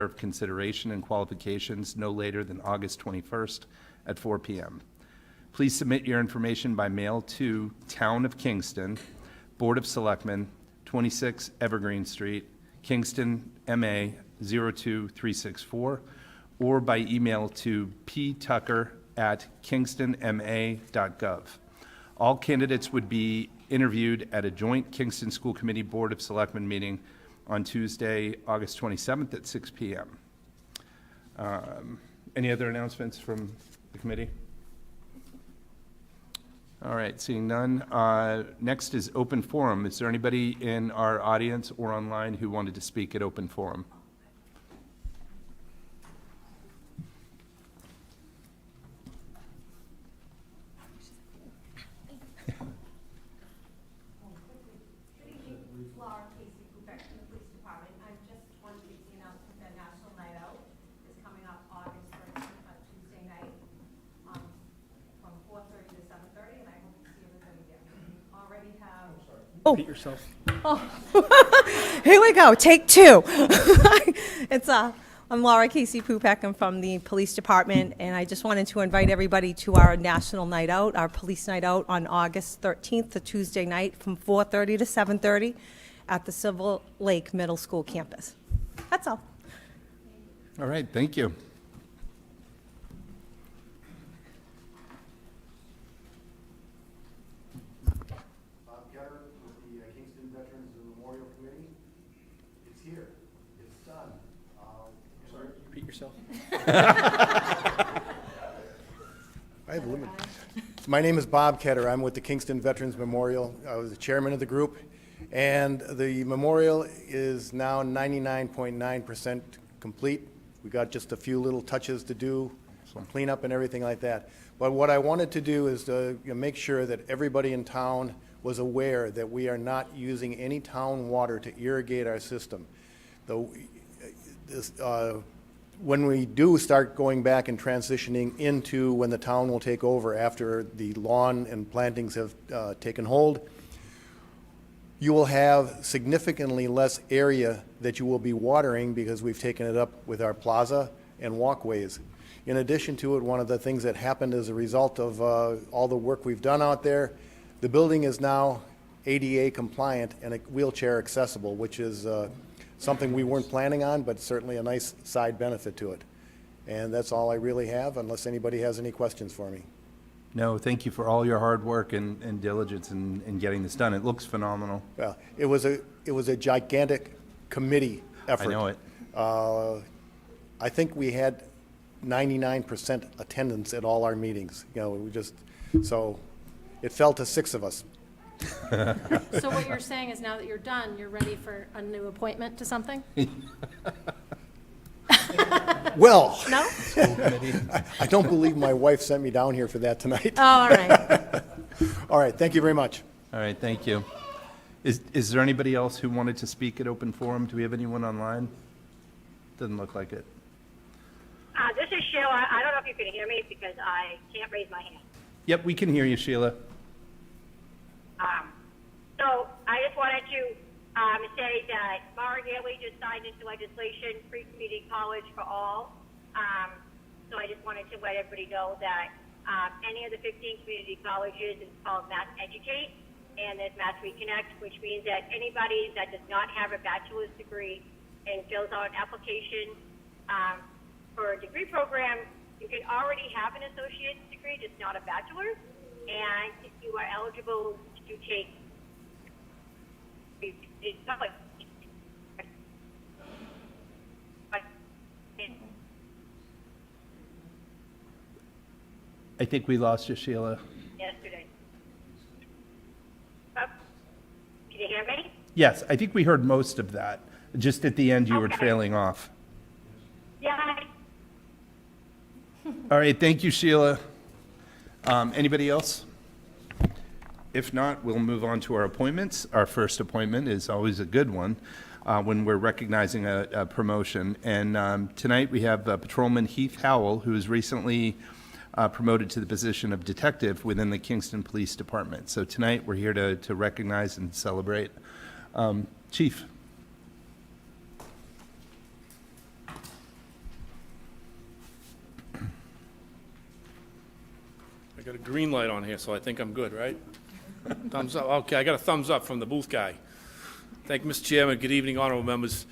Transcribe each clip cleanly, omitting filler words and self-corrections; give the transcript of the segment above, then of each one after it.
of consideration and qualifications no later than August 21st at 4 p.m. Please submit your information by mail to Town of Kingston, Board of Selectmen, 26 Evergreen Street, Kingston, MA 02364, or by email to ptucker@kingstonma.gov. All candidates would be interviewed at a joint Kingston School Committee Board of Selectmen meeting on Tuesday, August 27th at 6 p.m. Any other announcements from the committee? All right, seeing none. Next is open forum. Is there anybody in our audience or online who wanted to speak at open forum? Oh. Repeat yourself. Oh. Here we go. Take two. I'm Laura Casey Pupek. I'm from the police department, and I just wanted to invite everybody to our national night out, our police night out on August 13th, the Tuesday night, from 4:30 to 7:30 at the Silver Lake Middle School campus. That's all. All right, thank you. Repeat yourself. I have a limit. My name is Bob Ketter. I'm with the Kingston Veterans Memorial. I was the chairman of the group, and the memorial is now 99.9% complete. We got just a few little touches to do, some cleanup and everything like that. But what I wanted to do is to make sure that everybody in town was aware that we are not using any town water to irrigate our system. When we do start going back and transitioning into when the town will take over after the lawn and plantings have taken hold, you will have significantly less area that you will be watering because we've taken it up with our plaza and walkways. In addition to it, one of the things that happened as a result of all the work we've done out there, the building is now ADA compliant and wheelchair accessible, which is something we weren't planning on, but certainly a nice side benefit to it. And that's all I really have, unless anybody has any questions for me. No, thank you for all your hard work and diligence in getting this done. It looks phenomenal. Well, it was a gigantic committee effort. I know it. I think we had 99% attendance at all our meetings. So it fell to 6 of us. So what you're saying is now that you're done, you're ready for a new appointment to something? Well, No? I don't believe my wife sent me down here for that tonight. Oh, all right. All right, thank you very much. All right, thank you. Is there anybody else who wanted to speak at open forum? Do we have anyone online? Doesn't look like it. This is Sheila. I don't know if you can hear me because I can't raise my hand. Yep, we can hear you, Sheila. So I just wanted to say that Mara Haley just signed into legislation, free community college for all. So I just wanted to let everybody know that any of the 15 community colleges is called Mass Educate, and there's Mass Reconnect, which means that anybody that does not have a bachelor's degree and fills out an application for a degree program, you can already have an associate's degree, just not a bachelor's. And if you are eligible to take it's not like I think we lost you, Sheila. yesterday. Can you hear me? Yes, I think we heard most of that. Just at the end, you were Okay. trailing off. Yeah. All right, thank you, Sheila. Anybody else? If not, we'll move on to our appointments. Our first appointment is always a good one when we're recognizing a promotion. And tonight we have Patrolman Heath Howell, who was recently promoted to the position of detective within the Kingston Police Department. So tonight we're here to recognize and celebrate. Chief. I got a green light on here, so I think I'm good, right? Thumbs up. Okay, I got a thumbs up from the booth guy. Thank you, Mr. Chairman. Good evening, honorable members.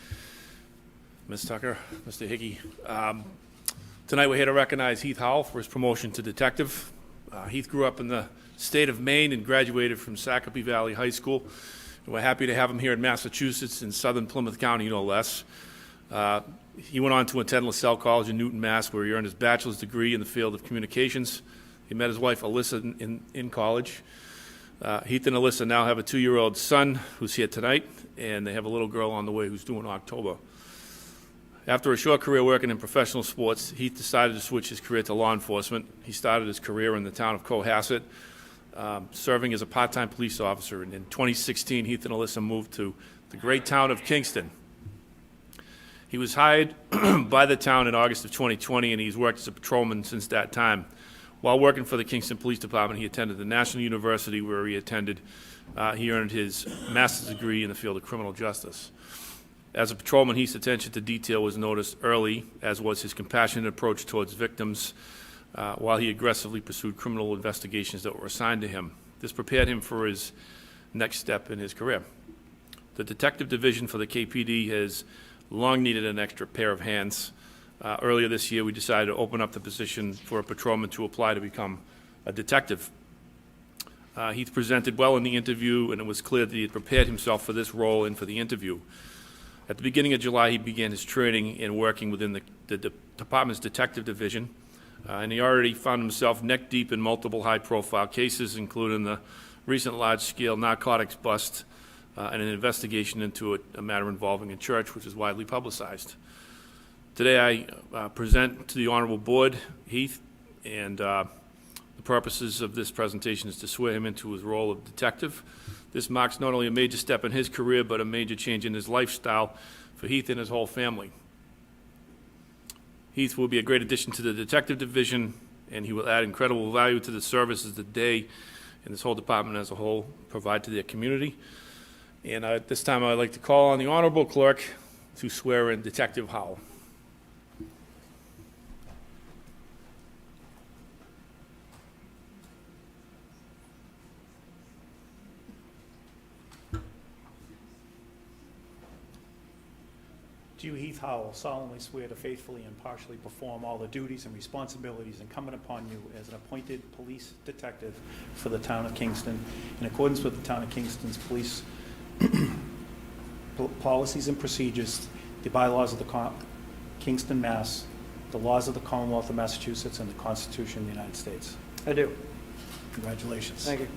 Ms. Tucker, Mr. Hickey. Tonight, we're here to recognize Heath Howell for his promotion to detective. Heath grew up in the state of Maine and graduated from Sacopee Valley High School. And we're happy to have him here in Massachusetts, in southern Plymouth County, no less. He went on to attend LaSalle College in Newton, Mass., where he earned his bachelor's degree in the field of communications. He met his wife, Alyssa, in college. Heath and Alyssa now have a 2-year-old son who's here tonight, and they have a little girl on the way who's due in October. After a short career working in professional sports, Heath decided to switch his career to law enforcement. He started his career in the town of Cohasset, serving as a part-time police officer. And in 2016, Heath and Alyssa moved to the great town of Kingston. He was hired by the town in August of 2020, and he's worked as a patrolman since that time. While working for the Kingston Police Department, he attended the National University, where he earned his master's degree in the field of criminal justice. As a patrolman, Heath's attention to detail was noticed early, as was his compassionate approach towards victims, while he aggressively pursued criminal investigations that were assigned to him. This prepared him for his next step in his career. The detective division for the KPD has long needed an extra pair of hands. Earlier this year, we decided to open up the position for a patrolman to apply to become a detective. Heath presented well in the interview, and it was clear that he had prepared himself for this role and for the interview. At the beginning of July, he began his training and working within the department's detective division, and he already found himself neck-deep in multiple high-profile cases, including the recent large-scale narcotics bust and an investigation into a matter involving a church, which is widely publicized. Today, I present to the Honorable Board Heath, and the purposes of this presentation is to swear him into his role of detective. This marks not only a major step in his career, but a major change in his lifestyle for Heath and his whole family. Heath will be a great addition to the detective division, and he will add incredible value to the services that they and this whole department as a whole provide to their community. And at this time, I'd like to call on the Honorable Clerk to swear in Detective Howell. Do you, Heath Howell, solemnly swear to faithfully and impartially perform all the duties and responsibilities incumbent upon you as an appointed police detective for the town of Kingston, in accordance with the town of Kingston's police policies and procedures, the bylaws of the Kingston, Mass., the laws of the Commonwealth of Massachusetts, and the Constitution of the United States? I do. Congratulations. Thank you.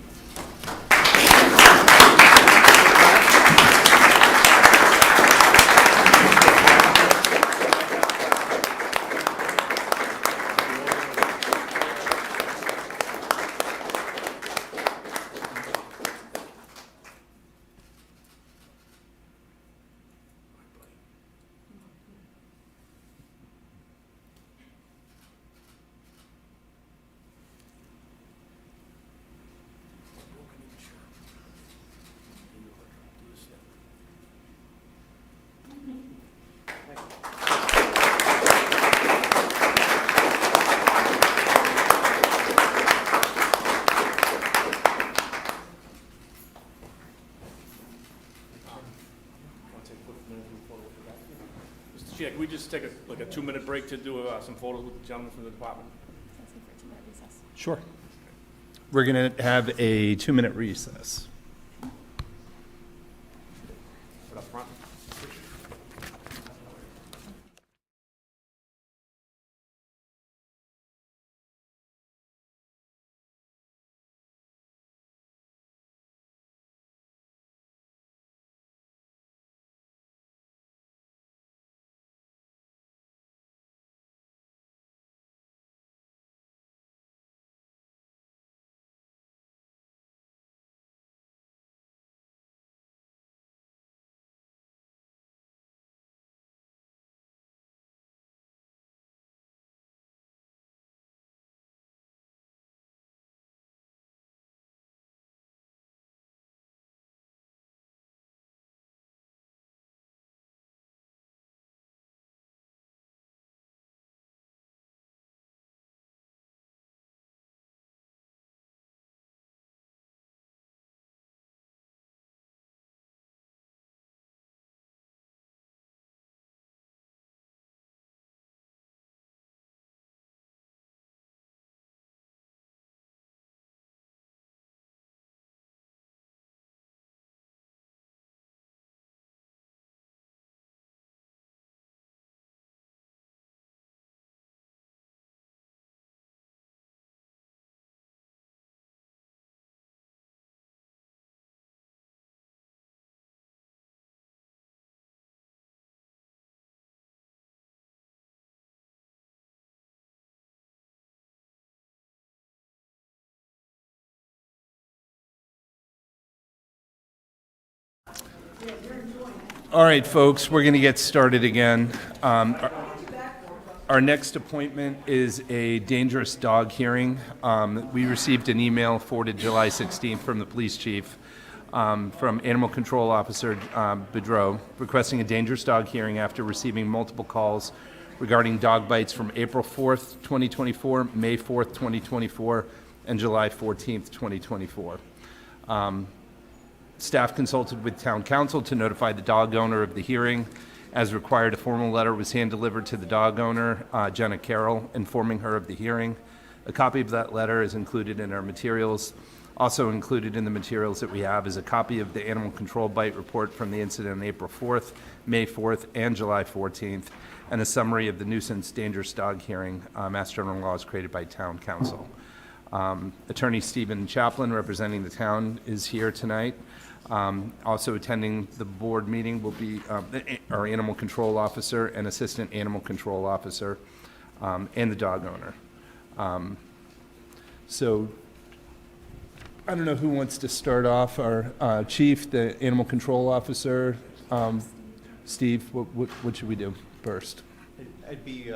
Mr. Chair, can we just take a 2-minute break to do some photos with the gentleman from the department? Sure. We're going to have a 2-minute recess. All right, folks, we're going to get started again. Our next appointment is a dangerous dog hearing. We received an email forwarded July 16th from the police chief, from Animal Control Officer Boudreau, requesting a dangerous dog hearing after receiving multiple calls regarding dog bites from April 4th, 2024, May 4th, 2024, and July 14th, 2024. Staff consulted with town council to notify the dog owner of the hearing. As required, a formal letter was hand-delivered to the dog owner, Jenna Carroll, informing her of the hearing. A copy of that letter is included in our materials. Also included in the materials that we have is a copy of the animal control bite report from the incident on April 4th, May 4th, and July 14th, and a summary of the nuisance dangerous dog hearing, Mass General laws created by town council. Attorney Stephen Chaplin, representing the town, is here tonight. Also attending the board meeting will be our animal control officer and assistant animal control officer, and the dog owner. So I don't know who wants to start off. Our chief, the animal control officer. Steve, what should we do first? I'd be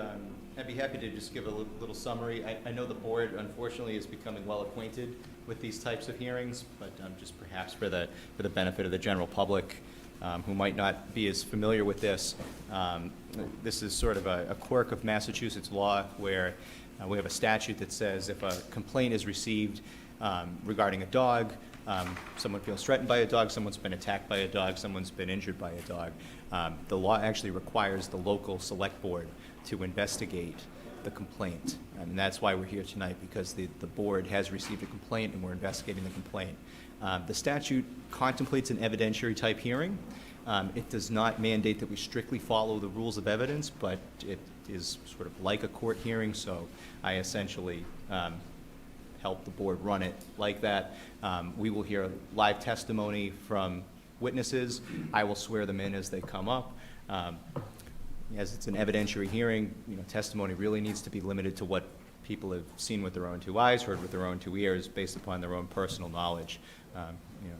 happy to just give a little summary. I know the board, unfortunately, is becoming well acquainted with these types of hearings, but just perhaps for the benefit of the general public who might not be as familiar with this, this is sort of a quirk of Massachusetts law where we have a statute that says if a complaint is received regarding a dog, someone feels threatened by a dog, someone's been attacked by a dog, someone's been injured by a dog, the law actually requires the local select board to investigate the complaint. And that's why we're here tonight, because the board has received a complaint and we're investigating the complaint. The statute contemplates an evidentiary type hearing. It does not mandate that we strictly follow the rules of evidence, but it is sort of like a court hearing, so I essentially help the board run it like that. We will hear live testimony from witnesses. I will swear them in as they come up. As it's an evidentiary hearing, testimony really needs to be limited to what people have seen with their own two eyes, heard with their own two ears, based upon their own personal knowledge.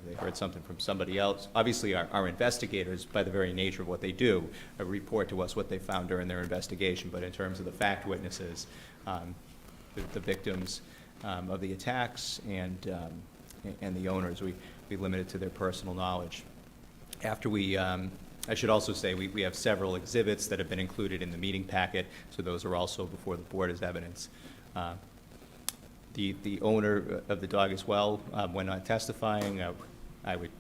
They heard something from somebody else. Obviously, our investigators, by the very nature of what they do, report to us what they found during their investigation. But in terms of the fact witnesses, the victims of the attacks and the owners, we limit it to their personal knowledge. After we I should also say we have several exhibits that have been included in the meeting packet, so those are also before the board as evidence. The owner of the dog as well, when not testifying, I would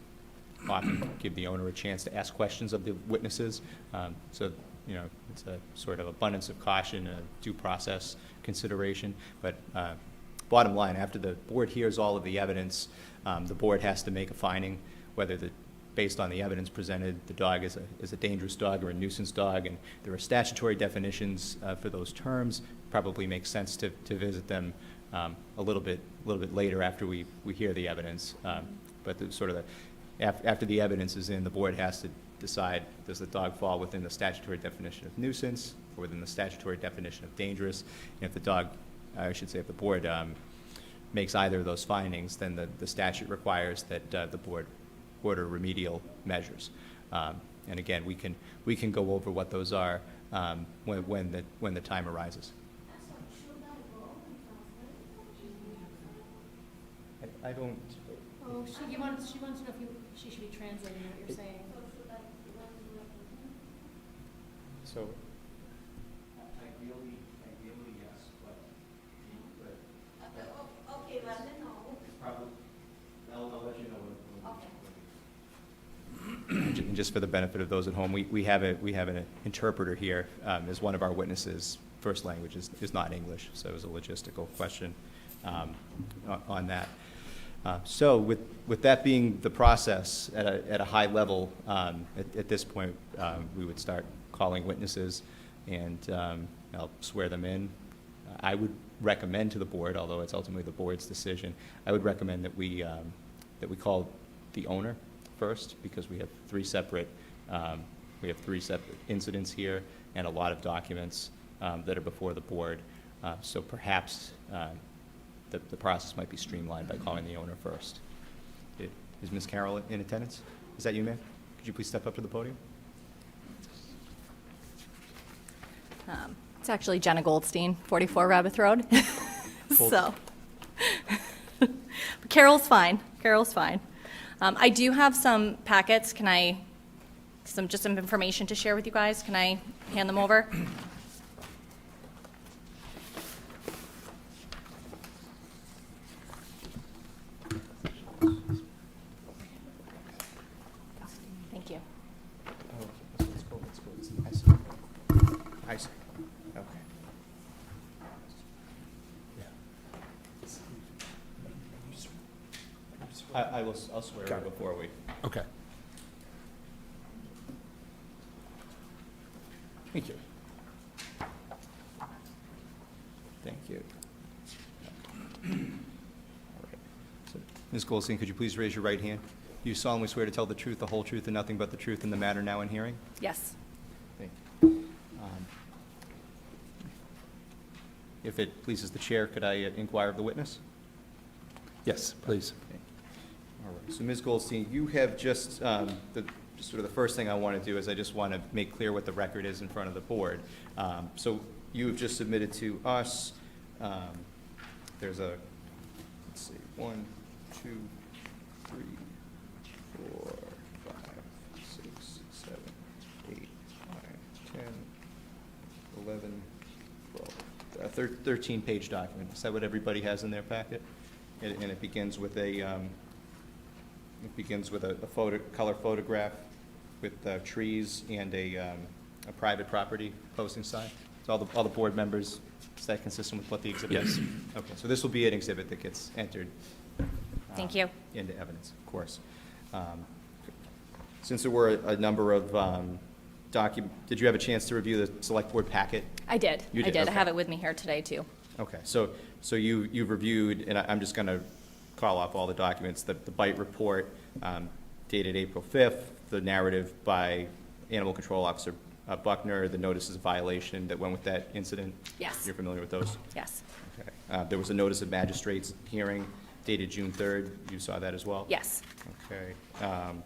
often give the owner a chance to ask questions of the witnesses. So, it's a sort of abundance of caution, a due process consideration. But bottom line, after the board hears all of the evidence, the board has to make a finding whether based on the evidence presented, the dog is a dangerous dog or a nuisance dog, and there are statutory definitions for those terms. Probably makes sense to visit them a little bit later after we hear the evidence. But after the evidence is in, the board has to decide, does the dog fall within the statutory definition of nuisance or within the statutory definition of dangerous? And if the board makes either of those findings, then the statute requires that the board order remedial measures. And again, we can go over what those are when the time arises. I don't. Oh, she wants to know if she should be translating what you're saying. So. Ideally, yes, but. Okay, let me know. It's probably. I'll let you know. Okay. And just for the benefit of those at home, we have an interpreter here as one of our witnesses. First language is not English, so it was a logistical question on that. So with that being the process at a high level, at this point, we would start calling witnesses, and I'll swear them in. I would recommend to the board, although it's ultimately the board's decision, I would recommend that we call the owner first, because we have three separate incidents here and a lot of documents that are before the board. So perhaps the process might be streamlined by calling the owner first. Is Ms. Carroll in attendance? Is that you, ma'am? could you please step up to the podium? It's actually Jenna Goldstein, 44 Rabbit Road. So, but Carol's fine. Carol's fine. I do have some packets. Can I, just some information to share with you guys? Can I hand them over? Thank you. Let's go. I see. I see. Okay. I'll swear Got it. before we. Okay. Thank you. Thank you. All right. So, Ms. Goldstein, could you please raise your right hand? Do you solemnly swear to tell the truth, the whole truth, and nothing but the truth in the matter now in hearing? Yes. Thank you. If it pleases the chair, could I inquire of the witness? Yes, please. Okay. All right. So, Ms. Goldstein, you have just just sort of the first thing I want to do is I just want to make clear what the record is in front of the board. So you have just submitted to us, there's a, let's see, 1, 2, 3, 4, 5, 6, 7, 8, 9, 10, 11, 12, 13-page document. Is that what everybody has in their packet? And it begins with a color photograph with trees and a private property posting sign. So all the board members, is that consistent with what the exhibit is? Yes. Okay, so this will be an exhibit that gets entered. Thank you. Into evidence, of course. Since there were a number of did you have a chance to review the select board packet? I did. You did, I okay. have it with me here today, too. Okay, so you've reviewed, and I'm just going to call off all the documents, the bite report dated April 5th, the narrative by Animal Control Officer Buckner, the notices of violation that went with that incident? Yes. You're familiar with those? Yes. Okay. There was a notice of magistrate's hearing dated June 3rd. You saw that as well? Yes. Okay. An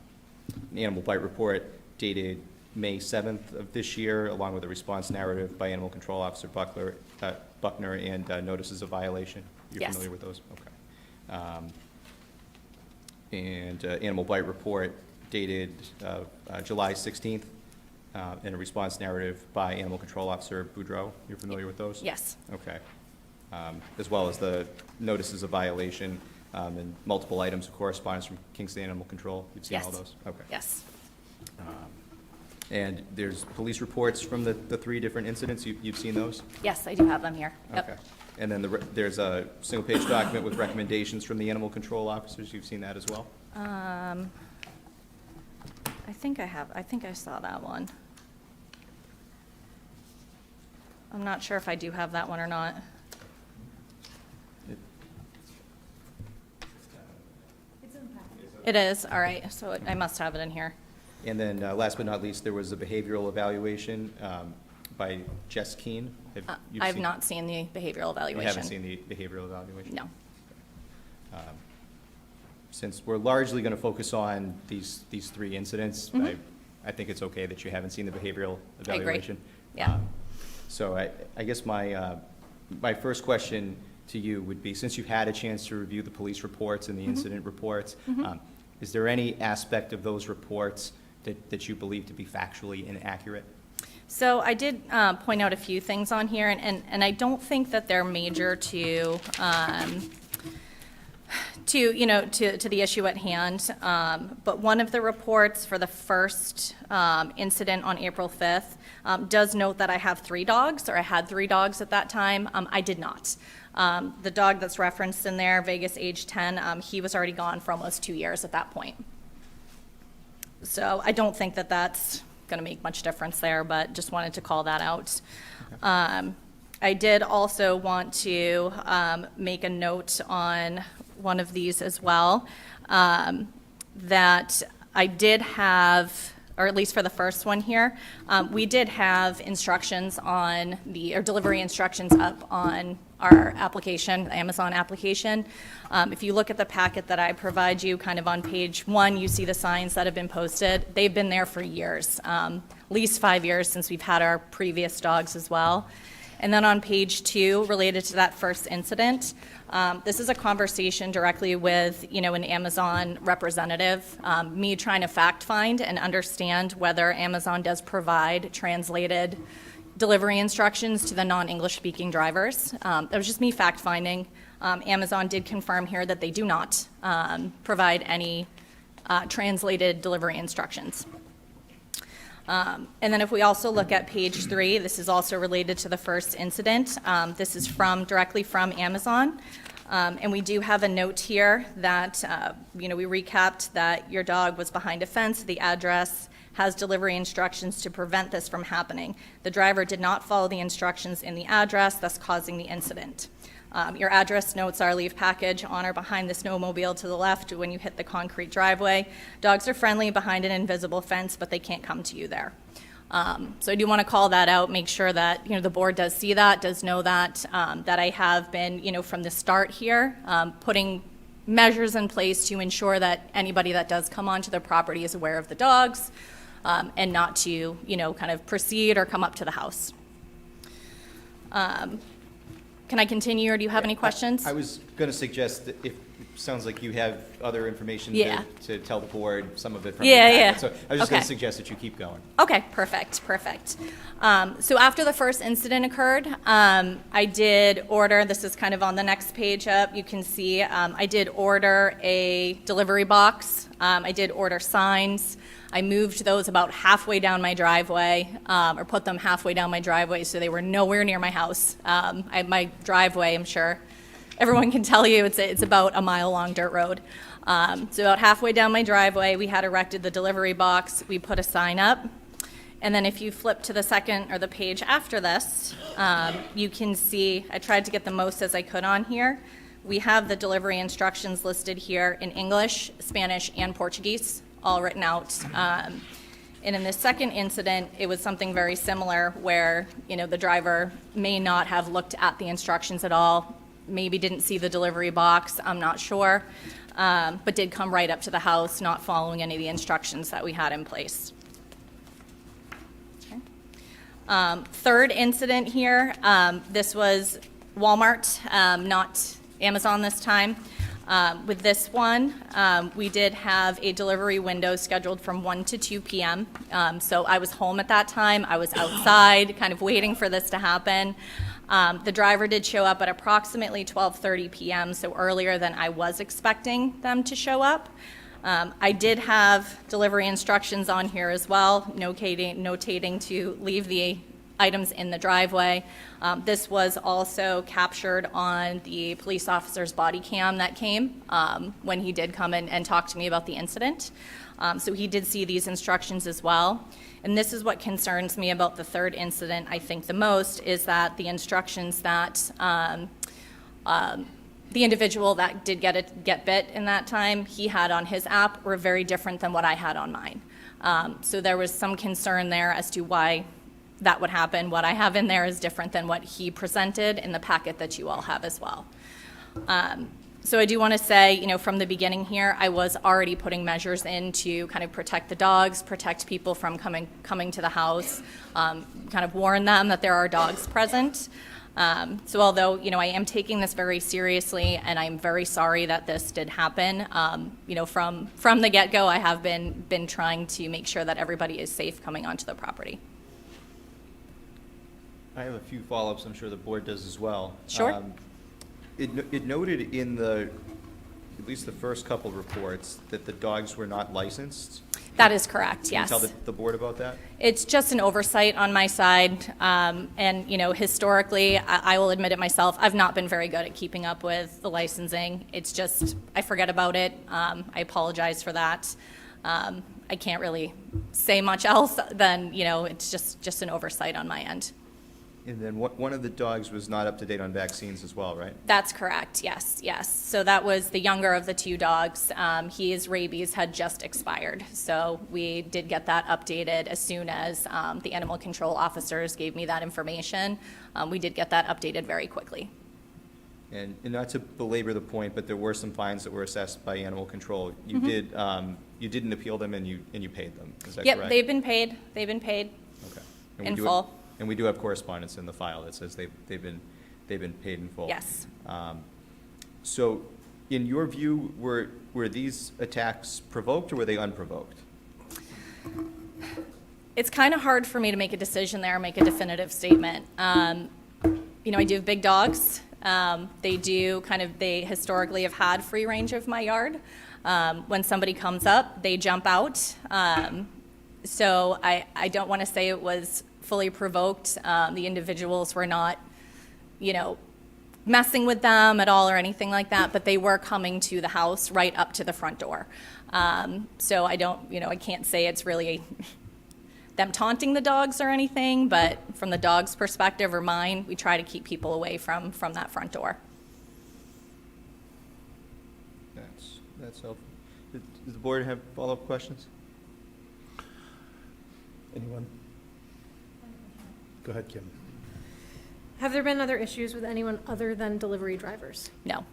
animal bite report dated May 7th of this year, along with a response narrative by Animal Control Officer Buckner and notices of violation. You're Yes. familiar with those? Okay. And animal bite report dated July 16th, and a response narrative by Animal Control Officer Boudreau. You're familiar with those? Yes. Okay. As well as the notices of violation and multiple items of correspondence from Kingston Animal Control. You've seen all Yes. those? Okay. Yes. And there's police reports from the three different incidents. You've seen those? Yes, I do have them here. Yep. Okay. And then there's a single-page document with recommendations from the animal control officers. You've seen that as well? I think I saw that one. I'm not sure if I do have that one or not. It is, all right, so I must have it in here. And then, last but not least, there was a behavioral evaluation by Jess Keene. You've I have seen- not seen the behavioral evaluation. You haven't seen the behavioral evaluation? No. Since we're largely going to focus on these three incidents, I think it's okay that you haven't seen the behavioral I agree. evaluation. Yeah. So I guess my first question to you would be, since you've had a chance to review the police reports and the incident reports, is there any aspect of those reports that you believe to be factually inaccurate? So I did point out a few things on here, and I don't think that they're major to the issue at hand. But one of the reports for the first incident on April 5th does note that I have 3 dogs, or I had 3 dogs at that time. I did not. The dog that's referenced in there, Vegas, age 10, he was already gone for almost 2 years at that point. So I don't think that that's going to make much difference there, but just wanted to call that out. I did also want to make a note on one of these as well, that I did have or at least for the first one here, we did have instructions on or delivery instructions up on our application, the Amazon application. If you look at the packet that I provide you, kind of on page 1, you see the signs that have been posted. They've been there for years, at least 5 years since we've had our previous dogs as well. And then on page 2, related to that first incident, this is a conversation directly with, an Amazon representative, me trying to fact find and understand whether Amazon does provide translated delivery instructions to the non-English speaking drivers. That was just me fact finding. Amazon did confirm here that they do not provide any translated delivery instructions. And then if we also look at page 3, this is also related to the first incident. This is directly from Amazon. And we do have a note here that, we recapped that your dog was behind a fence, the address has delivery instructions to prevent this from happening. The driver did not follow the instructions in the address, thus causing the incident. Your address notes our leave package on or behind the snowmobile to the left when you hit the concrete driveway. Dogs are friendly behind an invisible fence, but they can't come to you there. So I do want to call that out, make sure that, the board does see that, does know that, that I have been, from the start here, putting measures in place to ensure that anybody that does come onto the property is aware of the dogs, and not to, kind of proceed or come up to the house. Can I continue, or do you have any questions? I was going to suggest that if, it sounds like you have other information Yeah. to tell the board, some of it from Yeah, the yeah. packet. So I was just going Okay. to suggest that you keep going. Okay, perfect. So after the first incident occurred, I did order, this is kind of on the next page up, you can see, I did order a delivery box. I did order signs. I moved those about halfway down my driveway, or put them halfway down my driveway, so they were nowhere near my house. My driveway, I'm sure everyone can tell you, it's about a mile-long dirt road. So about halfway down my driveway, we had erected the delivery box. We put a sign up. And then if you flip to the second or the page after this, you can see, I tried to get the most as I could on here. We have the delivery instructions listed here in English, Spanish, and Portuguese, all written out. And in this second incident, it was something very similar where, the driver may not have looked at the instructions at all, maybe didn't see the delivery box, I'm not sure, but did come right up to the house, not following any of the instructions that we had in place. Okay. Third incident here, this was Walmart, not Amazon this time. With this one, we did have a delivery window scheduled from 1 to 2 p.m. So I was home at that time. I was outside kind of waiting for this to happen. The driver did show up at approximately 12:30 p.m., so earlier than I was expecting them to show up. I did have delivery instructions on here as well, notating to leave the items in the driveway. This was also captured on the police officer's body cam that came when he did come in and talk to me about the incident. So he did see these instructions as well. And this is what concerns me about the third incident, I think the most, is that the instructions that the individual that did get bit in that time, he had on his app were very different than what I had on mine. So there was some concern there as to why that would happen. What I have in there is different than what he presented in the packet that you all have as well. So I do want to say, from the beginning here, I was already putting measures in to kind of protect the dogs, protect people from coming to the house, kind of warn them that there are dogs present. So although, I am taking this very seriously, and I'm very sorry that this did happen, from the get-go, I have been trying to make sure that everybody is safe coming onto the property. I have a few follow-ups, I'm sure the board does as well. Sure. It noted in at least the first couple reports, that the dogs were not licensed. That is correct, yes. Can you tell the board about that? It's just an oversight on my side, and, historically, I will admit it myself, I've not been very good at keeping up with the licensing. It's just, I forget about it. I apologize for that. I can't really say much else than, it's just an oversight on my end. And then one of the dogs was not up to date on vaccines as well, right? That's correct, yes, yes. So that was the younger of the two dogs. His rabies had just expired. So we did get that updated as soon as the animal control officers gave me that information. We did get that updated very quickly. And not to belabor the point, but there were some fines that were assessed by animal control. You you didn't appeal them and you paid them, is that correct? Yep, they've been paid, Okay. And in we do full. And we do have correspondence in the file that says they've been paid in full. Yes. So, in your view, were these attacks provoked or were they unprovoked? It's kind of hard for me to make a decision there, make a definitive statement. I do have big dogs. They historically have had free range of my yard. When somebody comes up, they jump out. So I don't want to say it was fully provoked. The individuals were not, messing with them at all or anything like that, but they were coming to the house right up to the front door. So I can't say it's really them taunting the dogs or anything, but from the dog's perspective or mine, we try to keep people away from that front door. That's helpful. Does the board have follow-up questions? Anyone? Go ahead, Kim. Have there been other issues with anyone other than delivery drivers? No.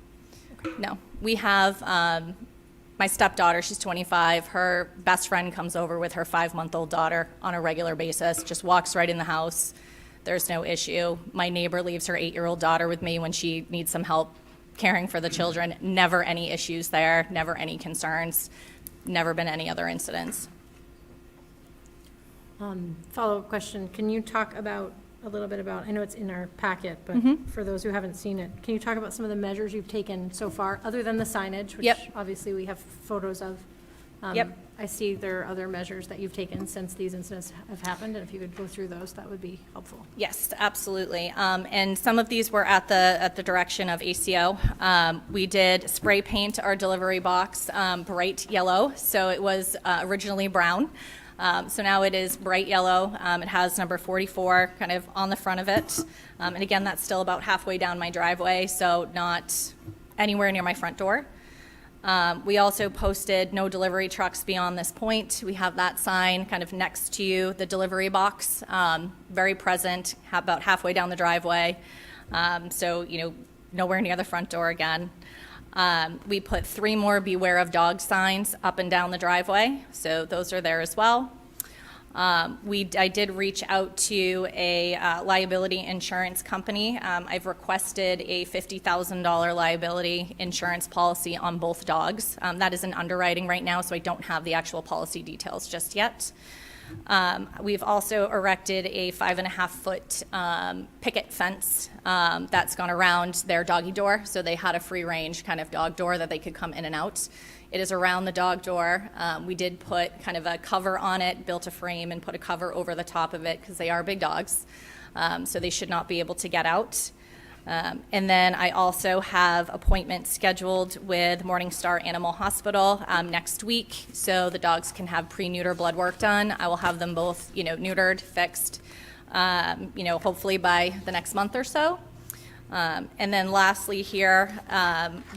No. We have my stepdaughter, she's 25. Her best friend comes over with her 5-month-old daughter on a regular basis, just walks right in the house. There's no issue. My neighbor leaves her 8-year-old daughter with me when she needs some help caring for the children. Never any issues there, never any concerns, never been any other incidents. Follow-up question, can you talk a little bit about, I know it's in our packet, but for those who haven't seen it, can you talk about some of the measures you've taken so far, other than the signage, which Yep. obviously we have photos of? Yep. I see there are other measures that you've taken since these incidents have happened, and if you could go through those, that would be helpful. Yes, absolutely. And some of these were at the direction of ACO. We did spray paint our delivery box bright yellow, so it was originally brown. So now it is bright yellow. It has number 44 kind of on the front of it. And again, that's still about halfway down my driveway, so not anywhere near my front door. We also posted no delivery trucks beyond this point. We have that sign kind of next to the delivery box, very present, about halfway down the driveway. So, nowhere near the front door again. We put 3 more beware of dog signs up and down the driveway, so those are there as well. I did reach out to a liability insurance company. I've requested a $50,000 liability insurance policy on both dogs. That is in underwriting right now, so I don't have the actual policy details just yet. We've also erected a 5.5-foot picket fence that's gone around their doggy door, so they had a free range kind of dog door that they could come in and out. It is around the dog door. We did put kind of a cover on it, built a frame and put a cover over the top of it because they are big dogs, so they should not be able to get out. And then I also have appointments scheduled with Morningstar Animal Hospital next week, so the dogs can have pre-neuter blood work done. I will have them both, neutered, fixed, hopefully by the next month or so. And then lastly here,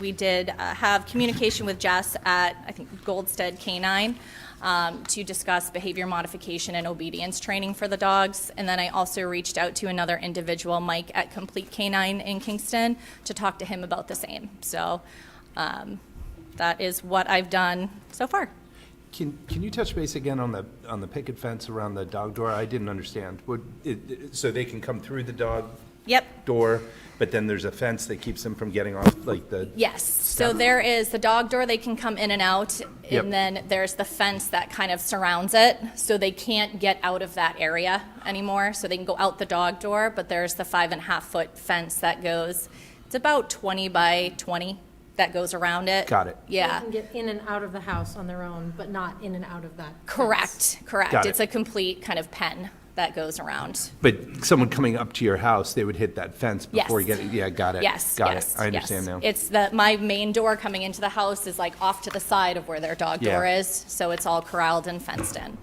we did have communication with Jess at, I think, Goldstead Canine to discuss behavior modification and obedience training for the dogs. And then I also reached out to another individual, Mike at Complete Canine in Kingston, to talk to him about the same. So that is what I've done so far. Can you touch base again on the picket fence around the dog door? I didn't understand. So they can come through the dog Yep. door, but then there's a fence that keeps them from getting off, like the... Yes, so there is the dog door, they can come in and out, Yep. and then there's the fence that kind of surrounds it, so they can't get out of that area anymore, so they can go out the dog door, but there's the 5.5-foot fence that goes, it's about 20 by 20 that goes around it. Got it. Yeah, They can get in and out of the house on their own, but not in and out of that fence. correct. Got it. It's a complete kind of pen that goes around. But someone coming up to your house, they would hit that fence before you Yes. get it? Yeah, got it. Yes, Got yes, it. I understand yes. now. It's my main door coming into the house is like off to the side of where their dog door Yeah. is, so it's all corralled and fenced in.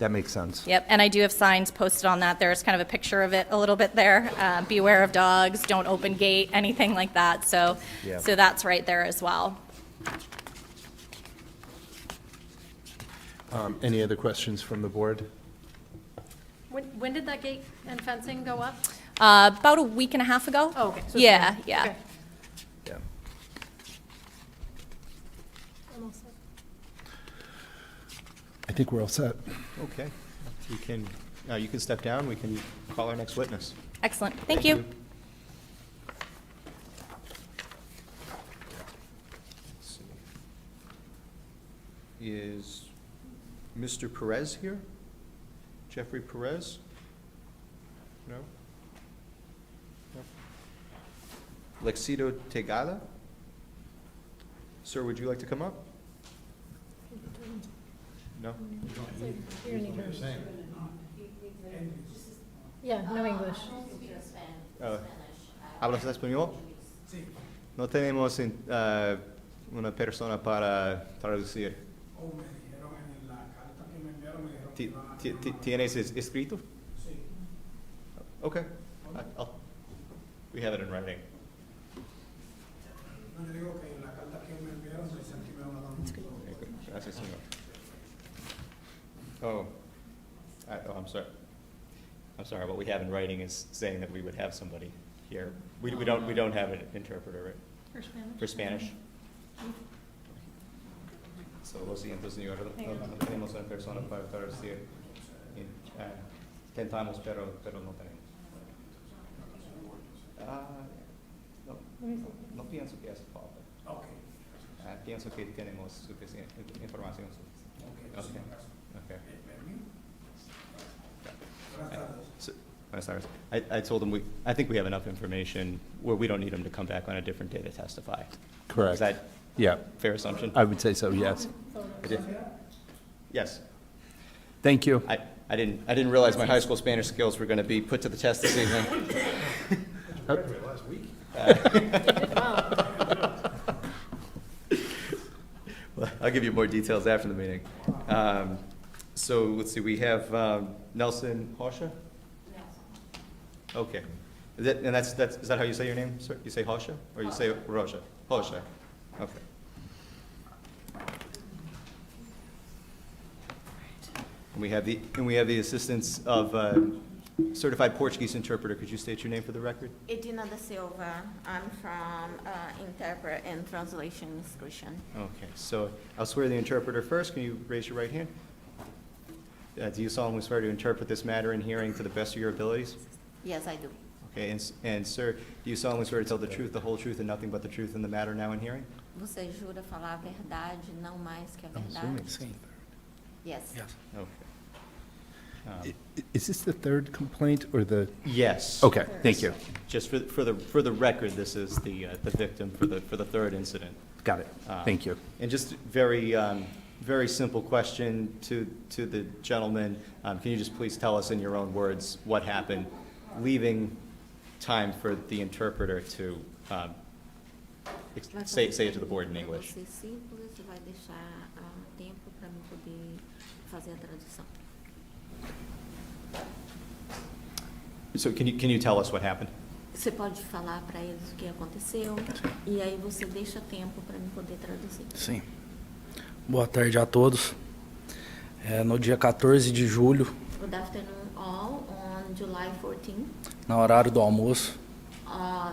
That makes sense. Yep, and I do have signs posted on that. There's kind of a picture of it a little bit there. Beware of dogs, don't open gate, anything like that. So, Yeah. so that's right there as well. Any other questions from the board? When did that gate and fencing go up? About a week and a half ago. Oh, okay. So it's Yeah, fine. yeah. Okay. Yeah. Almost set. I think we're all set. Okay. We can, you can step down. We can call our next witness. Excellent, thank you. Let's see. Is Mr. Perez here? Jeffrey Perez? No? No? Lexido Tegala? Sir, would you like to come up? No? Yeah, no English. ¿Hablas español? No tenemos una persona para traducir. ¿Tienes escrito? Okay. We have it in writing. Gracias, señor. Oh, I'm sorry. I'm sorry, what we have in writing is saying that we would have somebody here. We don't have an interpreter, right? For Spanish? For Spanish? So, lo siento, señor, no tenemos una persona para traducir. Tentamos, pero no tenemos. No pienso que hace falta. Pienso que tenemos suficiente información. Okay. Buenas tardes. I told him I think we have enough information where we don't need him to come back on a different day to testify. Correct. Is that Yeah, a fair assumption? I would say so, yes. Yes. Thank you. I didn't realize my high school Spanish skills were going to be put to the test this evening. Well, I'll give you more details after the meeting. So let's see, we have Nelson Hosha? Okay. Is that how you say your name, sir? You say Hosha or you say Roja? Hosha. Okay. And we have the assistance of certified Portuguese interpreter. Could you state your name for the record? Edina da Silva. I'm from Interpret and Translation Institution. Okay, so I'll swear the interpreter first. Can you raise your right hand? Do you solemnly swear to interpret this matter in hearing to the best of your abilities? Yes, I do. Okay, and sir, do you solemnly swear to tell the truth, the whole truth, and nothing but the truth in the matter now in hearing? Você jura falar a verdade, não mais que a verdade? Yes. Okay. Is this the third complaint or the? Yes. Okay, thank you. Just for the record, this is the victim for the third incident. Got it. Thank you. And just very simple question to the gentleman. Can you just please tell us in your own words what happened, leaving time for the interpreter to say it to the board in English? Vai ser simples e vai deixar tempo para mim poder fazer a tradução. So can you tell us what happened? Você pode falar para eles o que aconteceu e aí você deixa tempo para mim poder traduzir. Sim. Boa tarde a todos. No dia 14 de julho, Good afternoon all on July 14, no horário do almoço,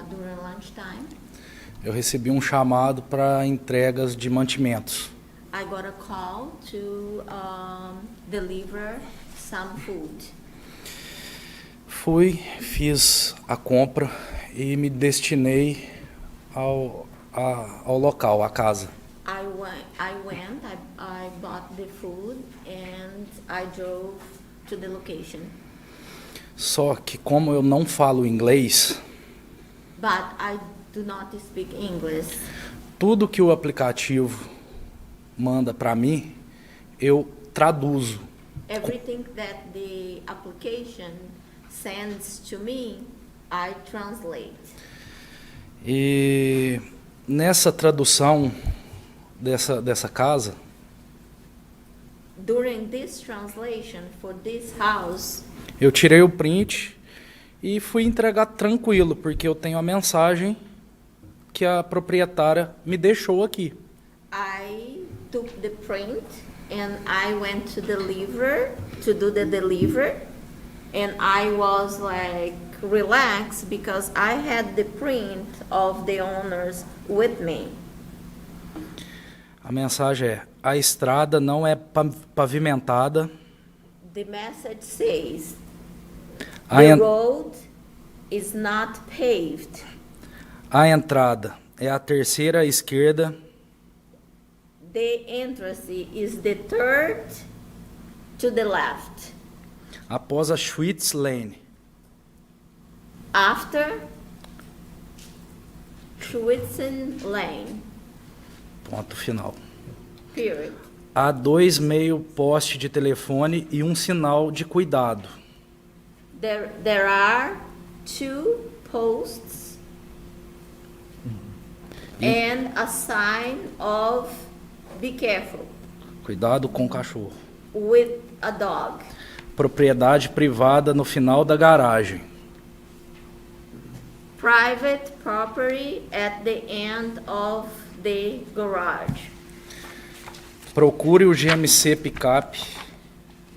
during lunchtime. eu recebi um chamado para entregas de mantimentos. I got a call to deliver some food. Fui, fiz a compra e me destinei ao local, à casa. I bought the food and I drove to the location. Só que como eu não falo inglês, But I do not speak English. tudo que o aplicativo manda para mim, eu traduzo. Everything that the application sends to me, I translate. E nessa tradução dessa casa, during this translation for this house, Eu tirei o print e fui entregar tranquilo, porque eu tenho a mensagem que a proprietária me deixou aqui. I took the print and I went to do the deliver, and I was like relaxed because I had the print of the owners with me. A mensagem é: a estrada não é pavimentada, The message says, a, the en road is not paved. a entrada é a terceira à esquerda, The entrance is the third to the left. após a Schwitz Lane. After Schwitzen Lane, Ponto final. period. Há 2 meio poste de telefone e um sinal de cuidado. There are 2 posts and a sign of be careful Cuidado com o cachorro. with a dog. Propriedade privada no final da garagem. Private property at the end of the garage. Procure o GMC Pickup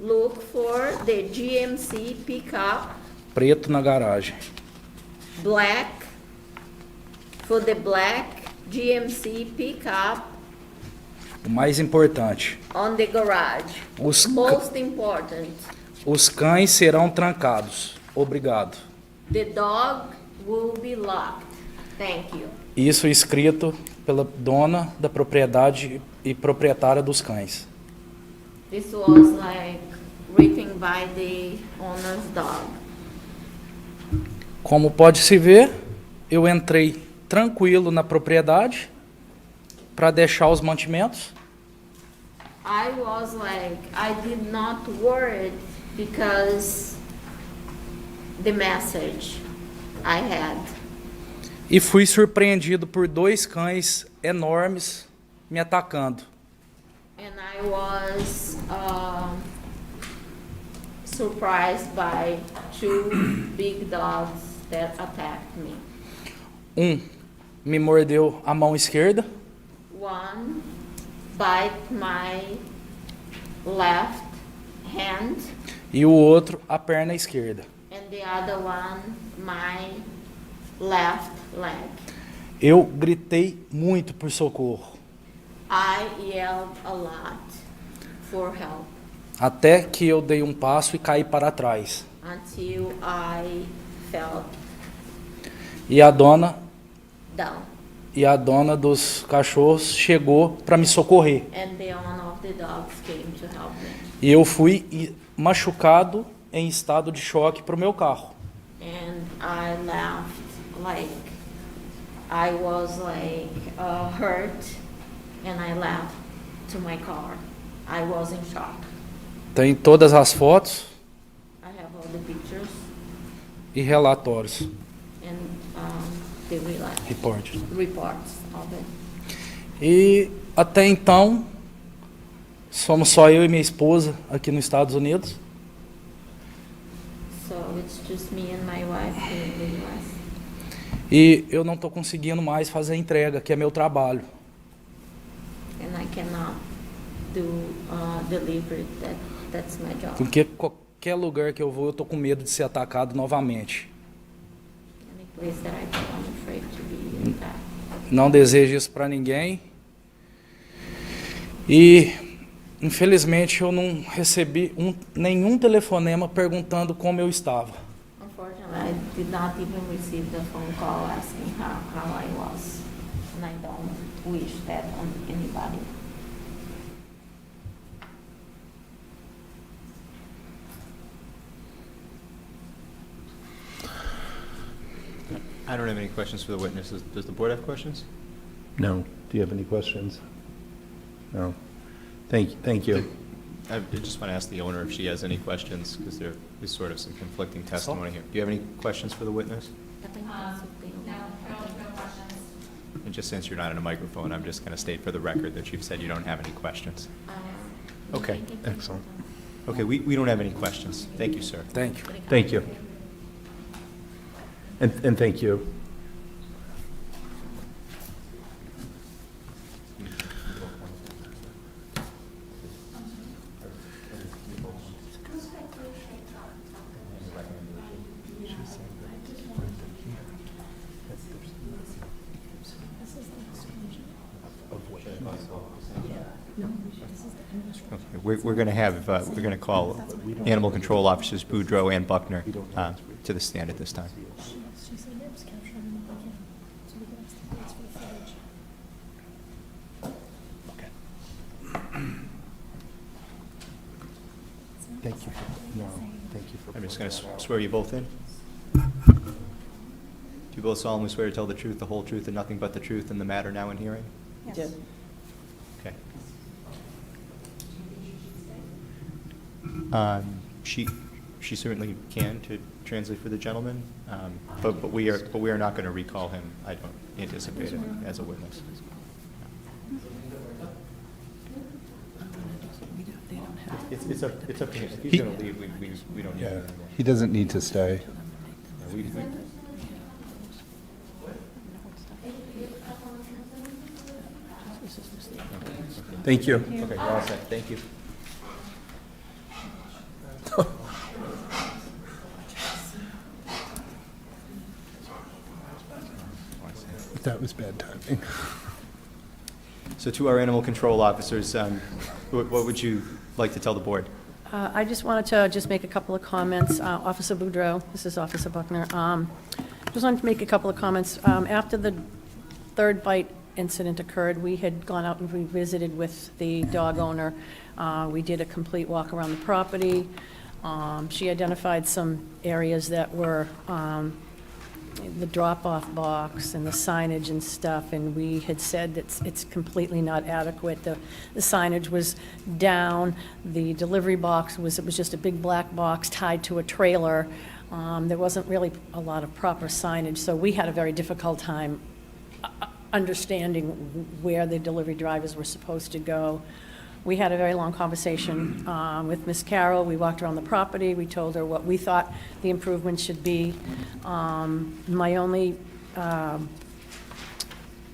Look for the GMC pickup, preto na garagem. black, for the black GMC pickup O mais importante, on the garage. os, Most important, os cães serão trancados. Obrigado. the dog will be locked. Thank you. Isso escrito pela dona da propriedade e proprietária dos cães. This was like written by the owner's dog. Como pode se ver, eu entrei tranquilo na propriedade para deixar os mantimentos. I was like, I did not worry because the message I had. E fui surpreendido por 2 cães enormes me atacando. And I was surprised by 2 big dogs that attacked me. Um me mordeu a mão esquerda One bite my left hand, e o outro a perna esquerda. and the other one my left leg. Eu gritei muito por socorro, I yelled a lot for help até que eu dei um passo e caí para trás. until I fell E a dona down, dos cachorros chegou para me socorrer. and the owner of the dogs came to help me. E eu fui machucado em estado de choque para o meu carro. And I laughed like I was like hurt, and I laughed to my car. I was in shock. Tem todas as fotos I have all the pictures e relatórios. and the reports of it. E até então, somos só eu e minha esposa aqui nos Estados Unidos. So it's just me and my wife here in the US. E eu não estou conseguindo mais fazer a entrega, que é meu trabalho. And I cannot do delivery. That's my job. Porque qualquer lugar que eu vou, eu estou com medo de ser atacado novamente. Any place that I go, I'm afraid to be attacked. Não desejo isso para ninguém. E, infelizmente, eu não recebi nenhum telefonema perguntando como eu estava. Unfortunately, I did not even receive the phone call asking how I was. And I don't wish that on anybody. I don't have any questions for the witnesses. Does the board have questions? No. Do you have any questions? No. Thank you. I just want to ask the owner if she has any questions, because there is sort of some conflicting testimony here. Do you have any questions for the witness? And just since you're not in a microphone, I'm just going to state for the record that you've said you don't have any questions. Okay, Excellent. okay, we don't have any questions. Thank you, sir. Thank you. Thank you. And thank you. Okay, we're going to have, we're going to call Animal Control Officers Boudreaux and Buckner to the stand at this time. Thank you. No, thank you for. I'm just going to swear you both in. Do you both solemnly swear to tell the truth, the whole truth, and nothing but the truth in the matter now in hearing? Yes. Okay. She certainly can to translate for the gentleman, but we are not going to recall him. I don't anticipate it as a witness. It's up to him. If he's going to leave, we don't need Yeah, him anymore. he doesn't need to stay. Yeah, we- Thank you. Okay, you're all set. Thank you. That was bad timing. So to our animal control officers, what would you like to tell the board? I just wanted to just make a couple of comments. Officer Boudreaux, this is Officer Buckner. Just wanted to make a couple of comments. After the third bite incident occurred, we had gone out and we visited with the dog owner. We did a complete walk around the property. She identified some areas that were the drop-off box and the signage and stuff, and we had said that it's completely not adequate. The signage was down, the delivery box was just a big black box tied to a trailer. There wasn't really a lot of proper signage, so we had a very difficult time understanding where the delivery drivers were supposed to go. We had a very long conversation with Ms. Carroll. We walked around the property. We told her what we thought the improvements should be. My only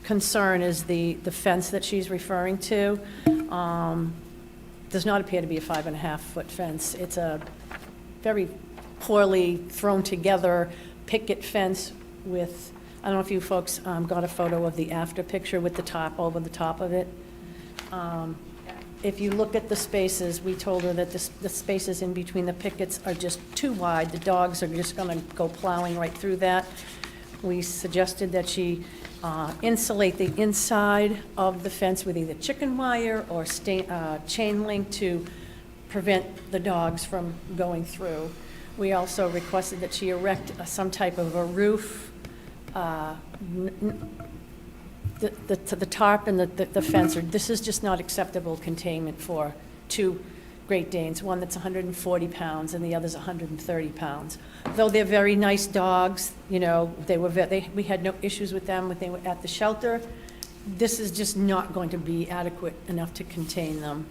concern is the fence that she's referring to. Does not appear to be a 5.5-foot fence. It's a very poorly thrown together picket fence with, I don't know if you folks got a photo of the after picture with the top over the top of it. If you look at the spaces, we told her that the spaces in between the pickets are just too wide. The dogs are just going to go plowing right through that. We suggested that she insulate the inside of the fence with either chicken wire or chain link to prevent the dogs from going through. We also requested that she erect some type of a roof. The tarp and the fence, this is just not acceptable containment for two Great Danes, one that's 140 pounds and the other's 130 pounds. Though they're very nice dogs, you know, we had no issues with them when they were at the shelter. This is just not going to be adequate enough to contain them.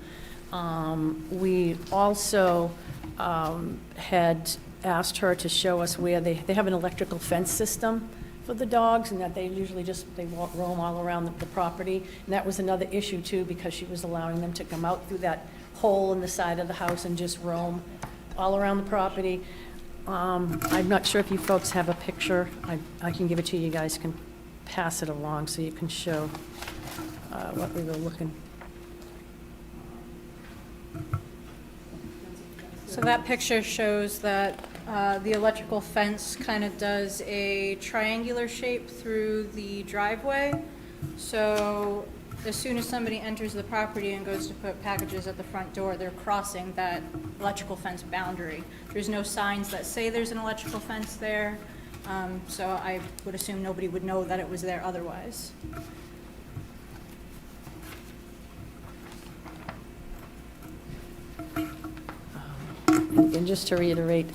We also had asked her to show us where they have an electrical fence system for the dogs, and that they usually they roam all around the property. And that was another issue too, because she was allowing them to come out through that hole in the side of the house and just roam all around the property. I'm not sure if you folks have a picture. I can give it to you. You guys can pass it along so you can show what we were looking. So that picture shows that the electrical fence kind of does a triangular shape through the driveway. So as soon as somebody enters the property and goes to put packages at the front door, they're crossing that electrical fence boundary. There's no signs that say there's an electrical fence there, so I would assume nobody would know that it was there otherwise. And just to reiterate,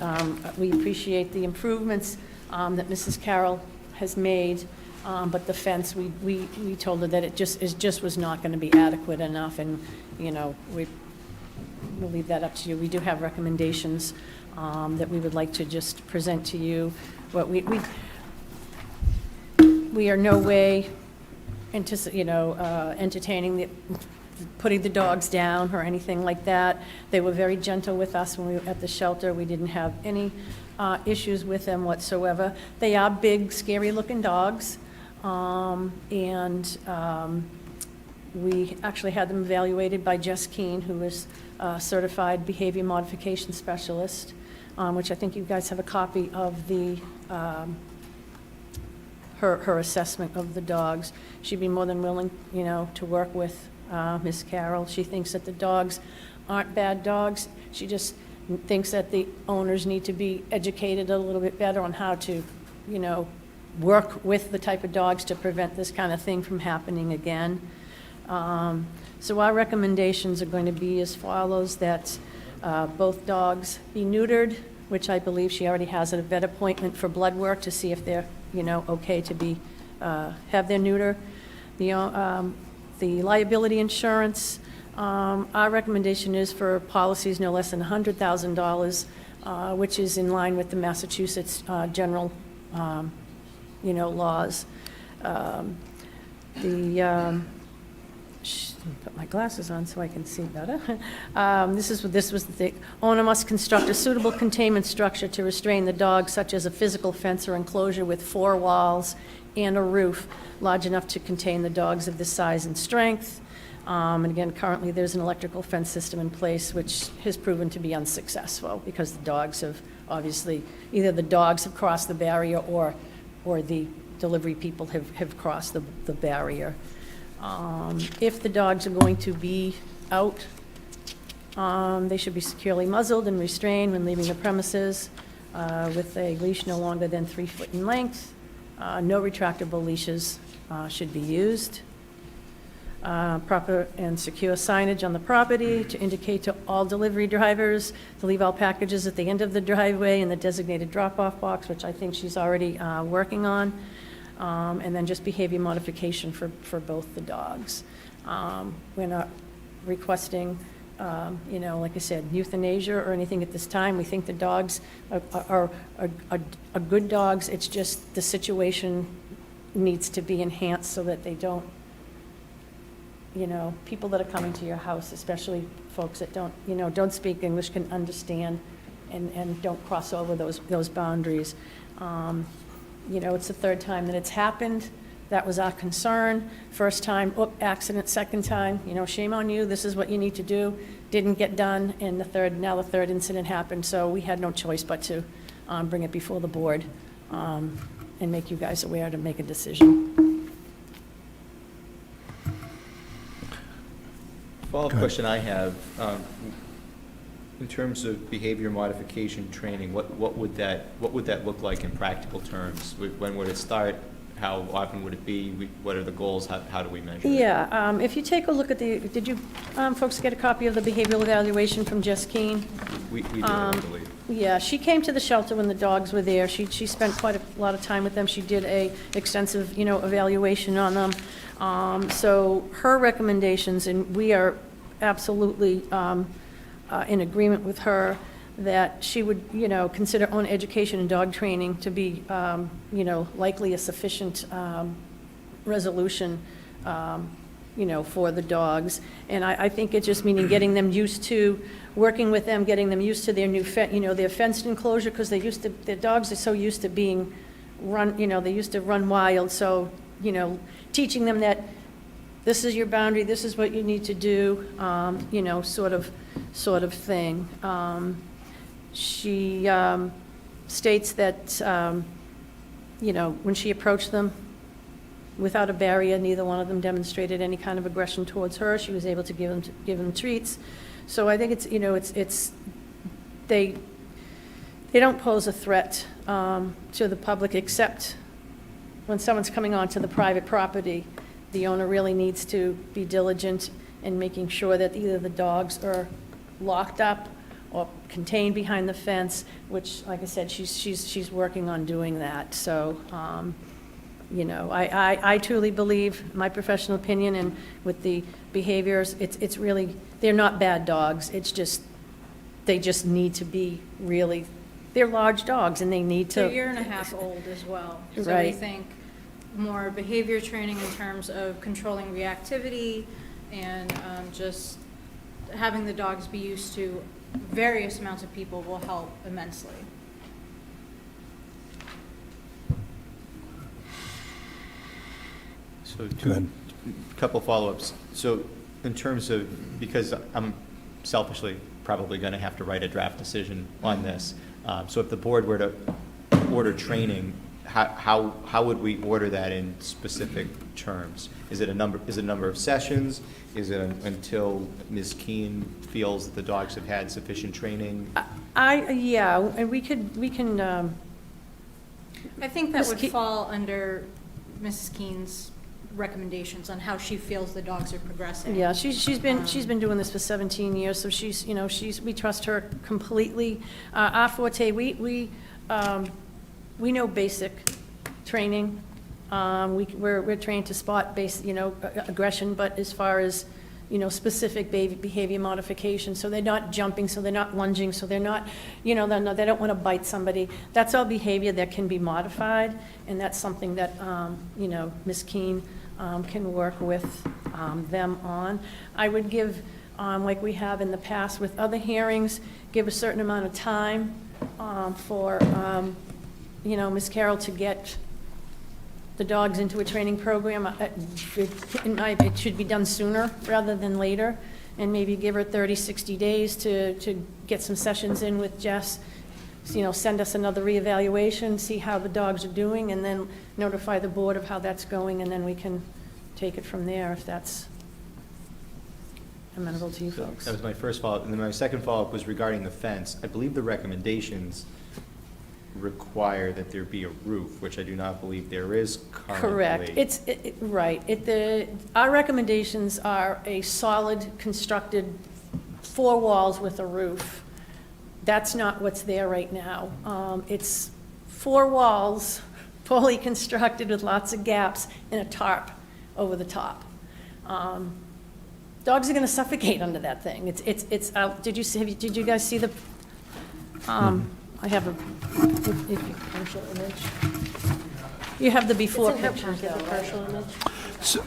we appreciate the improvements that Mrs. Carroll has made, but the fence, we told her that it just was not going to be adequate enough, and, you know, we'll leave that up to you. We do have recommendations that we would like to just present to you. What we are no way entertaining putting the dogs down or anything like that. They were very gentle with us when we were at the shelter. We didn't have any issues with them whatsoever. They are big, scary-looking dogs, we actually had them evaluated by Jess Keene, who is a certified behavior modification specialist, which I think you guys have a copy of the her assessment of the dogs. She'd be more than willing, to work with Miss Carroll. She thinks that the dogs aren't bad dogs. She just thinks that the owners need to be educated a little bit better on how to, work with the type of dogs to prevent this kind of thing from happening again. So our recommendations are going to be as follows, that both dogs be neutered, which I believe she already has a vet appointment for blood work to see if they're, okay to be, have their neuter. The liability insurance, our recommendation is for policies no less than $100,000, which is in line with the Massachusetts general, laws. Let me put my glasses on so I can see better. This was the thing. Owner must construct a suitable containment structure to restrain the dog, such as a physical fence or enclosure with 4 walls and a roof large enough to contain the dogs of this size and strength. And again, currently there's an electrical fence system in place which has proven to be unsuccessful because the dogs have obviously, either the dogs have crossed the barrier or the delivery people have crossed the barrier. If the dogs are going to be out, they should be securely muzzled and restrained when leaving the premises with a leash no longer than 3 foot in length. No retractable leashes should be used. Proper and secure signage on the property to indicate to all delivery drivers to leave all packages at the end of the driveway in the designated drop-off box, which I think she's already working on. And then just behavior modification for both the dogs. We're not requesting, like I said, euthanasia or anything at this time. We think the dogs are good dogs. It's just the situation needs to be enhanced so that they don't, people that are coming to your house, especially folks that don't speak English, can understand and don't cross over those boundaries. It's the 3rd time that it's happened. That was our concern. First time, accident. Second time, shame on you. This is what you need to do. Didn't get done. And now the third incident happened. So we had no choice but to bring it before the board and make you guys aware to make a decision. Follow-up question I have, in terms of behavior modification training, what would that look like in practical terms? When would it start? How often would it be? What are the goals? How do we measure it? Yeah, if you take a look at did you folks get a copy of the behavioral evaluation from Jess Keene? We did, I believe. Yeah, she came to the shelter when the dogs were there. She spent quite a lot of time with them. She did a extensive, evaluation on them. So her recommendations, and we are absolutely in agreement with her, that she would, consider own education and dog training to be, likely a sufficient resolution, for the dogs. And I think it's just meaning getting them used to, working with them, getting them used to their new, their fenced enclosure, because their dogs are so used to being run, they used to run wild. So, teaching them that this is your boundary, this is what you need to do, sort of thing. She states that, when she approached them without a barrier, neither one of them demonstrated any kind of aggression towards her. She was able to give them treats. So I think it's they don't pose a threat to the public, except when someone's coming onto the private property. The owner really needs to be diligent in making sure that either the dogs are locked up or contained behind the fence, which, like I said, she's working on doing that. So You know, I truly believe, my professional opinion, and with the behaviors, it's really, they're not bad dogs. It's just, they just need to be really, they're large dogs, and they need to. They're a year and a half old as well. So we Right. think more behavior training in terms of controlling reactivity and just having the dogs be used to various amounts of people will help immensely. So Go ahead. couple follow-ups. So in terms of, because I'm selfishly probably going to have to write a draft decision on this. So if the board were to order training, how would we order that in specific terms? Is it a number of sessions? Is it until Ms. Keene feels that the dogs have had sufficient training? Yeah, and we can, I think that Ms. would Ke- fall under Mrs. Keene's recommendations on how she feels the dogs are progressing. yeah, she's been doing this for 17 years, so she's, you know, we trust her completely. Our forte, we know basic training. We're trained to spot aggression, but as far as, you know, specific behavior modification, so they're not jumping, so they're not lunging, so they're not, you know, they don't want to bite somebody. That's all behavior that can be modified, and that's something that, you know, Ms. Keene can work with them on. I would give, like we have in the past with other hearings, give a certain amount of time for, you know, Ms. Carroll to get the dogs into a training program. It should be done sooner rather than later, and maybe give her 30, 60 days to get some sessions in with Jess, you know, send us another reevaluation, see how the dogs are doing, and then notify the board of how that's going, and then we can take it from there if that's amenable to you folks. That was my first follow-up. And then my second follow-up was regarding the fence. I believe the recommendations require that there be a roof, which I do not believe there is currently. Correct. Right. Our recommendations are a solid constructed 4 walls with a roof. That's not what's there right now. It's 4 walls, fully constructed with lots of gaps and a tarp over the top. Dogs are going to suffocate under that thing. It's out. Did you guys see the? I have if you partial image. You have the before pictures though, right? So-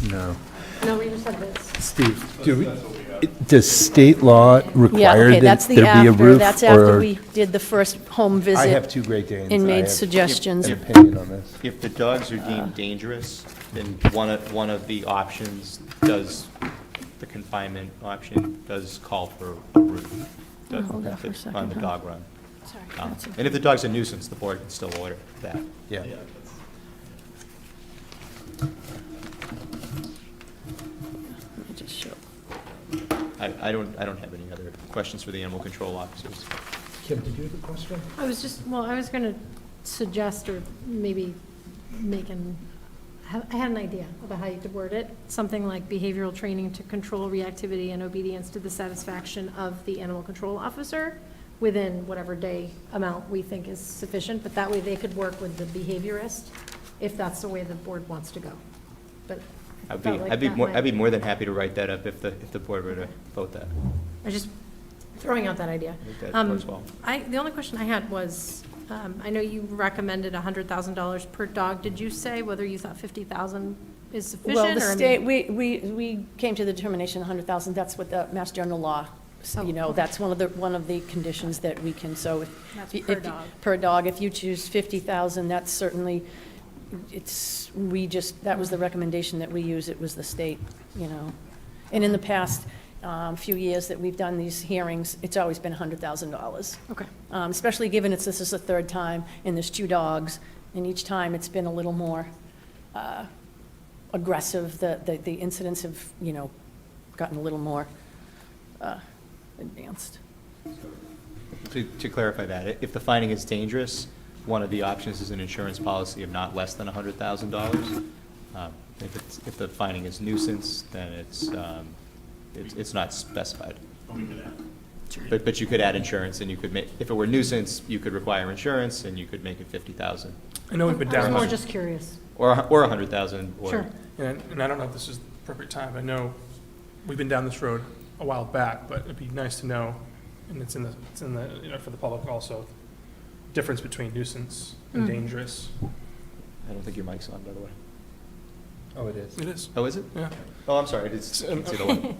No. No, we just have this. Steve, does state law Yeah, require okay, that that's the there be a after, roof? that's after or- we did the first home visit. I have 2 Great Danes. And I made have suggestions. An opinion on this. If the dogs are deemed dangerous, then one of the options does, the confinement option does call for a roof hold on for a second, on the huh? dog run. Sorry, Um, that's a- And if the dog's a nuisance, the board can still order that. Yeah. Let me just show. I don't have any other questions for the animal control officers. Kim, did you have a question? I was going to suggest or maybe I had an idea about how you could word it. Something like behavioral training to control reactivity and obedience to the satisfaction of the animal control officer within whatever day amount we think is sufficient, but that way they could work with the behaviorist if that's the way the board wants to go. But I felt like that might- I'd be more than happy to write that up if the board were to vote that. I just throwing out that idea. I think that works well. The only question I had was, I know you recommended $100,000 per dog. Did you say whether you thought 50,000 is sufficient? Well, the or, I state, mean- we came to the determination 100,000, that's what the Mass General Law, you know, that's one of the conditions that we can, so if. That's if- per if- dog. Per dog, if you choose 50,000, that's certainly, that was the recommendation that we use, it was the state, you know. And in the past, few years that we've done these hearings, it's always been $100,000. Okay. Especially given this is the 3rd time, and there's 2 dogs, and each time it's been a little more aggressive. The incidents have, you know, gotten a little more advanced. To clarify that, if the finding is dangerous, one of the options is an insurance policy of not less than $100,000. If the finding is nuisance, then it's not specified. But you could add insurance, and you could make, if it were nuisance, you could require insurance, and you could make it 50,000. I know we've been I was down, more just curious. Or 100,000, or. Sure. and I don't know if this is the appropriate time. I know we've been down this road a while back, but it'd be nice to know, and it's in the, you know, for the public also, difference between nuisance and dangerous. I don't think your mic's on, by the way. Oh, it is. It is. Oh, is it? Yeah. Oh, I'm sorry, I didn't see the one.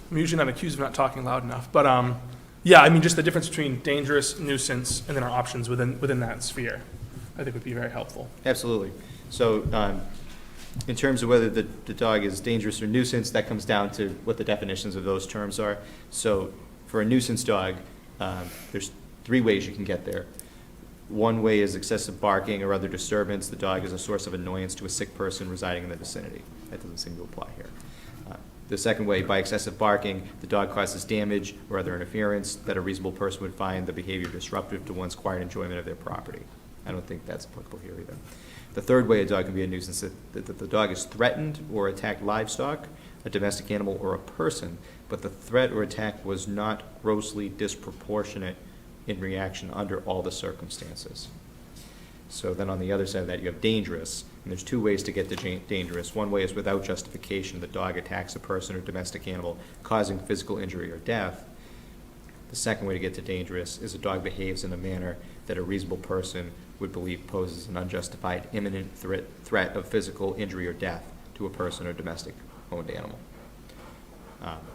I'm usually not accused of not talking loud enough, but yeah, I mean, just the difference between dangerous, nuisance, and then our options within that sphere, I think would be very helpful. Absolutely. So, in terms of whether the dog is dangerous or nuisance, that comes down to what the definitions of those terms are. So, for a nuisance dog, there's 3 ways you can get there. One way is excessive barking or other disturbance. The dog is a source of annoyance to a sick person residing in the vicinity. That doesn't seem to apply here. The second way, by excessive barking, the dog causes damage or other interference that a reasonable person would find the behavior disruptive to one's quiet enjoyment of their property. I don't think that's applicable here either. The third way a dog can be a nuisance, that the dog is threatened or attacked livestock, a domestic animal, or a person, but the threat or attack was not grossly disproportionate in reaction under all the circumstances. So then on the other side of that, you have dangerous, and there's 2 ways to get to dangerous. One way is without justification, the dog attacks a person or domestic animal, causing physical injury or death. The second way to get to dangerous is a dog behaves in a manner that a reasonable person would believe poses an unjustified imminent threat of physical injury or death to a person or domestic owned animal.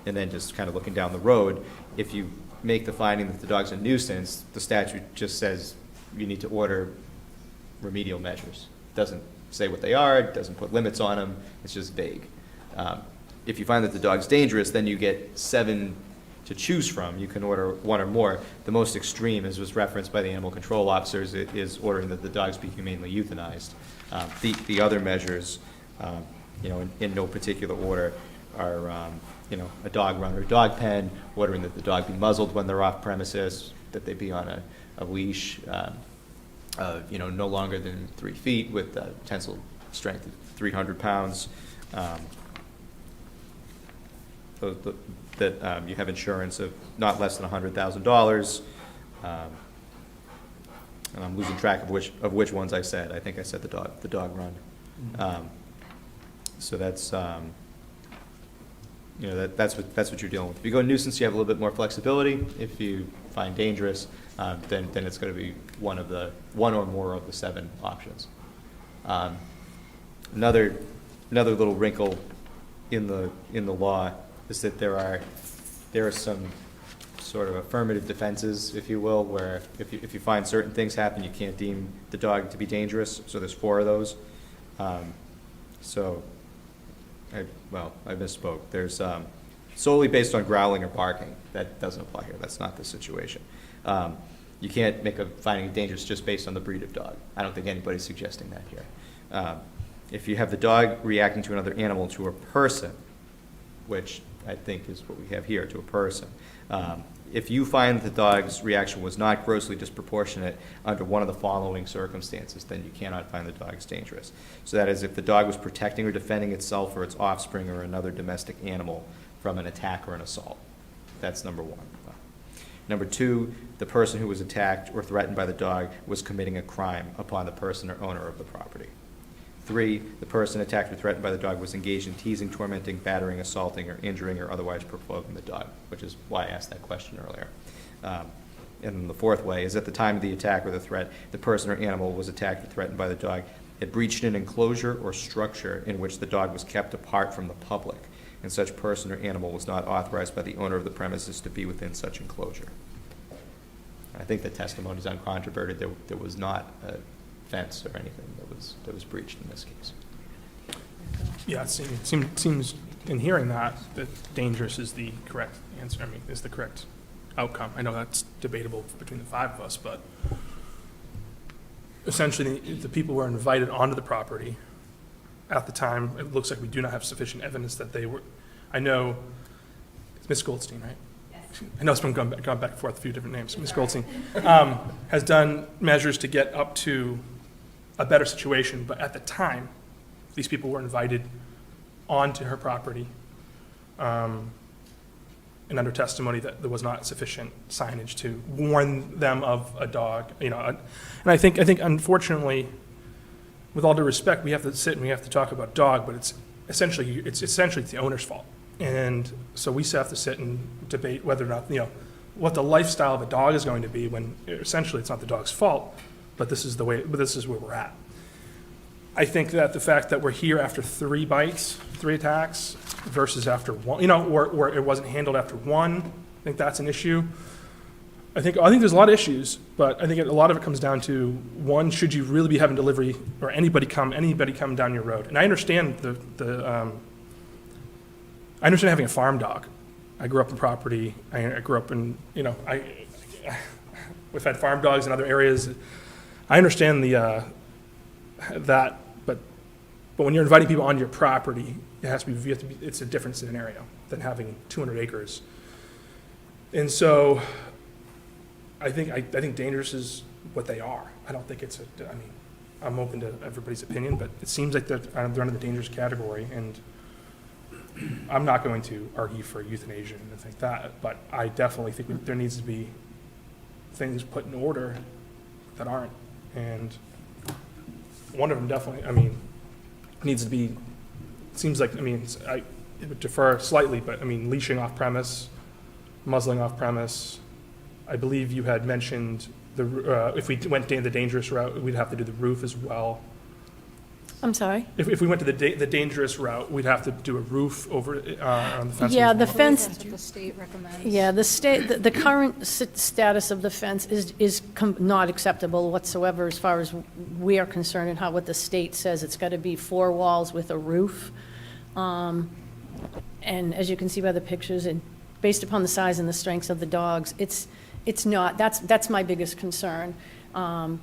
And then just kind of looking down the road, if you make the finding that the dog's a nuisance, the statute just says you need to order remedial measures. It doesn't say what they are, it doesn't put limits on them, it's just vague. If you find that the dog's dangerous, then you get 7 to choose from. You can order 1 or more. The most extreme, as was referenced by the animal control officers, is ordering that the dogs be humanely euthanized. The other measures, you know, in no particular order, are you know, a dog run or dog pen, ordering that the dog be muzzled when they're off premises, that they be on a leash, you know, no longer than 3 feet with a tensile strength of 300 pounds. That you have insurance of not less than $100,000. And I'm losing track of which ones I said. I think I said the dog run. So that's you know, that's what you're dealing with. If you go nuisance, you have a little bit more flexibility. If you find dangerous, then it's going to be one or more of the 7 options. Another little wrinkle in the law is that there are some sort of affirmative defenses, if you will, where if you find certain things happen, you can't deem the dog to be dangerous. So there's 4 of those. I misspoke. There's solely based on growling or barking. That doesn't apply here. That's not the situation. You can't make a finding of dangerous just based on the breed of dog. I don't think anybody's suggesting that here. If you have the dog reacting to another animal, to a person, which I think is what we have here, to a person, if you find the dog's reaction was not grossly disproportionate under one of the following circumstances, then you cannot find the dog is dangerous. So that is if the dog was protecting or defending itself or its offspring or another domestic animal from an attack or an assault. That's number 1. Number 2, the person who was attacked or threatened by the dog was committing a crime upon the person or owner of the property. 3, the person attacked or threatened by the dog was engaged in teasing, tormenting, battering, assaulting, or injuring or otherwise provoking the dog, which is why I asked that question earlier. And then the 4th way is at the time of the attack or the threat, the person or animal was attacked or threatened by the dog. It breached an enclosure or structure in which the dog was kept apart from the public, and such person or animal was not authorized by the owner of the premises to be within such enclosure. I think the testimony is uncontroverted. There was not a fence or anything that was breached in this case. Yeah, it seems in hearing that dangerous is the correct answer. I mean, is the correct outcome. I know that's debatable between the 5 of us, but essentially the people were invited onto the property. At the time, it looks like we do not have sufficient evidence that they were. I know it's Ms. Goldstein, right? Yes. I know it's been gone back and forth, a few different names. Ms. Goldstein has done measures to get up to a better situation, but at the time, these people were invited onto her property. and under testimony that there was not sufficient signage to warn them of a dog, and I think unfortunately, with all due respect, we have to sit and we have to talk about dog, but it's essentially the owner's fault. And so we have to sit and debate whether or not, what the lifestyle of a dog is going to be when essentially it's not the dog's fault, but this is where we're at. I think that the fact that we're here after 3 bites, 3 attacks, versus after one, or it wasn't handled after one, I think that's an issue. I think there's a lot of issues, but I think a lot of it comes down to, one, should you really be having delivery or anybody come down your road? And I understand I understand having a farm dog. I grew up in property. I grew up in, we've had farm dogs in other areas. I understand that, but when you're inviting people onto your property, it's a different scenario than having 200 acres. And so I think dangerous is what they are. I don't think I'm open to everybody's opinion, but it seems like they're under the dangerous category, and I'm not going to argue for euthanasia and things like that, but I definitely think there needs to be things put in order that aren't. And one of them definitely, needs to be, seems like, I would defer slightly, but leashing off premise, muzzling off premise. I believe you had mentioned if we went down the dangerous route, we'd have to do the roof as well. I'm sorry? If we went to the dangerous route, we'd have to do a roof over on the fence. Yeah, the as well. fence, That's what the state recommends. yeah, the current status of the fence is not acceptable whatsoever as far as we are concerned, and what the state says. It's got to be 4 walls with a roof. And as you can see by the pictures, and based upon the size and the strengths of the dogs, it's not, that's my biggest concern. I'm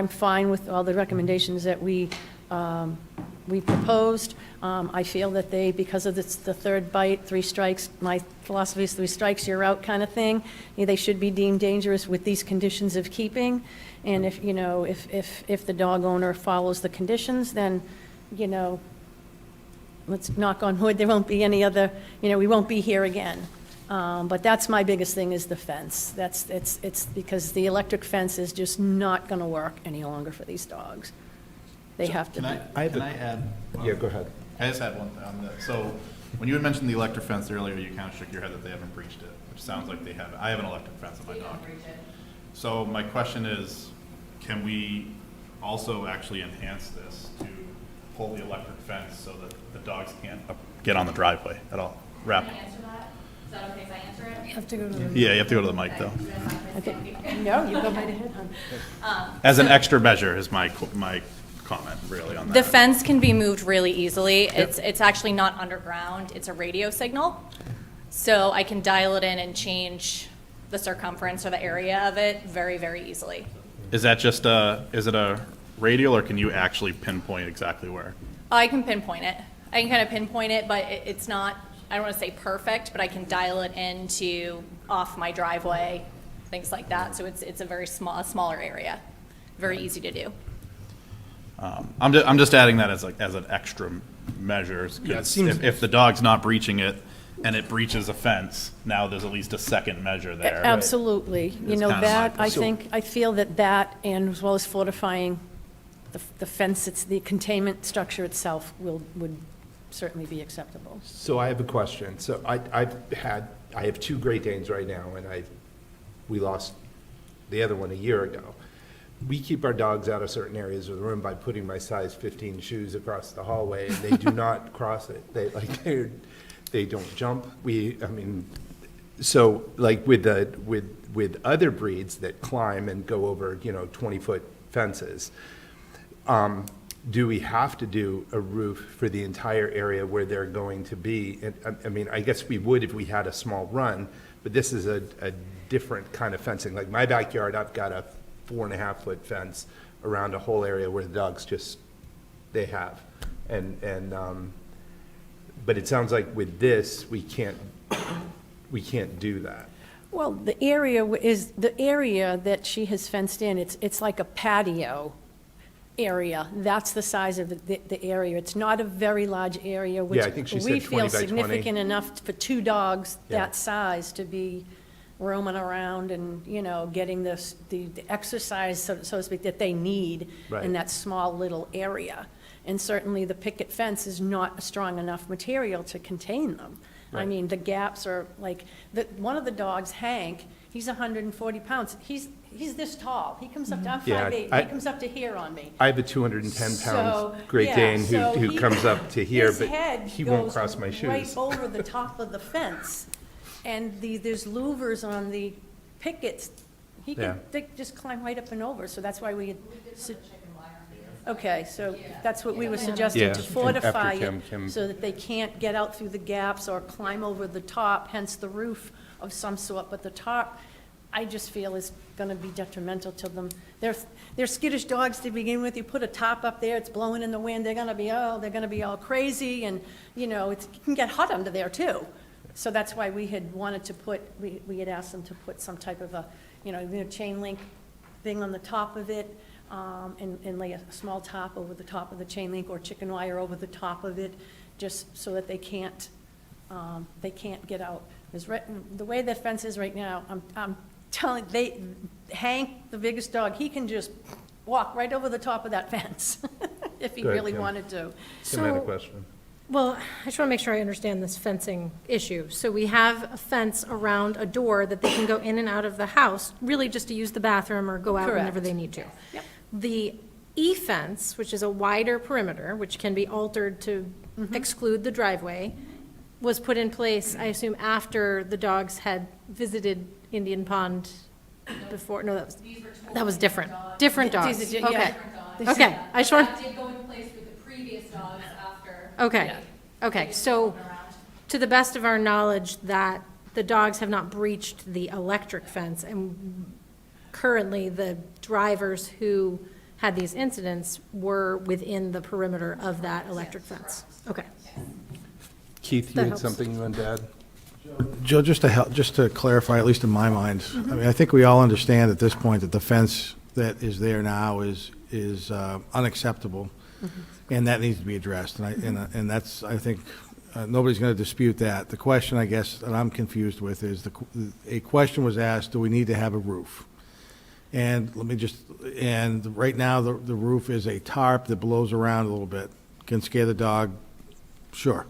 fine with all the recommendations that we proposed. I feel that because of the 3rd bite, 3 strikes, my philosophy is 3 strikes, you're out kind of thing. They should be deemed dangerous with these conditions of keeping. And if the dog owner follows the conditions, then, let's knock on wood, there won't be any other, we won't be here again. But that's my biggest thing, is the fence. It's because the electric fence is just not going to work any longer for these dogs. They have to be. Can I add? Yeah, go ahead. I just had one on that. So when you had mentioned the electric fence earlier, you kind of shook your head that they haven't breached it, which sounds like they have. I have an electric fence on my dog. So my question is, can we also actually enhance this to pull the electric fence so that the dogs can't get on the driveway at all? Wrap. Can I answer that? Is that okay if I answer it? You have to go to the. Yeah, you have to go to the mic though. Okay. No, you go right ahead, hon. As an extra measure is my comment really on that. The fence can be moved really easily. It's actually not underground. It's a radio signal. So I can dial it in and change the circumference or the area of it very, very easily. Is that just is it a radial, or can you actually pinpoint exactly where? I can pinpoint it. I can kind of pinpoint it, but it's not, I don't want to say perfect, but I can dial it into off my driveway, things like that. So it's a very smaller area, very easy to do. I'm just adding that as an extra measure. 'Cause Yeah, it seems- if the dog's not breaching it and it breaches a fence, now there's at least a second measure there. Absolutely. It's kinda That, my- I feel that, and as well as fortifying the fence, the containment structure itself would certainly be acceptable. So I have a question. So I have 2 Great Danes right now, and we lost the other one a year ago. We keep our dogs out of certain areas of the room by putting my size 15 shoes across the hallway, and they do not cross it. They don't jump. So like with other breeds that climb and go over 20-foot fences, do we have to do a roof for the entire area where they're going to be? And, I guess we would if we had a small run, but this is a different kind of fencing. Like my backyard, I've got a 4.5-foot fence around a whole area where the dogs they have. But it sounds like with this, we can't do that. Well, the area that she has fenced in, it's like a patio. area, that's the size of the area. It's not a very large area, which Yeah, I think she we said 20 feel by 20. significant enough for two dogs Yeah. that size to be roaming around and, getting the exercise, so to speak, that they need Right. in that small little area. And certainly the picket fence is not a strong enough material to contain them. I Right. mean, the gaps are like, one of the dogs, Hank, he's 140 pounds. He's this tall. He comes up to, I'm Yeah, 5'8", I- he comes up to here on me. I have a 210-pound So, Great yeah, Dane so who he- comes up to here, his but head he won't goes cross my right shoes. over the top of the fence, and there's louvers on the pickets. Yeah. They just climb right up and over, so that's why we had. Okay, so that's what we were suggesting, Yeah, to and fortify after it, Kim- so that they can't get out through the gaps or climb over the top, hence the roof of some sort, but the top, I just feel is gonna be detrimental to them. They're skittish dogs to begin with. You put a top up there, it's blowing in the wind, they're gonna be all crazy, and, you can get hot under there too. So that's why we had wanted to put, we had asked them to put some type of a, chain link thing on the top of it, and lay a small top over the top of the chain link, or chicken wire over the top of it, just so that they can't get out. The way the fence is right now, I'm telling, Hank, the biggest dog, he can just walk right over the top of that fence, if he Go ahead, really Kim. wanted to. Kim had a So- question. Well, I just want to make sure I understand this fencing issue. So we have a fence around a door that they can go in and out of the house, really just to use the bathroom or go out whenever Correct. they need to. Yep. The E-fence, which is a wider perimeter, which can be altered to exclude the driveway, was put in place, I assume, after the dogs had visited Indian Pond before? No, that was different. Different dogs. These are- Okay. yeah. Okay, I just want, That did go in place with the previous dogs after. okay, okay, so, to the best of our knowledge, that the dogs have not breached the electric fence, and currently, the drivers who had these incidents were within the perimeter of that electric fence. Okay. Keith, you That had helps. something you wanted to add? Joe, just to clarify, at least in my mind, I mean, I think we all understand at this point that the fence that is there now is unacceptable, and that needs to be addressed, and that's, I think, nobody's going to dispute that. The question, I guess, that I'm confused with is, a question was asked, do we need to have a roof? And right now, the roof is a tarp that blows around a little bit, can scare the dog, sure.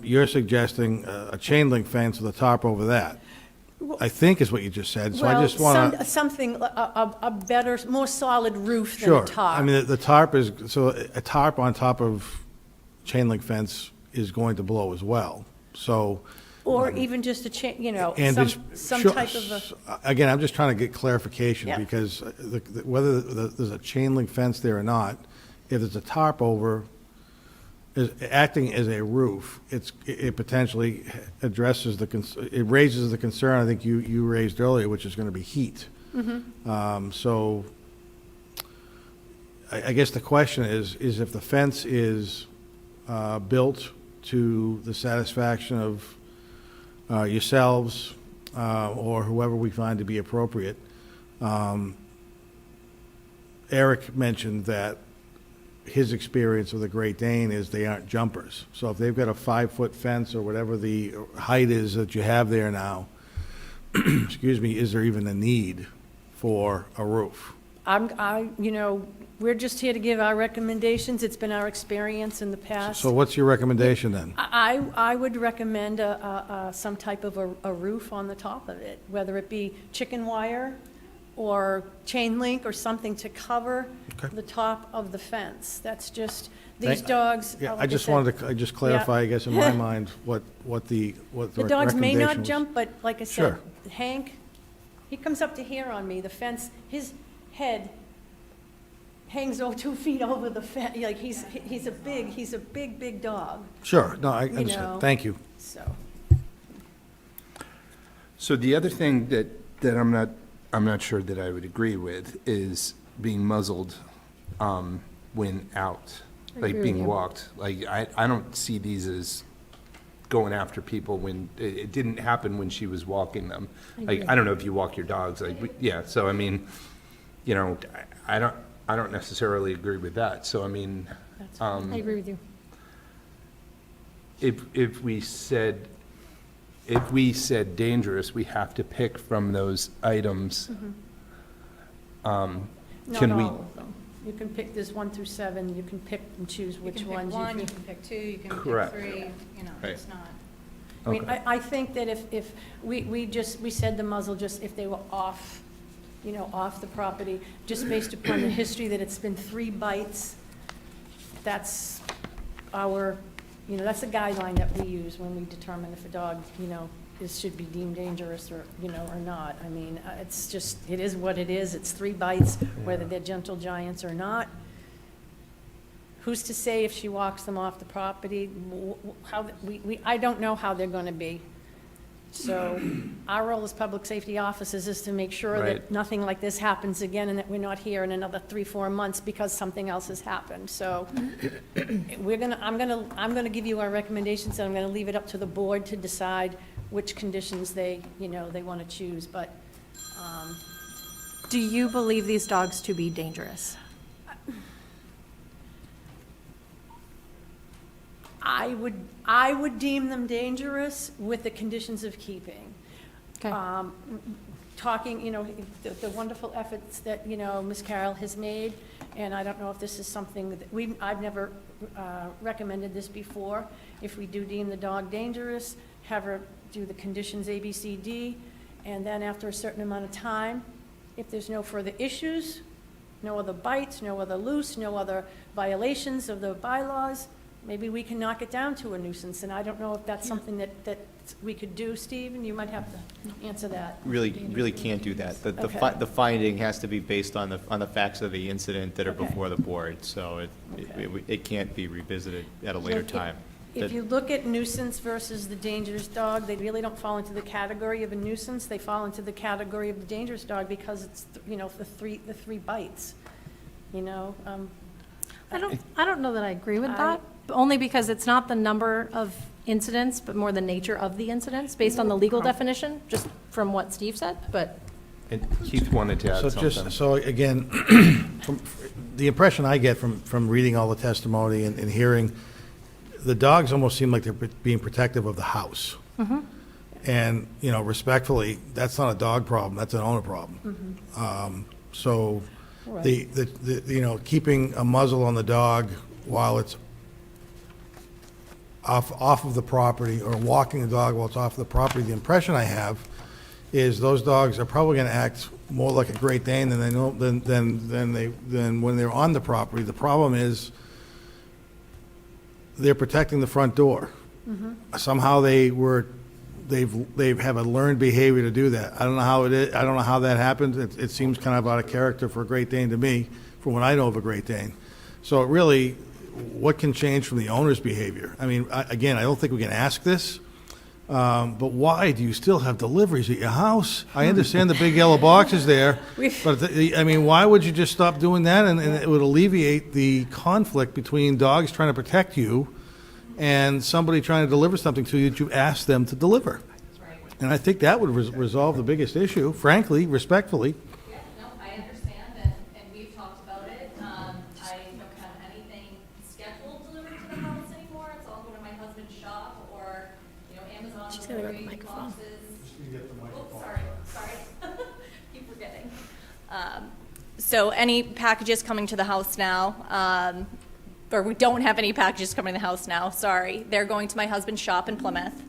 You're suggesting a chain link fence with a tarp over that, I think is what you just said, so I just want to. Something, a better, more solid roof than Sure. a top. I mean, the tarp is, so a tarp on top of chain link fence is going to blow as well, so. Or even just And just- some sure, type of a. Again, I'm just trying to get clarification, Yeah. because whether there's a chain link fence there or not, if there's a tarp over, is acting as a roof, it potentially addresses it raises the concern I think you raised earlier, which is going to be heat. So I guess the question is if the fence is built to the satisfaction of yourselves or whoever we find to be appropriate. Eric mentioned that his experience with a Great Dane is they aren't jumpers. So if they've got a 5-foot fence or whatever the height is that you have there now, excuse me, is there even a need for a roof? We're just here to give our recommendations. It's been our experience in the past. So what's your recommendation then? I would recommend some type of a roof on the top of it, whether it be chicken wire or chain link or something to cover the top of the fence. That's just, these dogs. Yeah, like I just said, wanted to just clarify, I guess, in my mind, what the The dogs may recommendation not was. jump, but like I Sure. said, Hank, he comes up to here on me, the fence, his head hangs 2 feet over the fence, like he's a big dog, Sure, no, I you know. understand. Thank you. So, So the other thing that I'm not sure that I would agree with is being muzzled when out, I like agree with being you. walked. Like, I don't see these as going after people when, it didn't happen when she was walking them. I Like, agree. I don't know if you walk your dogs, like, yeah, so I mean, I don't, I don't necessarily agree with that. So, I mean, I agree with you. if we said dangerous, we have to pick from those items. Not Can we? all of them. You can pick this 1 through 7, you can pick and choose which You can ones pick you one, you can. can pick two, you can pick Correct. three, you know, Right. it's not. I mean, Okay. I think that if we said the muzzle, just if they were off, off the property, just based upon the history that it's been 3 bites, that's our, that's a guideline that we use when we determine if a dog, should be deemed dangerous or not. I mean, it's just, it is what it is. It's 3 bites, whether they're gentle giants or not. Who's to say if she walks them off the property, I don't know how they're going to be. So our role as public safety officers is to make sure Right. that nothing like this happens again and that we're not here in another 3-4 months because something else has happened. So I'm gonna give you our recommendations, and I'm gonna leave it up to the board to decide which conditions they want to choose, but Do you believe these dogs to be dangerous? I would deem them dangerous with the conditions of keeping. Okay. Talking, the wonderful efforts that, Ms. Carroll has made, and I don't know if this is something that I've never recommended this before. If we do deem the dog dangerous, have her do the conditions A, B, C, D, and then after a certain amount of time, if there's no further issues, no other bites, no other loose, no other violations of the bylaws, maybe we can knock it down to a nuisance, and I don't know if that's something that we could do, Steve, and you might have to answer that. Really can't do that. Okay. The finding has to be based on the facts of the incident that are Okay. before the board, so it can't be revisited at a later If- time. If you look at nuisance versus the dangerous dog, they really don't fall into the category of a nuisance, they fall into the category of the dangerous dog because it's, the three bites, I don't know that I agree with that, only because it's not the number of incidents, but more the nature of the incidents, based on the legal definition, just from what Steve said, but. And Keith wanted to add something. So again, the impression I get from reading all the testimony and hearing, the dogs almost seem like they're being protective of the house. And, respectfully, that's not a dog problem, that's an owner problem. So the keeping a muzzle on the dog while it's off of the property, or walking the dog while it's off the property, the impression I have is those dogs are probably going to act more like a Great Dane than they know than when they're on the property. The problem is they're protecting the front door. Somehow they have a learned behavior to do that. I don't know how it is. I don't know how that happens. It seems kind of out of character for a Great Dane to me, from what I know of a Great Dane. So it really, what can change from the owner's behavior? I mean, again, I don't think we can ask this, but why do you still have deliveries at your house? I understand the big yellow boxes there, but why would you just stop doing that? And it would alleviate the conflict between dogs trying to protect you and somebody trying to deliver something to you that you asked them to deliver. And I think that would resolve the biggest issue, frankly, respectfully. Yeah, no, I understand, and we've talked about it. I don't have anything scheduled delivered to the house anymore. It's all going to my husband's shop or, Amazon She's gonna go to the delivery microphone. boxes. Oops, sorry. Keep forgetting. So any packages coming to the house now, or we don't have any packages coming to the house now, sorry. They're going to my husband's shop in Plymouth,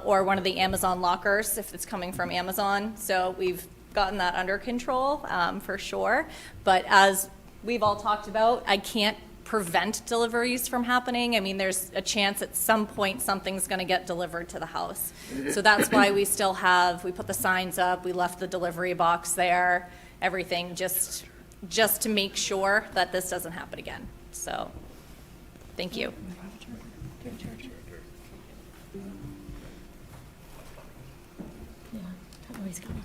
or one of the Amazon lockers if it's coming from Amazon. So we've gotten that under control, for sure. But as we've all talked about, I can't prevent deliveries from happening. I mean, there's a chance at some point something's going to get delivered to the house. So that's why we put the signs up, we left the delivery box there, everything, just to make sure that this doesn't happen again. So, thank you. Yeah, I know he's coming.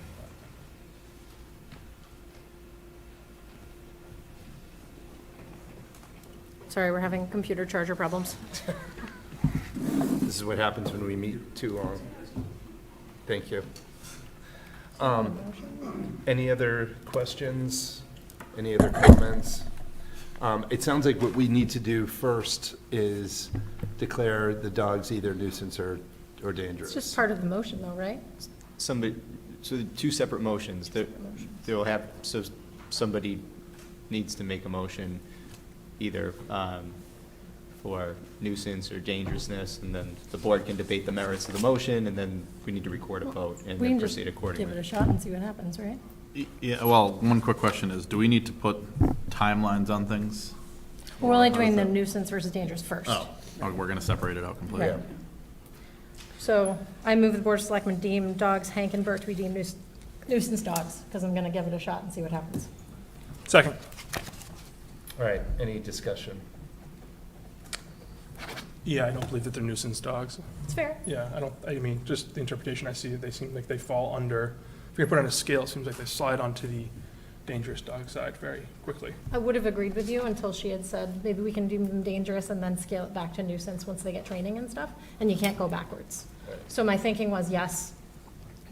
Sorry, we're having computer charger problems. This is what happens when we meet too long. Thank you. Any other questions Any other comments? It sounds like what we need to do first is declare the dogs either nuisance or dangerous. It's just part of the motion though, right? Somebody, so the two separate motions, they'll have, so somebody needs to make a motion either for nuisance or dangerousness, and then the board can debate the merits of the motion, and then we need to record a vote and We then can just proceed accordingly. give it a shot and see what happens, right? Yeah, well, one quick question is, do we need to put timelines on things? We're only doing the nuisance versus dangerous first. Oh, we're gonna separate it out completely. Right. So I move the Board of Selectmen deem dogs Hank and Bert to be deemed nuisance dogs, because I'm gonna give it a shot and see what happens. Second. All right, any discussion? Yeah, I don't believe that they're nuisance dogs. It's fair. Yeah, I mean, just the interpretation I see, they seem like they fall under, if you're put on a scale, it seems like they slide onto the dangerous dog side very quickly. I would have agreed with you until she had said, maybe we can deem them dangerous and then scale it back to nuisance once they get training and stuff, and you can't go backwards. Right. So my thinking was, yes,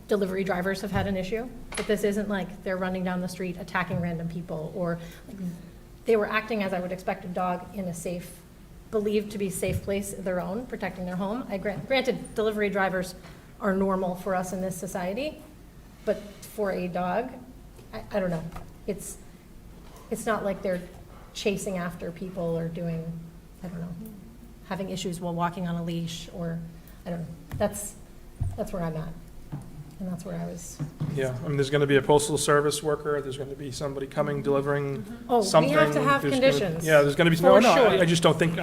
delivery drivers have had an issue, but this isn't like they're running down the street attacking random people, or like, they were acting as I would expect a dog in a safe, believed to be safe place of their own, protecting their home. Granted, delivery drivers are normal for us in this society, but for a dog, I don't know. It's not like they're chasing after people or doing, I don't know, having issues while walking on a leash, or, I don't know. That's where I'm at. And that's where I was. Yeah, I mean, there's gonna be a postal service worker, there's gonna be somebody coming, delivering Oh, we something. have to have There's gonna- conditions. Yeah, there's gonna be, For no, sure. I just don't think,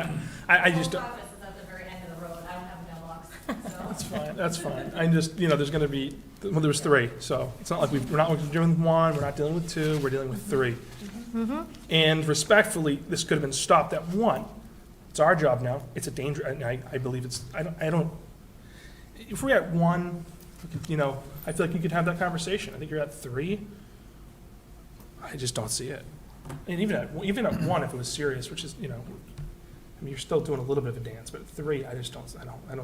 I just don't. Office is at the very end of the road. I don't have mailbox, so. That's fine, that's fine. I just, there's gonna be, well, there was 3, so it's not like we're not dealing with 1, we're not dealing with 2, we're dealing with 3. And respectfully, this could have been stopped at 1. It's our job now. It's a danger, and I believe it's, I don't, if we're at 1, I feel like you could have that conversation. I think you're at 3. I just don't see it. And even at 1, if it was serious, which is, I mean, you're still doing a little bit of a dance, but at 3, I just don't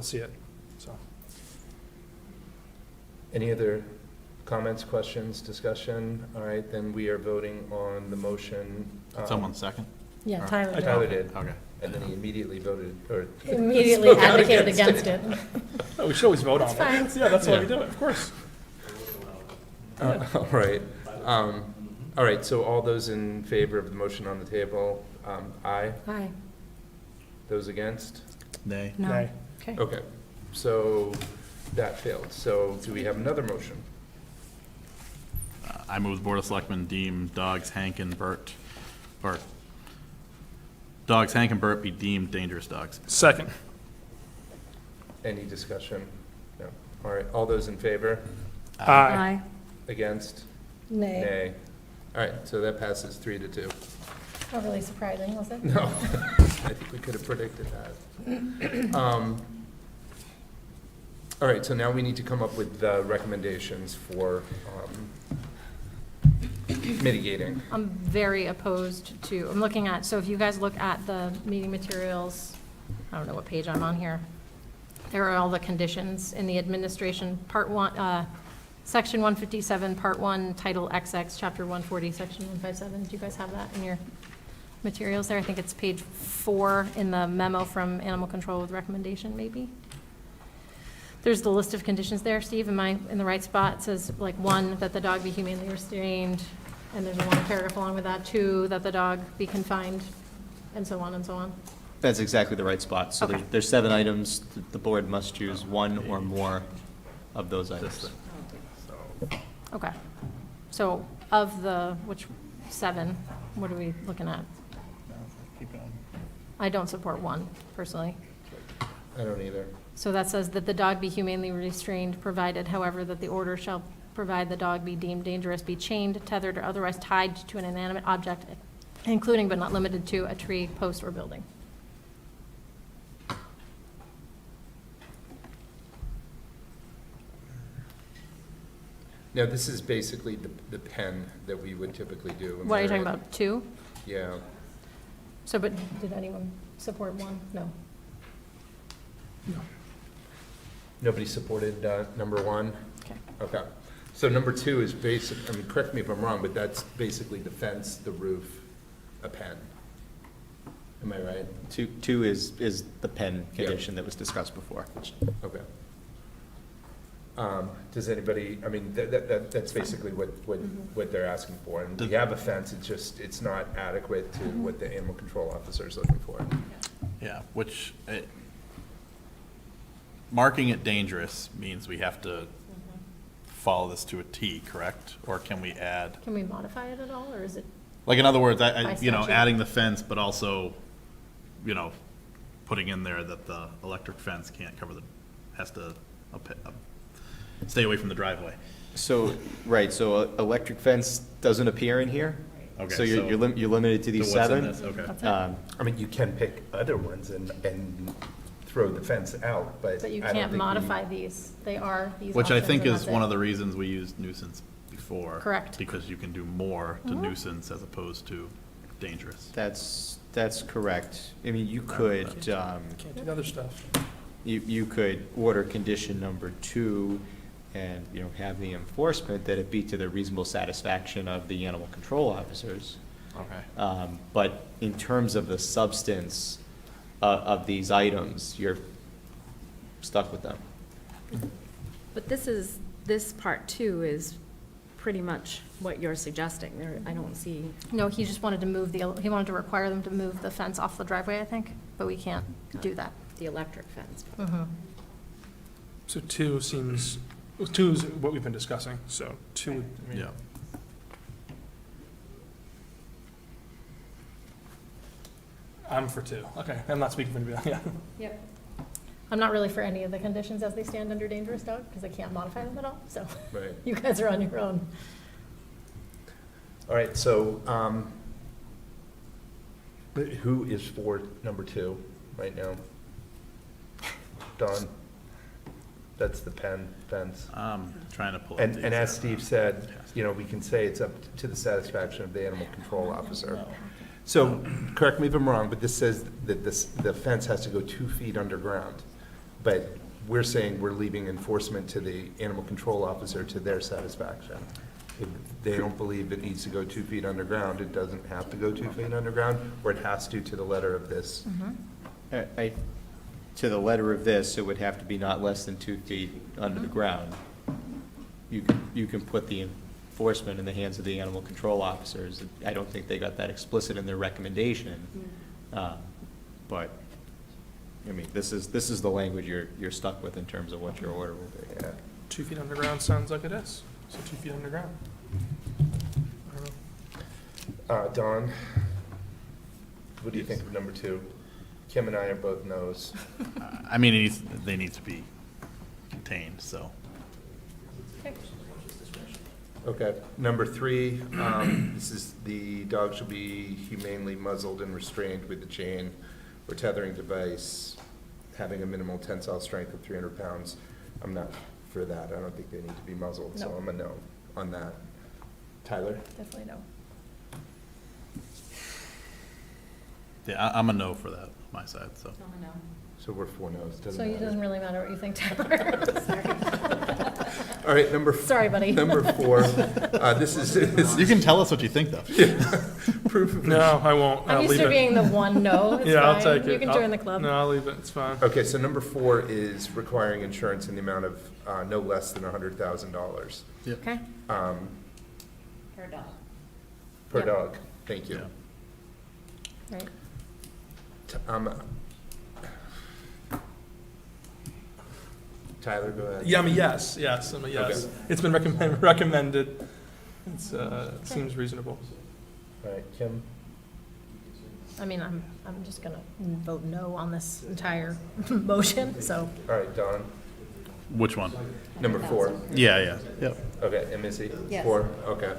see it, so. Any other comments, questions, discussion? All right, then we are voting on the motion. Someone second? Yeah, Tyler did. Tyler did. Okay. And then he immediately voted, or. Immediately spoke out advocated against it. Oh, we should always vote on it. That's fine. Yeah, that's why we Yeah. do it, of course. All right. All right, so all those in favor of the motion on the table, aye. Aye. Those against? Nay. No. Nay. Okay. Okay, so that failed. So do we have another motion? I move the Board of Selectmen deem dogs Hank and Bert, or dogs Hank and Bert be deemed dangerous dogs. Second. Any discussion? No. All right, all those in favor? Aye. Against? Nay. Nay. All right, so that passes 3-2. Not really surprising, was it? No, I think we could have predicted that. All right, so now we need to come up with recommendations for mitigating. I'm very opposed to, I'm looking at, so if you guys look at the meeting materials, I don't know what page I'm on here. There are all the conditions in the administration, part 1, section 157, part 1, title XX, chapter 140, section 157. Do you guys have that in your materials there? I think it's page 4 in the memo from Animal Control with recommendation, maybe. There's the list of conditions there, Steve. Am I in the right spot? It says, like, 1, that the dog be humanely restrained, and there's a long paragraph along with that. 2, that the dog be confined, and so on and so on. That's exactly the right spot. So Okay. there's 7 items. The board must choose 1 or more of those items. Okay. So of the, 7, what are we looking at? I don't support 1, personally. I don't either. So that says that the dog be humanely restrained, provided, however, that the order shall provide the dog be deemed dangerous, be chained, tethered, or otherwise tied to an inanimate object, including but not limited to a tree, post, or building. Now, this is basically the pen that we would typically do. Am What I are you talking right? about, 2? Yeah. So, but did anyone support 1? No. Nobody supported number 1? Okay. Okay. So number 2 is basic, I mean, correct me if I'm wrong, but that's basically the fence, the roof, a pen. Am I right? Two is the pen condition that was discussed before. Okay. Does anybody, I mean, that's basically what they're asking for. And we have a fence, it's not adequate to what the animal control officer is looking for. Yeah, which, marking it dangerous means we have to follow this to a T, correct? Or can we add, Can we modify it at all, or is it? like, in other words, By statute. adding the fence, but also, putting in there that the electric fence can't cover has to stay away from the driveway. So, right, so electric fence doesn't appear in here? Okay, So you're limited to these So what's in 7? this? Okay. I mean, you can pick other ones and throw the fence out, but But you I don't can't think modify these. They are these Which I options, think and is that's one it. of the reasons we used nuisance before. Correct. Because you can do more to nuisance as opposed to dangerous. That's correct. I mean, you could, Can't do other stuff. you could order condition number 2 and, have the enforcement that it be to the reasonable satisfaction of the animal control officers. Okay. But in terms of the substance of these items, you're stuck with them. But this part 2 is pretty much what you're suggesting. There, I don't see, No, he just wanted to move he wanted to require them to move the fence off the driveway, I think, but we can't do that. the electric fence. So 2 seems, 2 is what we've been discussing, so 2 would, I mean, Yeah. I'm for 2. Okay, I'm not speaking for anybody, yeah. Yep. I'm not really for any of the conditions as they stand under dangerous dog, because I can't modify them at all, so Right. you guys are on your own. All right, so, who is for number 2 right now? Don? That's the fence. I'm trying to pull up. And the as exact- Steve said, we can say it's up to the satisfaction of the animal control officer. So, correct me if I'm wrong, but this says that the fence has to go 2 feet underground. But we're saying we're leaving enforcement to the animal control officer to their satisfaction. If they don't believe it needs to go 2 feet underground, it doesn't have to go 2 feet underground, or it has to the letter of this. To the letter of this, it would have to be not less than 2 feet under the ground. You can put the enforcement in the hands of the animal control officers. I don't think they got that explicit in their recommendation. But, I mean, this is the language you're stuck with in terms of what your order will be. Yeah. 2 feet underground sounds like it is, so 2 feet underground. I don't know. Don, what do you think of number 2? Kim and I are both no's. I mean, they need to be contained, so. Okay, number 3, this is the dog shall be humanely muzzled and restrained with a chain or tethering device, having a minimal tensile strength of 300 pounds. I'm not for that. I don't think they need to be muzzled, so No. I'm a no on that. Tyler? Definitely no. Yeah, I'm a no for that, on my side, so. So we're 4 no's. Doesn't So it matter. doesn't really matter what you think, Tyler. All right, Sorry, buddy. Number 4, this is You can tell us what you think, though. proof of. No, I won't. I'm I'll used leave to it. being the one no. It's Yeah, I'll fine. take it. You can join the club. No, I'll leave it, it's fine. Okay, so number 4 is requiring insurance in the amount of no less than $100,000 Okay. Per dog. per Yep. dog. Thank you. Right. Tyler, go ahead. Yeah, I'm a yes, I'm a yes. Okay. It's been recommended. It's, seems reasonable. All right, Kim? I mean, I'm just gonna vote no on this entire motion, so. All right, Don? Which one? Number 4. Yeah. Yep. Okay, and Missy? Yes. 4, okay.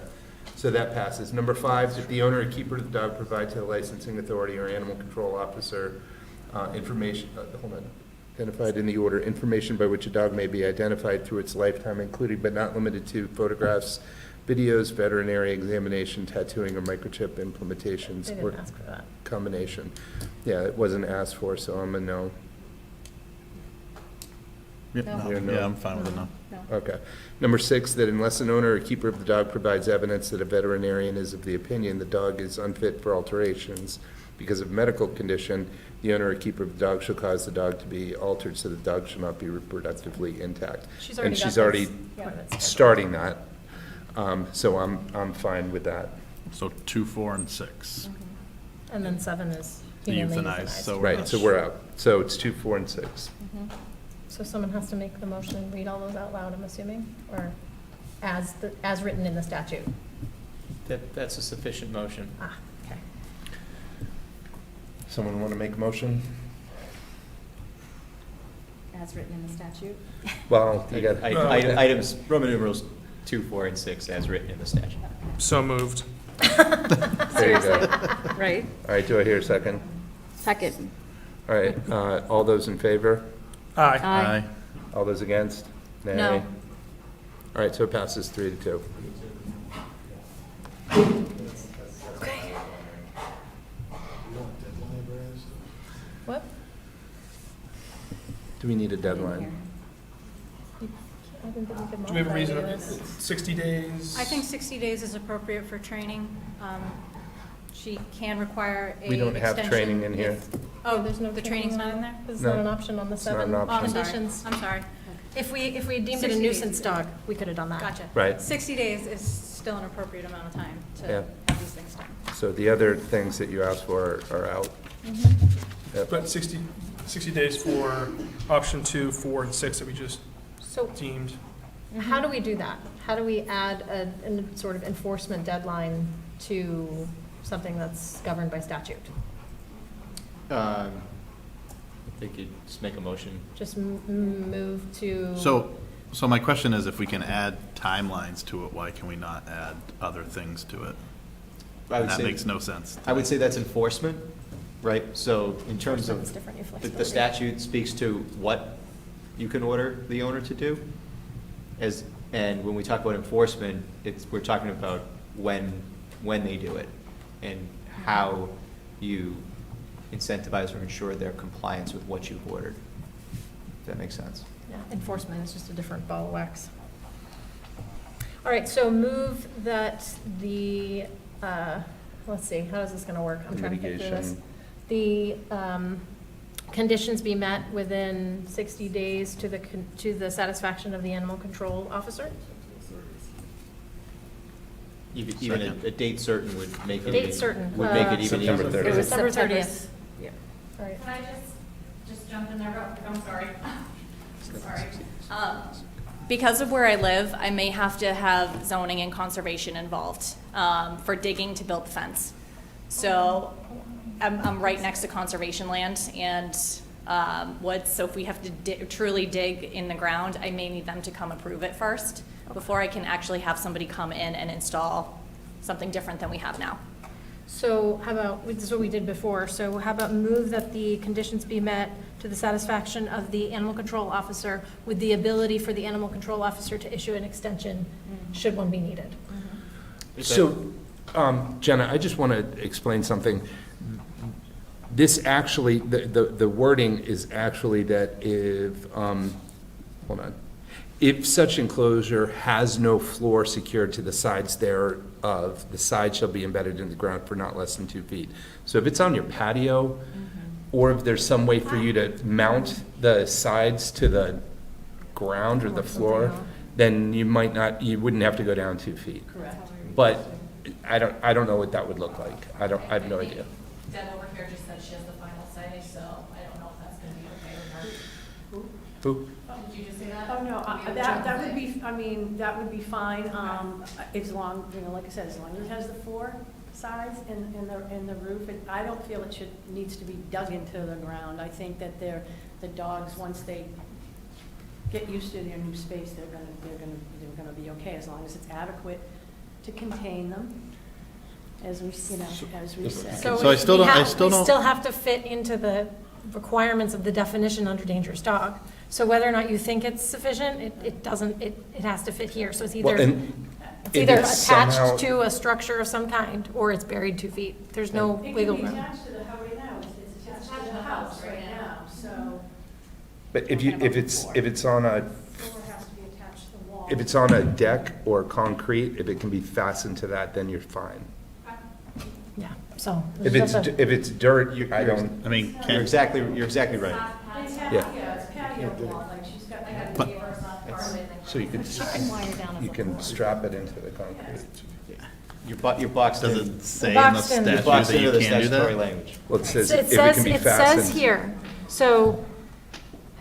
So that passes. Number 5, if the owner or keeper of the dog provide to the licensing authority or animal control officer information, hold on, identified in the order, information by which a dog may be identified through its lifetime, including but not limited to photographs, videos, veterinary examination, tattooing, or microchip implementations. They or didn't ask for that. combination. Yeah, it wasn't asked for, so I'm a no. Yeah, I'm fine with it now. Okay. Number 6, that unless an owner or keeper of the dog provides evidence that a veterinarian is of the opinion the dog is unfit for alterations because of medical condition, the owner or keeper of the dog shall cause the dog to be altered so the dog shall not be reproductively intact. She's already And got she's this. already Yeah. starting that. So I'm fine with that. So 2, 4, and 6. And then 7 is The humanely euthanized, euthanized. so Right, so we're out. So it's 2, 4, and 6. So someone has to make the motion and read all those out loud, I'm assuming, or as written in the statute? That's a sufficient motion. Ah, okay. Someone want to make a motion? As written in the statute? Well, you got, Items, Roman numerals 2, 4, and 6 as written in the statute. So moved. there you go. Right? All right, do I hear a second? Second. All right, all those in favor? Aye. Aye. All those against? Nay. No. All right, so it passes 3-2. What? Do we need a deadline? I didn't think we could Do we have a modify reason, any of this. 60 days? I think 60 days is appropriate for training. She can require a We don't have extension training in here. if- Oh, there's no The training training's not in there? there? It's No. not an option on the It's not 7 an option. Oh, I'm sorry. conditions? I'm sorry. If we deemed it a 60 days. nuisance dog, we could have done that. Gotcha. Right. 60 days is still an appropriate amount of time Yeah. to have these things done. So the other things that you asked for are out. Yep. But 60 days for option 2, 4, and 6 that we just So deemed. how do we do that? How do we add a sort of enforcement deadline to something that's governed by statute? I think you just make a motion. Just move to. So my question is, if we can add timelines to it, why can we not add other things to it? I would That say- makes no sense. I would say that's enforcement, right? So in terms Enforcement's of, different, you have the flexibility. statute speaks to what you can order the owner to do. And when we talk about enforcement, we're talking about when they do it and how you incentivize or ensure their compliance with what you've ordered. Does that make sense? Yeah, enforcement is just a different ball of wax. All right, so move that the, let's see, how is this gonna work? I'm trying to think through this. Mitigation. The conditions be met within 60 days to the satisfaction of the animal control officer? Even a date certain would make it. Date certain, Would make it even September easier. 30th. It was September September. 30th. Yeah. All right. Can I just jump in there? I'm sorry. Sorry. Because of where I live, I may have to have zoning and conservation involved for digging to build the fence. So I'm right next to conservation land and woods, so if we have to truly dig in the ground, I may need them to come approve it first before I can actually have somebody come in and install something different than we have now. So how about, this is what we did before, so how about move that the conditions be met to the satisfaction of the animal control officer with the ability for the animal control officer to issue an extension should one be needed? So, Jenna, I just want to explain something. This actually, the wording is actually that if, hold on. If such enclosure has no floor secured to the sides thereof, the side shall be embedded in the ground for not less than 2 feet. So if it's on your patio, or if there's some way for you to mount the sides to the ground or the floor, then you wouldn't have to go down 2 feet. Correct. But I don't know what that would look like. I have no idea. Deb over here just said she has the final say, so I don't know if that's going to be okay with her. Who? Did you just say that? Oh, no, that would be, I mean, that would be fine, as long, you know, like I said, as long as it has the 4 sides in the roof. I don't feel it needs to be dug into the ground. I think that the dogs, once they get used to their new space, they're gonna be okay, as long as it's adequate to contain them, as we said. So I still don't- I still We don't- still have to fit into the requirements of the definition under dangerous dog. So whether or not you think it's sufficient, it doesn't, it has to fit here. So it's Well, either, and it's if either it's somehow- attached to a structure of some kind, or it's buried 2 feet. There's no It wiggle can be room. attached to the house right now, it's attached to the house right now, so. But if it's on a, if it's on a deck or concrete, if it can be fastened to that, then you're fine. Yeah, so. If it's dirt, I don't, I mean, You're exactly right. yeah. It's patio wall, like she's got, I got a neighbor, it's not permanent. So you can strap it into the concrete. You're boxed in. does it say in the Boxed in. You're statute boxed that into you the can't do statutory that? language. Well, it says It if it can be says fastened. here, so,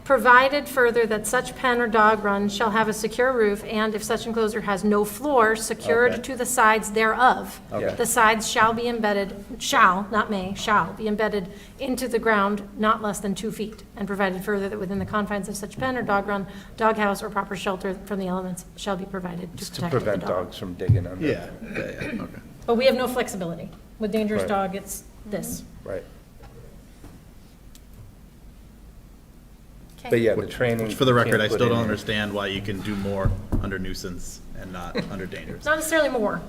provided further that such pen or dog run shall have a secure roof, and if such enclosure has no floor, secured Okay. to the sides thereof. Okay. The sides shall be embedded, shall, not may, shall be embedded into the ground not less than 2 feet, and provided further that within the confines of such pen or dog run, dog house, or proper shelter from the elements shall be provided to Just to protect the prevent dog. dogs from digging under. Yeah, okay. But we have no flexibility. With dangerous Right. dog, it's this. Right. Okay. But yeah, the training. Which, for the record, can't I put still in don't there. understand why you can do more under nuisance and not under dangerous. It's not necessarily more,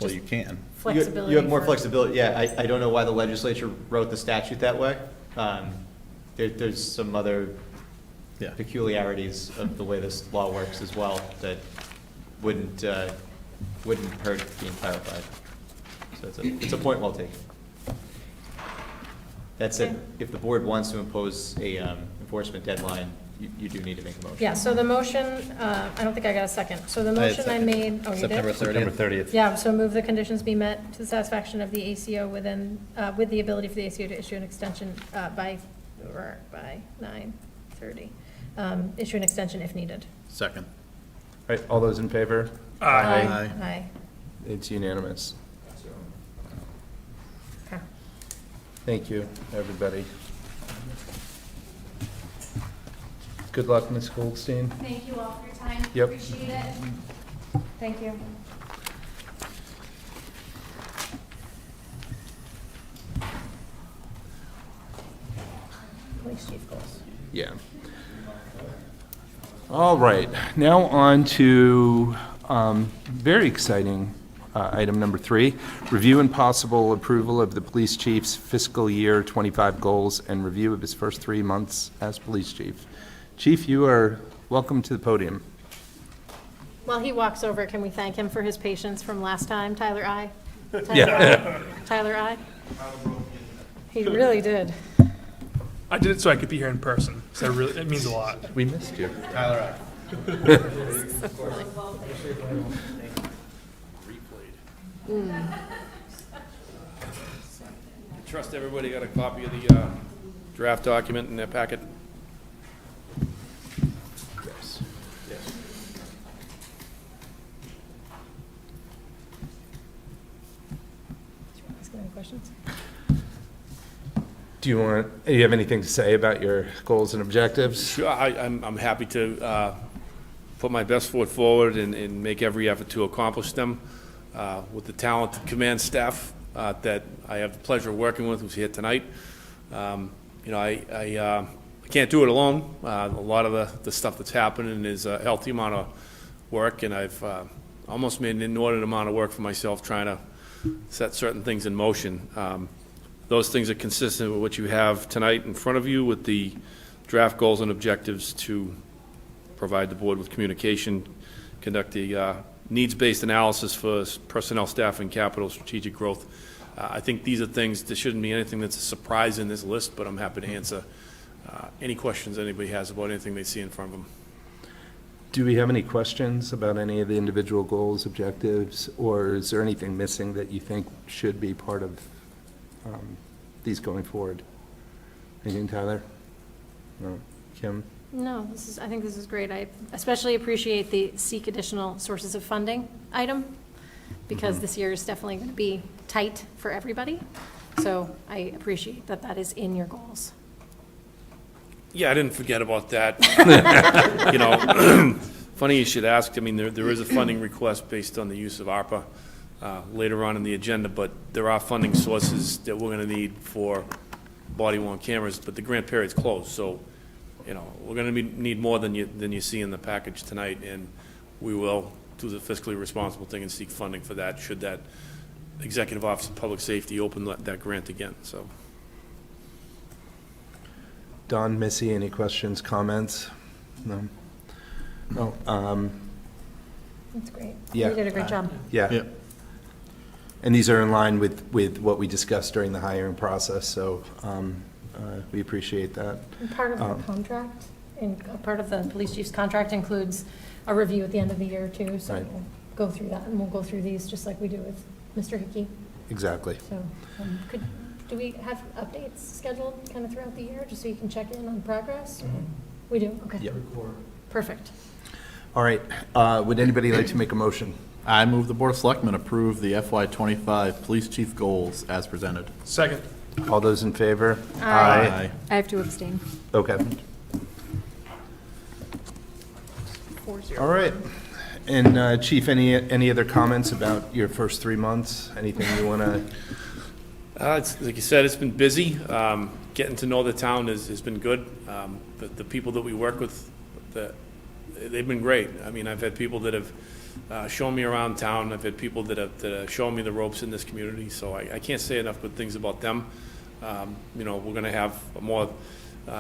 Well, you can. flexibility. You have more for- flexibility, yeah, I don't know why the legislature wrote the statute that way. There's some other Yeah. peculiarities of the way this law works as well that wouldn't hurt being clarified. So it's a point well taken. That said, if the board wants to impose a enforcement deadline, you do need to make a motion. Yeah, so the motion, I don't think I got a second. So the I had motion I second. made, oh, you September did? 30th. September 30th. Yeah, so move the conditions be met to the satisfaction of the ACO within, with the ability for the ACO to issue an extension by 9:30. Issue an extension if needed. Second. All right, all those in favor? Aye. Aye. It's unanimous. Okay. Thank you, everybody. Good luck, Ms. Goldstein. Thank you all for your time. Yep. Appreciate it. Thank you. Police chief goals. Yeah. All right, now on to very exciting item number 3, review and possible approval of the police chief's fiscal year 25 goals and review of his first 3 months as police chief. Chief, you are welcome to the podium. While he walks over, can we thank him for his patience from last time? Tyler, I? Yeah. Tyler, I? He really did. I did it so I could be here in person, so it means a lot. We missed you. Tyler, Trust everybody got a copy of the draft document in their packet. Yes. Ask any questions? Do you have anything to say about your goals and objectives? Sure, I'm happy to put my best foot forward and make every effort to accomplish them with the talented command staff that I have the pleasure of working with, who's here tonight. I can't do it alone. A lot of the stuff that's happening is a healthy amount of work, and I've almost made an inordinate amount of work for myself trying to set certain things in motion. Those things are consistent with what you have tonight in front of you with the draft goals and objectives to provide the board with communication, conduct the needs-based analysis for personnel, staff, and capital strategic growth. I think these are things, there shouldn't be anything that's a surprise in this list, but I'm happy to answer any questions anybody has about anything they see in front of them. Do we have any questions about any of the individual goals, objectives, or is there anything missing that you think should be part of these going forward? Anything, Tyler? No. Kim? No, I think this is great. I especially appreciate the seek additional sources of funding item, because this year is definitely going to be tight for everybody. So I appreciate that that is in your goals. Yeah, I didn't forget about that. Funny you should ask. I mean, there is a funding request based on the use of ARPA later on in the agenda, but there are funding sources that we're going to need for body-worn cameras, but the grant period's closed, so, we're going to need more than you see in the package tonight, and we will do the fiscally responsible thing and seek funding for that, should that Executive Office of Public Safety open that grant again, so. Don, Missy, any questions, comments? No? No, That's great. Yeah. You did a great job. yeah. And these are in line with what we discussed during the hiring process, so we appreciate that. And part of the contract, and part of the police chief's contract includes a review at the end of the year too, so Right. we'll go through that, and we'll go through these just like we do with Mr. Hickey. Exactly. So, do we have updates scheduled kind of throughout the year, just so you can check in on progress? We do, okay. Yep. Perfect. All right, would anybody like to make a motion? I move the Board of Selectmen approve the FY '25 police chief goals as presented. Second. All those in favor? Aye. I have to abstain. Okay. All right. And Chief, any other comments about your first 3 months? Anything you want to? It's, like you said, it's been busy. Getting to know the town has been good. The people that we work with, they've been great. I mean, I've had people that have shown me around town. I've had people that have shown me the ropes in this community, so I can't say enough good things about them. You know, we're going to have a more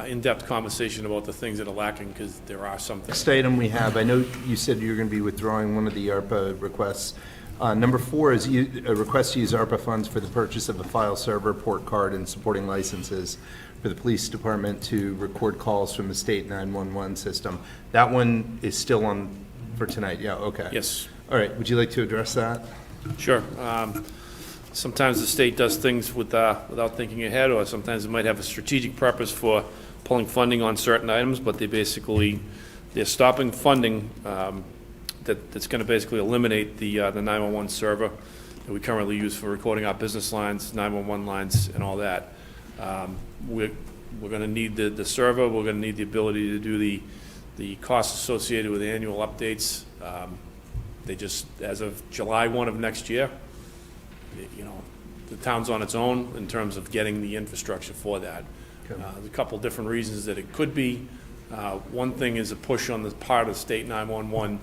in-depth conversation about the things that are lacking, because there are some things. Next item we have, I know you said you're going to be withdrawing one of the ARPA requests. Number 4 is a request to use ARPA funds for the purchase of a file server, port card, and supporting licenses for the police department to record calls from the state 911 system. That one is still on for tonight, yeah, okay. Yes. All right, would you like to address that? Sure. Sometimes the state does things without thinking ahead, or sometimes it might have a strategic purpose for pulling funding on certain items, but they're stopping funding that's going to basically eliminate the 911 server that we currently use for recording our business lines, 911 lines, and all that. We're going to need the server. We're going to need the ability to do the costs associated with annual updates. They just, as of July 1 of next year, you know, the town's on its own in terms of getting the infrastructure for that. Okay. There's a couple different reasons that it could be. One thing is a push on the part of state 911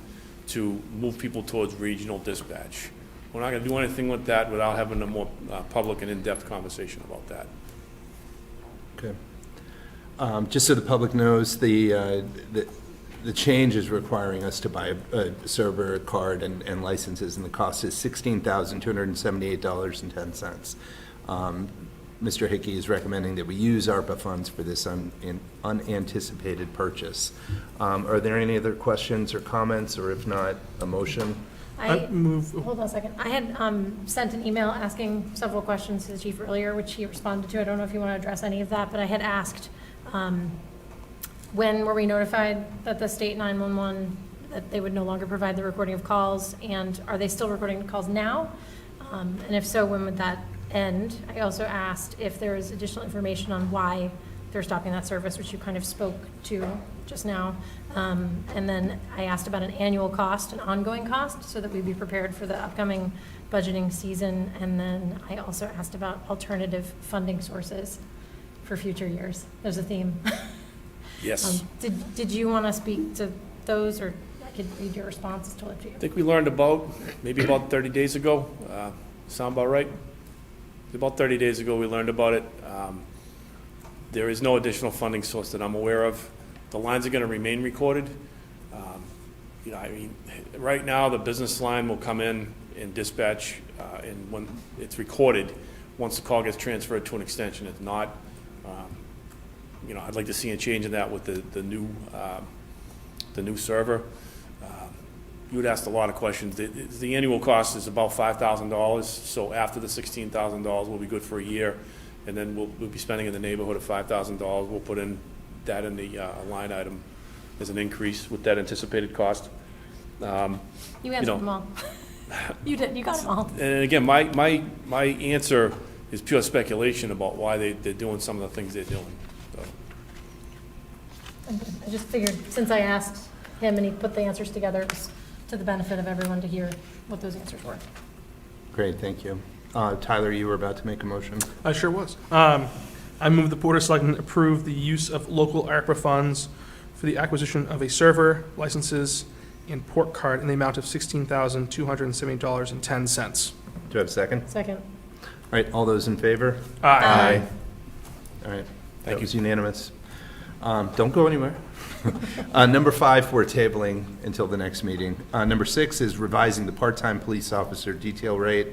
to move people towards regional dispatch. We're not going to do anything with that without having a more public and in-depth conversation about that. Okay. Just so the public knows, the change is requiring us to buy a server, card, and licenses, and the cost is $16,278.10. Mr. Hickey is recommending that we use ARPA funds for this unanticipated purchase. Are there any other questions or comments, or if not, a motion? Hold on a second. I had sent an email asking several questions to the chief earlier, which he responded to. I don't know if you want to address any of that, but I had asked, when were we notified that the state 911, that they would no longer provide the recording of calls, and are they still recording calls now? And if so, when would that end? I also asked if there is additional information on why they're stopping that service, which you kind of spoke to just now. And then I asked about an annual cost, an ongoing cost, so that we'd be prepared for the upcoming budgeting season. And then I also asked about alternative funding sources for future years. There's a theme. Yes. Did you want to speak to those, or I could read your response? It's totally up to you. I think we learned maybe about 30 days ago. Sound about right? About 30 days ago, we learned about it. There is no additional funding source that I'm aware of. The lines are going to remain recorded. You know, I mean, right now, the business line will come in and dispatch, and when it's recorded, once the call gets transferred to an extension, if not, you know, I'd like to see a change in that with the new server. You would ask a lot of questions. The annual cost is about $5,000, so after the $16,000, we'll be good for a year, and then we'll be spending in the neighborhood of $5,000. We'll put in that in the line item as an increase with that anticipated cost. You answered them all. You did. You got them all. And again, my answer is pure speculation about why they're doing some of the things they're doing. So. I just figured, since I asked him and he put the answers together, it was to the benefit of everyone to hear what those answers were. Great, thank you. Tyler, you were about to make a motion? I sure was. I move the Board of Selectmen approve the use of local ARPA funds for the acquisition of a server, licenses, and port card in the amount of $16,270.10. Do I have a second? Second. All right, all those in favor? Aye. All right, that was unanimous. Don't go anywhere. Number 5, we're tabling until the next meeting. Number 6 is revising the part-time police officer detail rate.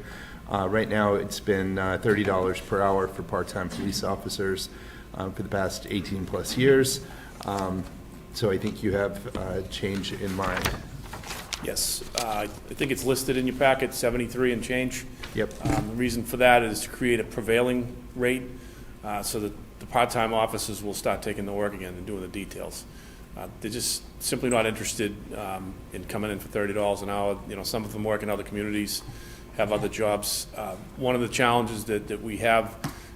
Right now, it's been $30 per hour for part-time police officers for the past 18-plus years. So I think you have a change in mind. Yes, I think it's listed in your packet, 73 and change. Yep. The reason for that is to create a prevailing rate, so that the part-time officers will start taking the work again and doing the details. They're just simply not interested in coming in for $30 an hour. You know, some of them work in other communities, have other jobs. One of the challenges that we have,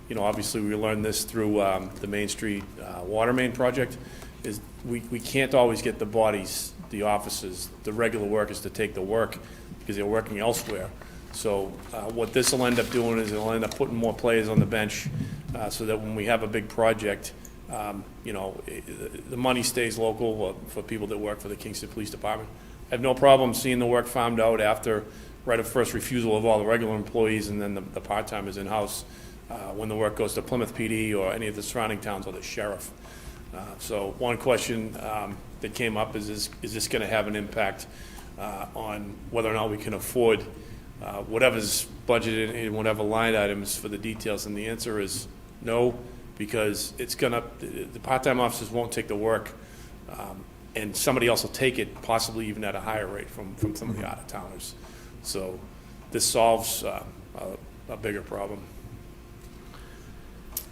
you know, obviously we learned this through the Main Street water main project, is we can't always get the bodies, the officers, the regular workers to take the work because they're working elsewhere. So what this will end up doing is it'll end up putting more players on the bench so that when we have a big project, you know, the money stays local for people that work for the Kingston Police Department. I have no problem seeing the work farmed out after right of first refusal of all the regular employees and then the part-timers in-house when the work goes to Plymouth PD or any of the surrounding towns or the sheriff. So one question that came up is this going to have an impact on whether or not we can afford whatever's budgeted in whatever line items for the details? And the answer is no, because the part-time officers won't take the work, and somebody else will take it, possibly even at a higher rate from some of the out-of-towners. So this solves a bigger problem.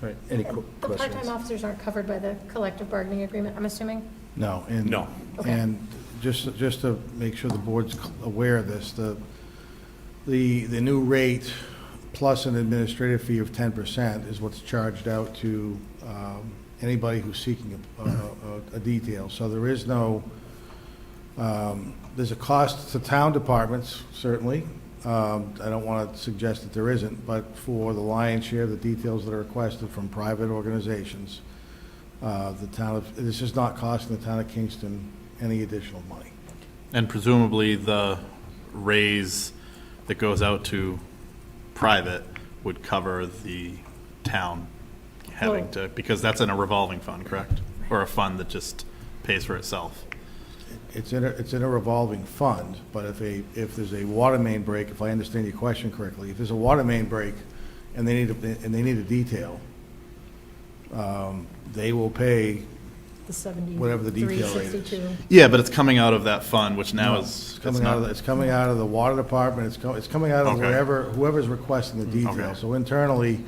All right, any The questions? part-time officers aren't covered by the collective bargaining agreement, I'm assuming? No. No. Okay. And just to make sure the board's aware of this, the new rate plus an administrative fee of 10% is what's charged out to anybody who's seeking a detail. So there is no, there's a cost to town departments, certainly. I don't want to suggest that there isn't, but for the lion's share of the details that are requested from private organizations, this is not costing the town of Kingston any additional money. And presumably the raise that goes out to private would cover the town having to, because that's in a revolving fund, correct? Or a fund that just pays for itself? It's in a revolving fund, but if there's a water main break, if I understand your question correctly, if there's a water main break and they need a detail, they will pay The 70. whatever the detail rate is. 362. Yeah, but it's coming out of that fund, which now is. It's coming out of the water department, it's coming out of Okay. whoever's requesting the detail. Okay. So internally,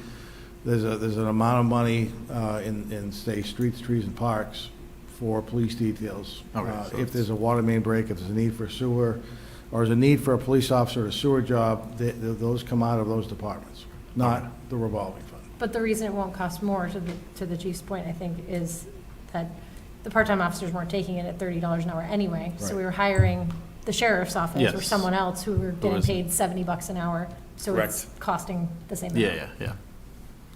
there's an amount of money in, say, streets, trees, and parks for police details. Okay, so If there's a water main break, if there's a need for sewer, or there's a need for a police officer, a sewer job, those come out of those departments, not the revolving fund. But the reason it won't cost more, to the chief's point, I think, is that the part-time officers weren't taking it at $30 an hour anyway. So Right. we were hiring the sheriff's office or Yes. someone else who were getting was- paid $70 an hour. So it's Correct. costing the same amount. Yeah.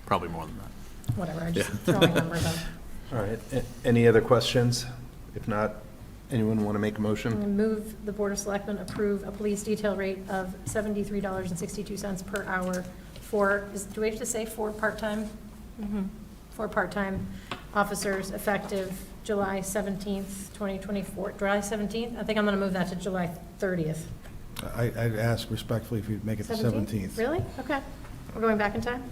Probably more than that. Whatever, I just throwing numbers out. All right, any other questions? If not, anyone want to make a I'm motion? going to move the Board of Selectmen approve a police detail rate of $73.62 per hour do we have to say for part-time? For part-time officers effective July 17th, 2024. July 17th? I think I'm going to move that to July 30th. I'd ask respectfully if you'd make it the 17th. Really? Okay. We're going back in time?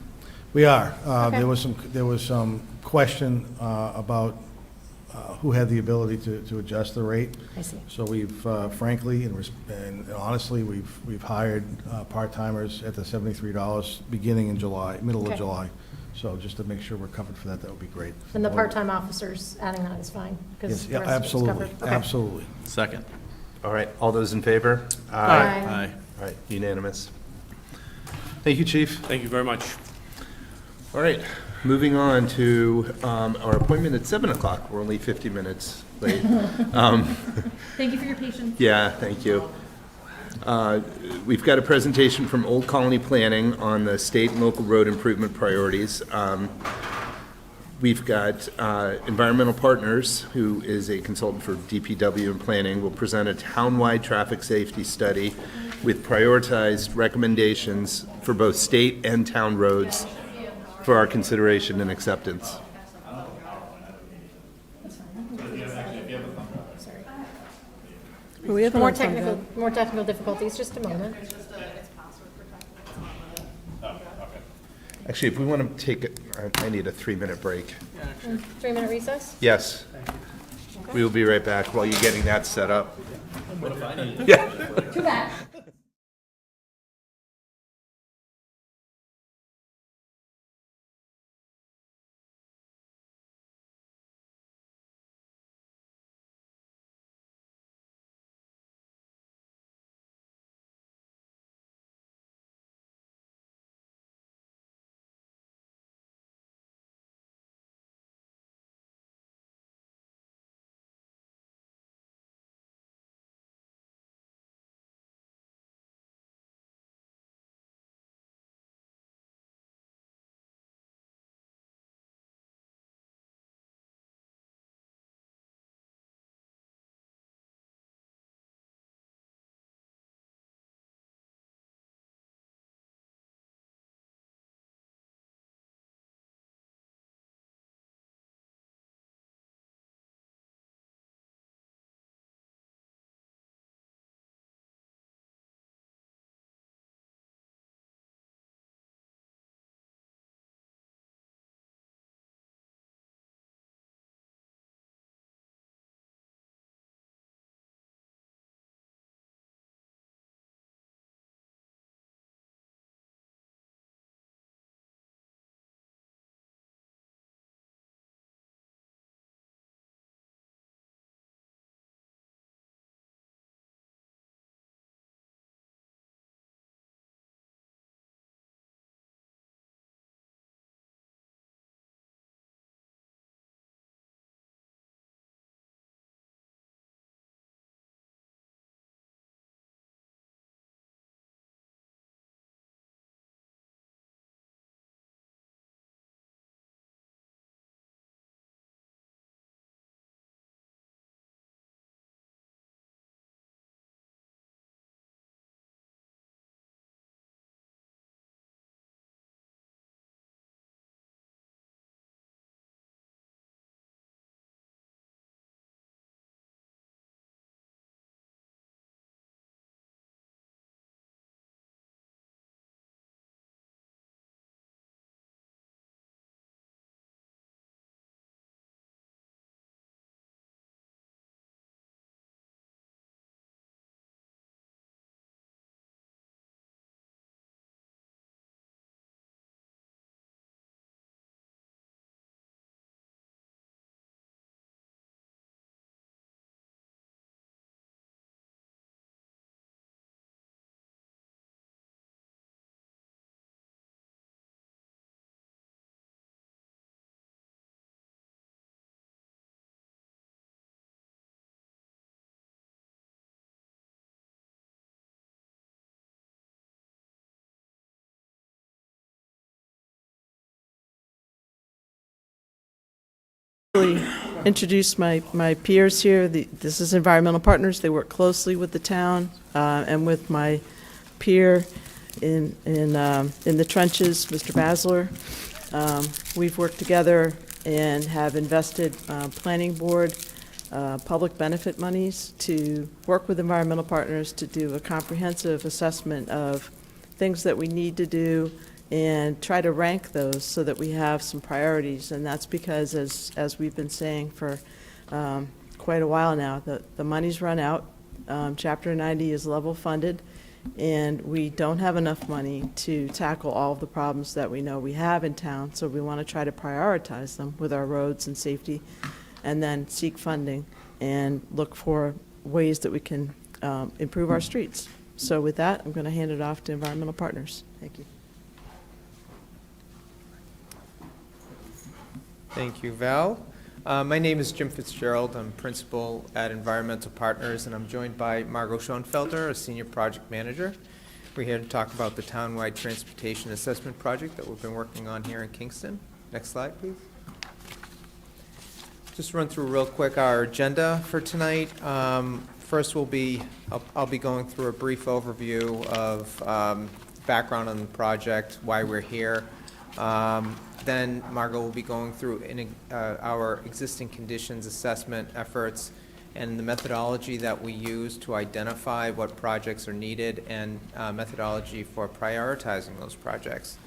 We are. Okay. There was some question about who had the ability to adjust the rate. I see. So we've frankly and honestly, we've hired part-timers at the $73 beginning in July, middle of Okay. July. So just to make sure we're covered for that, that would be great. And the part-time officers, adding that is fine? Because Yes, the yeah, rest of it's absolutely, covered. Okay. absolutely. Second. All right, all those in favor? Aye. All right, unanimous. Thank you, Chief. Thank you very much. All right, moving on to our appointment at 7 o'clock. We're only 50 minutes late. Thank you for your patience. Yeah, thank you. We've got a presentation from Old Colony Planning on the state and local road improvement priorities. We've got Environmental Partners, who is a consultant for DPW and planning, will present a townwide traffic safety study with prioritized recommendations for both state and town roads for our consideration and acceptance. We have More enough time, Val. technical difficulties, just a moment. Actually, if we want to take, I need a 3-minute break. 3-minute recess? Yes. We will be right back while you're getting that set up. Too bad. Introduce my peers here. This is Environmental Partners. They work closely with the town and with my peer in the trenches, Mr. Basler. We've worked together and have invested planning board public benefit monies to work with Environmental Partners to do a comprehensive assessment of things that we need to do and try to rank those so that we have some priorities. And that's because, as we've been saying for quite a while now, the money's run out. Chapter 90 is level funded, and we don't have enough money to tackle all of the problems that we know we have in town. So we want to try to prioritize them with our roads and safety, and then seek funding and look for ways that we can improve our streets. So with that, I'm going to hand it off to Environmental Partners. Thank you. Thank you, Val. My name is Jim Fitzgerald. I'm principal at Environmental Partners, and I'm joined by Margot Schoenfelder, a senior project manager. We're here to talk about the townwide transportation assessment project that we've been working on here in Kingston. Next slide, please. Just run through real quick our agenda for tonight. First will be, I'll be going through a brief overview of background on the project, why we're here. Then Margot will be going through our existing conditions assessment efforts and the methodology that we use to identify what projects are needed and methodology for prioritizing those projects.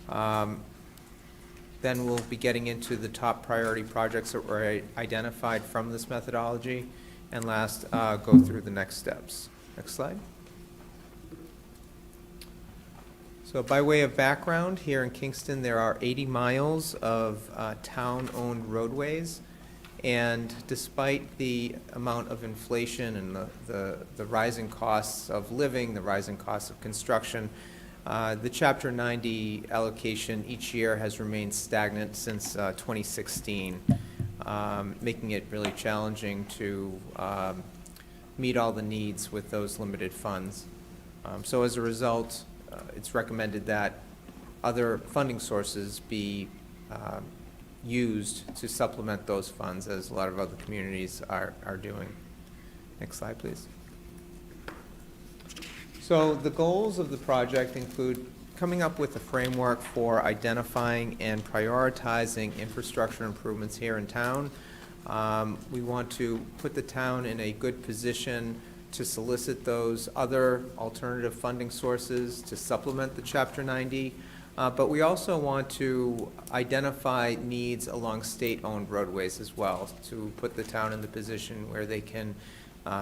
Then we'll be getting into the top priority projects that were identified from this methodology, and last, go through the next steps. Next slide. So by way of background, here in Kingston, there are 80 miles of town-owned roadways, and despite the amount of inflation and the rising costs of living, the rising costs of construction, the Chapter 90 allocation each year has remained stagnant since 2016, making it really challenging to meet all the needs with those limited funds. So as a result, it's recommended that other funding sources be used to supplement those funds, as a lot of other communities are doing. Next slide, please. So the goals of the project include coming up with a framework for identifying and prioritizing infrastructure improvements here in town. We want to put the town in a good position to solicit those other alternative funding sources to supplement the Chapter 90, but we also want to identify needs along state-owned roadways as well, to put the town in the position where they can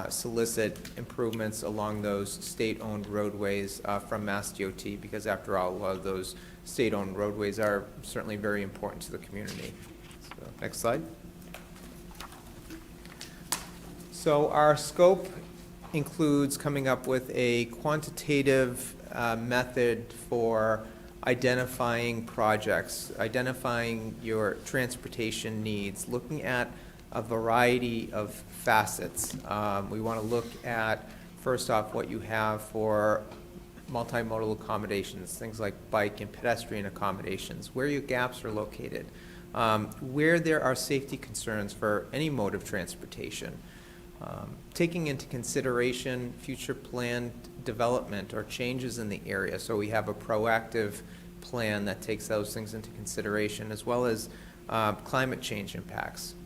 solicit improvements along those state-owned roadways from Mass DOT, because after all, a lot of those state-owned roadways are certainly very important to the community. So, next slide. So our scope includes coming up with a quantitative method for identifying projects, identifying your transportation needs, looking at a variety of facets. We want to look at, first off, what you have for multimodal accommodations, things like bike and pedestrian accommodations, where your gaps are located, where there are safety concerns for any mode of transportation, taking into consideration future planned development or changes in the area, so we have a proactive plan that takes those things into consideration, as well as climate change impacts.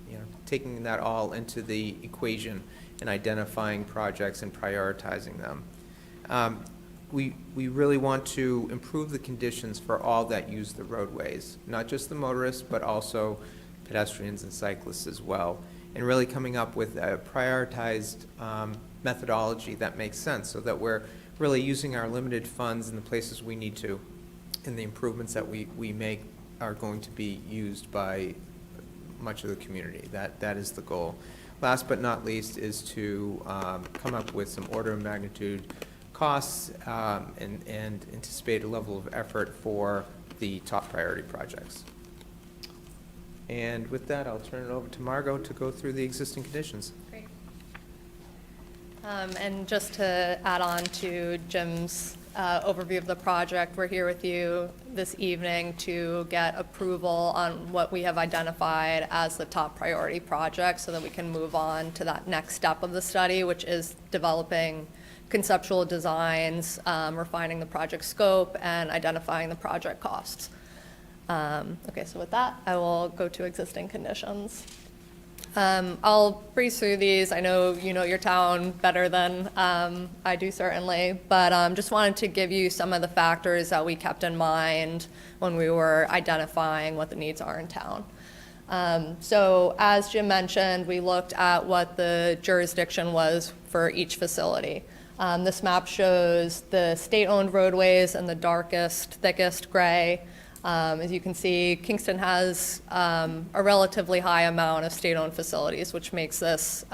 Taking that all into the equation and identifying projects and prioritizing them. We really want to improve the conditions for all that use the roadways, not just the motorists, but also pedestrians and cyclists as well, and really coming up with a prioritized methodology that makes sense, so that we're really using our limited funds in the places we need to, and the improvements that we make are going to be used by much of the community. That is the goal. Last but not least is to come up with some order of magnitude costs and anticipate a level of effort for the top priority projects. And with that, I'll turn it over to Margot to go through the existing conditions. Great. And just to add on to Jim's overview of the project, we're here with you this evening to get approval on what we have identified as the top priority project, so that we can move on to that next step of the study, which is developing conceptual designs, refining the project scope, and identifying the project costs. Okay, so with that, I will go to existing conditions. I'll breeze through these. I know you know your town better than I do, certainly, but just wanted to give you some of the factors that we kept in mind when we were identifying what the needs are in town. So as Jim mentioned, we looked at what the jurisdiction was for each facility. This map shows the state-owned roadways in the darkest, thickest gray. As you can see, Kingston has a relatively high amount of state-owned facilities, which makes this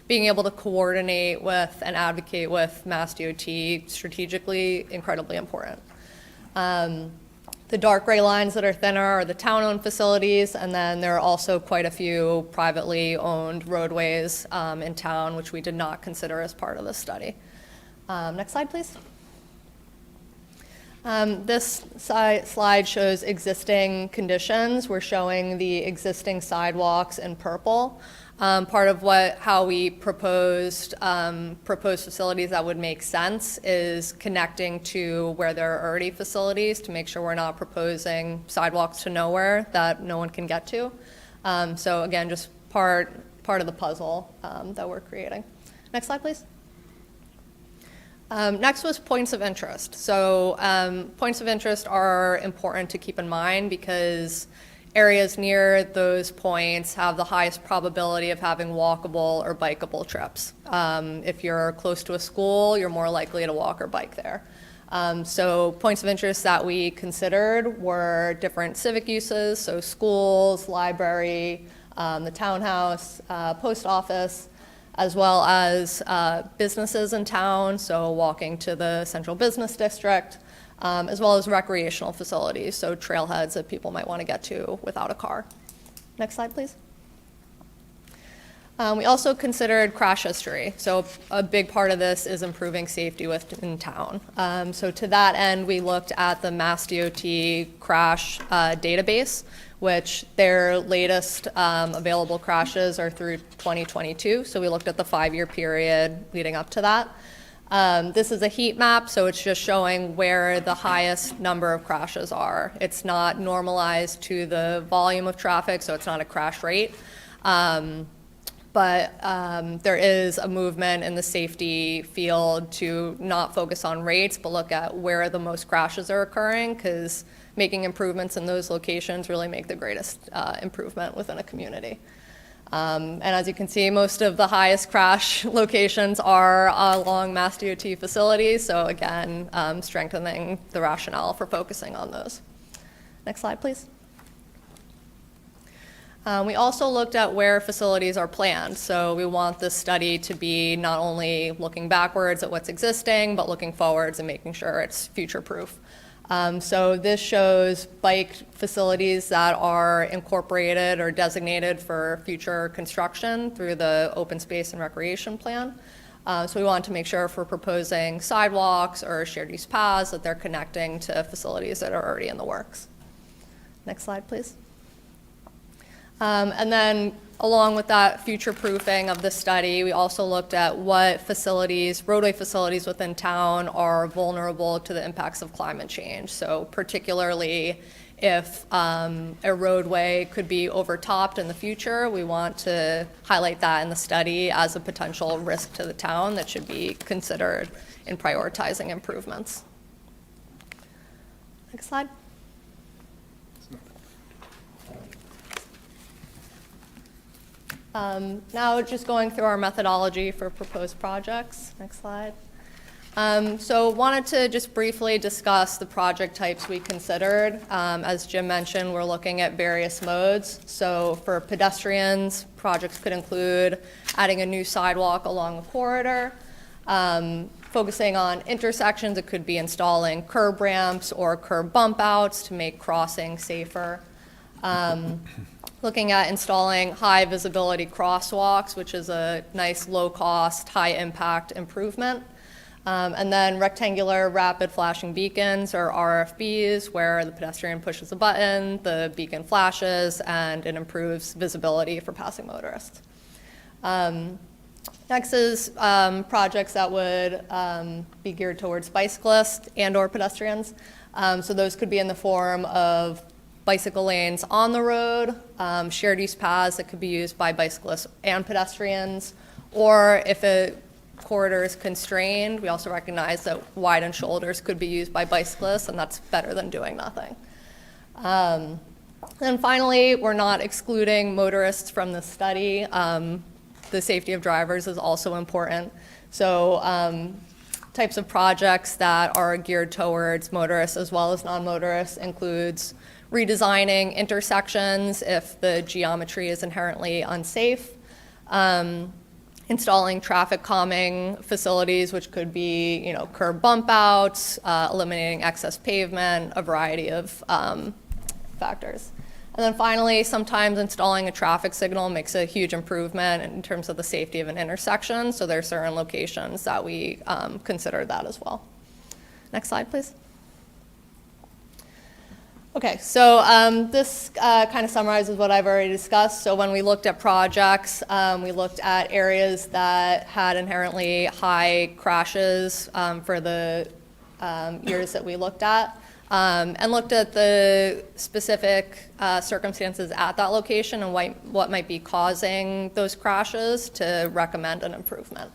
being able to coordinate with and advocate with Mass DOT strategically incredibly important. The dark gray lines that are thinner are the town-owned facilities, and then there are also quite a few privately owned roadways in town, which we did not consider as part of this study. Next slide, please. This slide shows existing conditions. We're showing the existing sidewalks in purple. Part of how we proposed facilities that would make sense is connecting to where there are already facilities, to make sure we're not proposing sidewalks to nowhere that no one can get to. So again, just part part of the puzzle that we're creating. Next slide, please. Next was points of interest. So points of interest are important to keep in mind because areas near those points have the highest probability of having walkable or bikeable trips. If you're close to a school, you're more likely to walk or bike there. So points of interest that we considered were different civic uses, so schools, library, the townhouse, post office, as well as businesses in town, so walking to the central business district, as well as recreational facilities, so trailheads that people might want to get to without a car. Next slide, please. We also considered crash history. So a big part of this is improving safety within town. So to that end, we looked at the Mass DOT crash database, which their latest available crashes are through 2022. So we looked at the 5-year period leading up to that. This is a heat map, so it's just showing where the highest number of crashes are. It's not normalized to the volume of traffic, so it's not a crash rate. But there is a movement in the safety field to not focus on rates, but look at where the most crashes are occurring, because making improvements in those locations really make the greatest improvement within a community. And as you can see, most of the highest crash locations are along Mass DOT facilities, so again, strengthening the rationale for focusing on those. Next slide, please. We also looked at where facilities are planned. So we want this study to be not only looking backwards at what's existing, but looking forwards and making sure it's future-proof. So this shows bike facilities that are incorporated or designated for future construction through the open space and recreation plan. So we want to make sure if we're proposing sidewalks or shared use paths that they're connecting to facilities that are already in the works. Next slide, please. And then along with that future proofing of the study, we also looked at what facilities, roadway facilities within town are vulnerable to the impacts of climate change. So particularly if a roadway could be overtopped in the future, we want to highlight that in the study as a potential risk to the town that should be considered in prioritizing improvements. Next slide. Now just going through our methodology for proposed projects. Next slide. So wanted to just briefly discuss the project types we considered. As Jim mentioned, we're looking at various modes. So for pedestrians, projects could include adding a new sidewalk along the corridor. Focusing on intersections, it could be installing curb ramps or curb bump outs to make crossing safer. Looking at installing high visibility crosswalks, which is a nice low cost, high impact improvement. And then rectangular rapid flashing beacons, or RFBs, where the pedestrian pushes a button, the beacon flashes, and it improves visibility for passing motorists. Next is projects that would be geared towards bicyclists and or pedestrians. So those could be in the form of bicycle lanes on the road, shared use paths that could be used by bicyclists and pedestrians, or if a corridor is constrained, we also recognize that widened shoulders could be used by bicyclists, and that's better than doing nothing. Then finally, we're not excluding motorists from the study. The safety of drivers is also important. So types of projects that are geared towards motorists as well as non-motorists includes redesigning intersections if the geometry is inherently unsafe, installing traffic calming facilities, which could be, curb bump outs, eliminating excess pavement, a variety of factors. And then finally, sometimes installing a traffic signal makes a huge improvement in terms of the safety of an intersection. So there are certain locations that we consider that as well. Next slide, please. Okay, so this kind of summarizes what I've already discussed. So when we looked at projects, we looked at areas that had inherently high crashes for the years that we looked at. and looked at the specific circumstances at that location and what might be causing those crashes to recommend an improvement.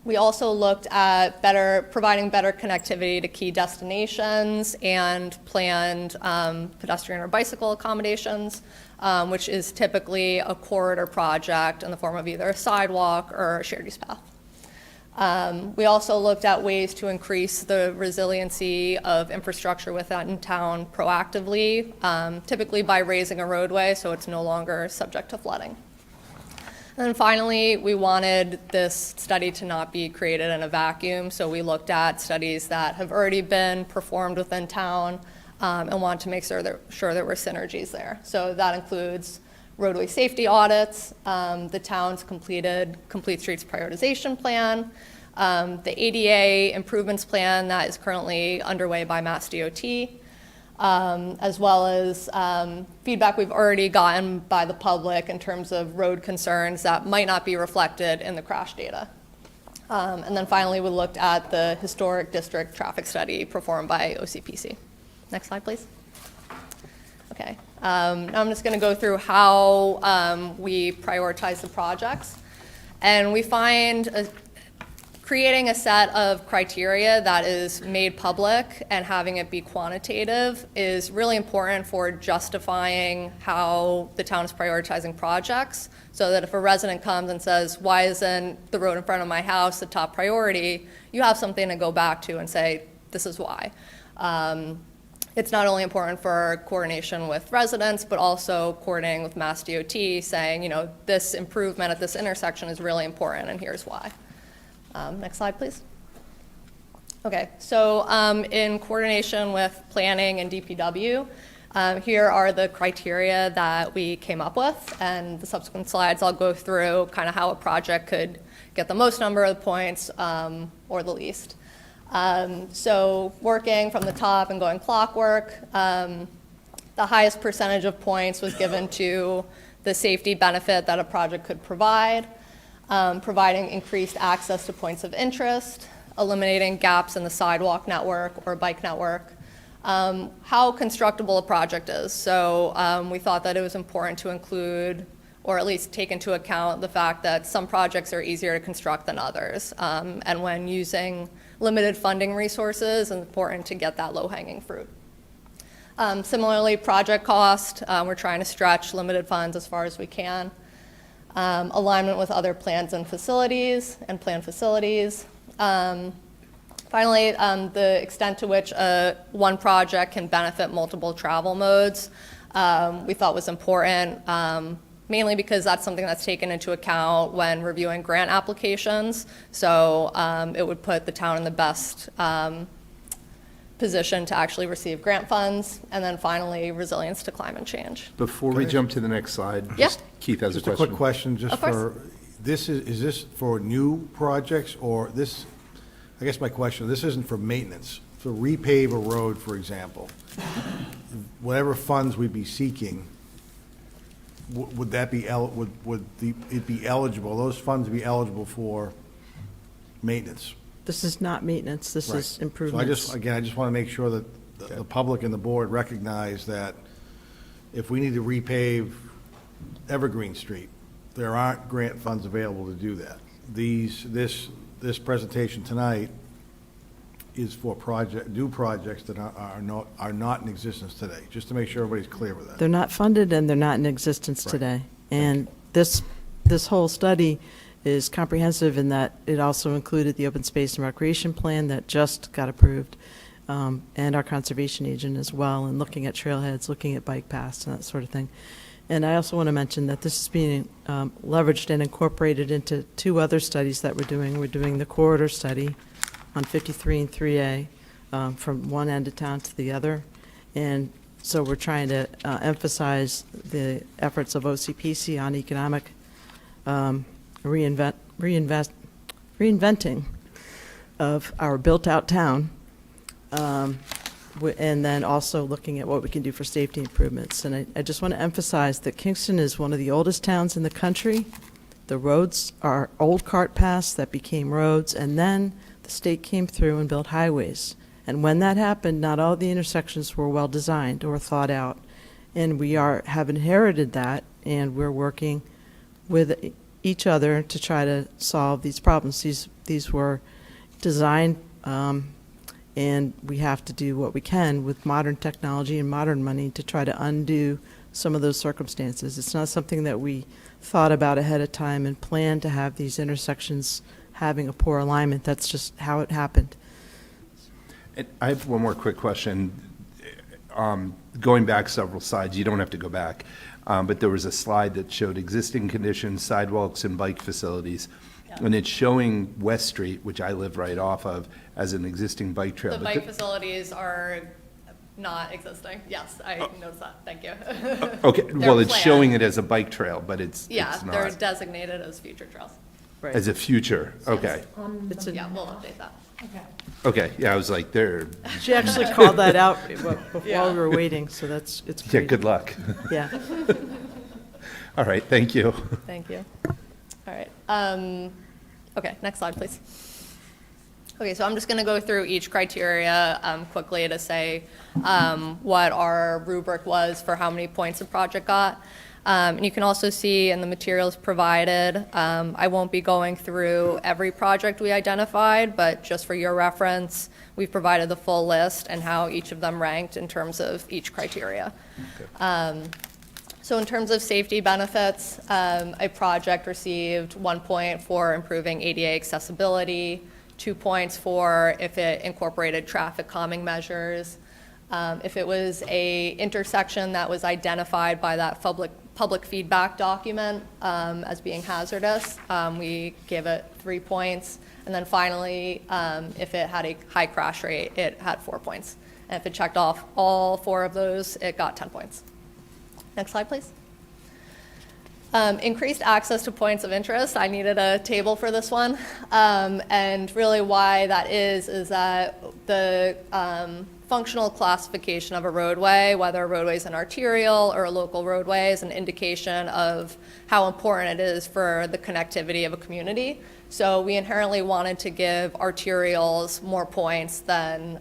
We also looked at providing better connectivity to key destinations and planned pedestrian or bicycle accommodations, which is typically a corridor project in the form of either a sidewalk or a shared use path. We also looked at ways to increase the resiliency of infrastructure within town proactively, typically by raising a roadway so it's no longer subject to flooding. And then finally, we wanted this study to not be created in a vacuum, so we looked at studies that have already been performed within town and wanted to make sure there were synergies there. So that includes roadway safety audits, the town's Complete Streets Prioritization Plan, the ADA improvements plan that is currently underway by Mass DOT, as well as feedback we've already gotten by the public in terms of road concerns that might not be reflected in the crash data. And then finally, we looked at the historic district traffic study performed by OCPC. Next slide, please. Okay. Now I'm just going to go through how we prioritize the projects. And we find creating a set of criteria that is made public and having it be quantitative is really important for justifying how the town is prioritizing projects, so that if a resident comes and says, why isn't the road in front of my house the top priority, you have something to go back to and say, this is why. It's not only important for coordination with residents, but also coordinating with Mass DOT, saying, you know, this improvement at this intersection is really important, and here's why. Next slide, please. Okay, so in coordination with planning and DPW, here are the criteria that we came up with, and the subsequent slides I'll go through kind of how a project could get the most number of points or the least. So working from the top and going clockwork, the highest percentage of points was given to the safety benefit that a project could provide, providing increased access to points of interest, eliminating gaps in the sidewalk network or bike network, how constructible a project is. So we thought that it was important to include, or at least take into account, the fact that some projects are easier to construct than others. And when using limited funding resources, it's important to get that low-hanging fruit. Similarly, project cost, we're trying to stretch limited funds as far as we can. Alignment with other plans and facilities and planned facilities. Finally, the extent to which one project can benefit multiple travel modes, we thought was important, mainly because that's something that's taken into account when reviewing grant applications. So it would put the town in the best position to actually receive grant funds. And then finally, resilience to climate change. Before we jump to the next slide, Yeah. just Keith has a Just a question. quick question, just Of course. for, is this for new projects, or this, I guess my question, this isn't for maintenance, to repave a road, for example, whatever funds we'd be seeking, would that be, it be eligible, those funds be eligible for maintenance? This is not maintenance, this Right. is improvements. So I just want to make sure that the public and the board recognize that if we need to repave Evergreen Street, there aren't grant funds available to do that. This presentation tonight is for new projects that are not in existence today, just to make sure everybody's clear with that. They're not funded and they're not in existence Right. today. And this whole study is comprehensive in that it also included the open space and recreation plan that just got approved, and our conservation agent as well, and looking at trailheads, looking at bike paths and that sort of thing. And I also want to mention that this is being leveraged and incorporated into two other studies that we're doing. We're doing the corridor study on 53 and 3A from one end of town to the other. And so we're trying to emphasize the efforts of OCPC on economic reinventing of our built-out town, and then also looking at what we can do for safety improvements. And I just want to emphasize that Kingston is one of the oldest towns in the country. The roads are old cart paths that became roads, and then the state came through and built highways. And when that happened, not all the intersections were well-designed or thought out. And we have inherited that, and we're working with each other to try to solve these problems. These were designed, and we have to do what we can with modern technology and modern money to try to undo some of those circumstances. It's not something that we thought about ahead of time and planned to have these intersections having a poor alignment. That's just how it happened. And I have one more quick question. Going back several slides, you don't have to go back, but there was a slide that showed existing conditions, sidewalks, and bike facilities. Yeah. And it's showing West Street, which I live right off of, as an existing bike trail. The But bike facilities are not existing. Yes, I noticed that. Thank you. Okay, They're well, it's planned. showing it as a bike trail, but it's Yeah, they're not. designated as future trails. As a future, okay. Yeah, we'll update that. Okay. Okay, yeah, I was like, there. She actually called that out while Yeah. we were waiting, so it's Yeah, great. good luck. Yeah. All right, thank you. Thank you. All right. Okay, next slide, please. Okay, so I'm just going to go through each criteria quickly to say what our rubric was for how many points a project got. And you can also see in the materials provided, I won't be going through every project we identified, but just for your reference, we've provided the full list and how each of them ranked in terms of each criteria. So in terms of safety benefits, a project received 1 point for improving ADA accessibility, 2 points for if it incorporated traffic calming measures. If it was a intersection that was identified by that public feedback document as being hazardous, we gave it 3 points. And then finally, if it had a high crash rate, it had 4 points. And if it checked off all 4 of those, it got 10 points. Next slide, please. Increased access to points of interest. I needed a table for this one. And really why that is that the functional classification of a roadway, whether a roadway is an arterial or a local roadway, is an indication of how important it is for the connectivity of a community. So we inherently wanted to give arterials more points than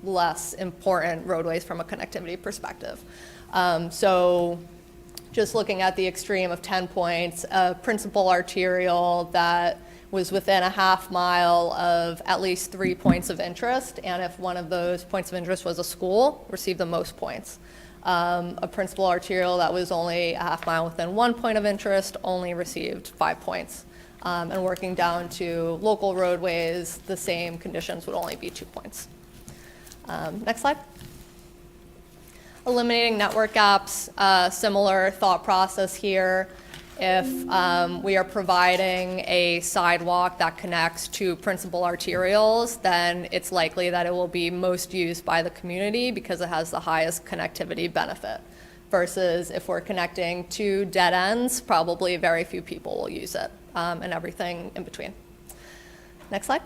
less important roadways from a connectivity perspective. So just looking at the extreme of 10 points, a principal arterial that was within a half mile of at least 3 points of interest, and if one of those points of interest was a school, received the most points. A principal arterial that was only a half mile within 1 point of interest only received 5 points. And working down to local roadways, the same conditions would only be 2 points. Next slide. Eliminating network gaps, similar thought process here. If we are providing a sidewalk that connects to principal arterials, then it's likely that it will be most used by the community because it has the highest connectivity benefit. Versus if we're connecting to dead ends, probably very few people will use it, and everything in between. Next slide.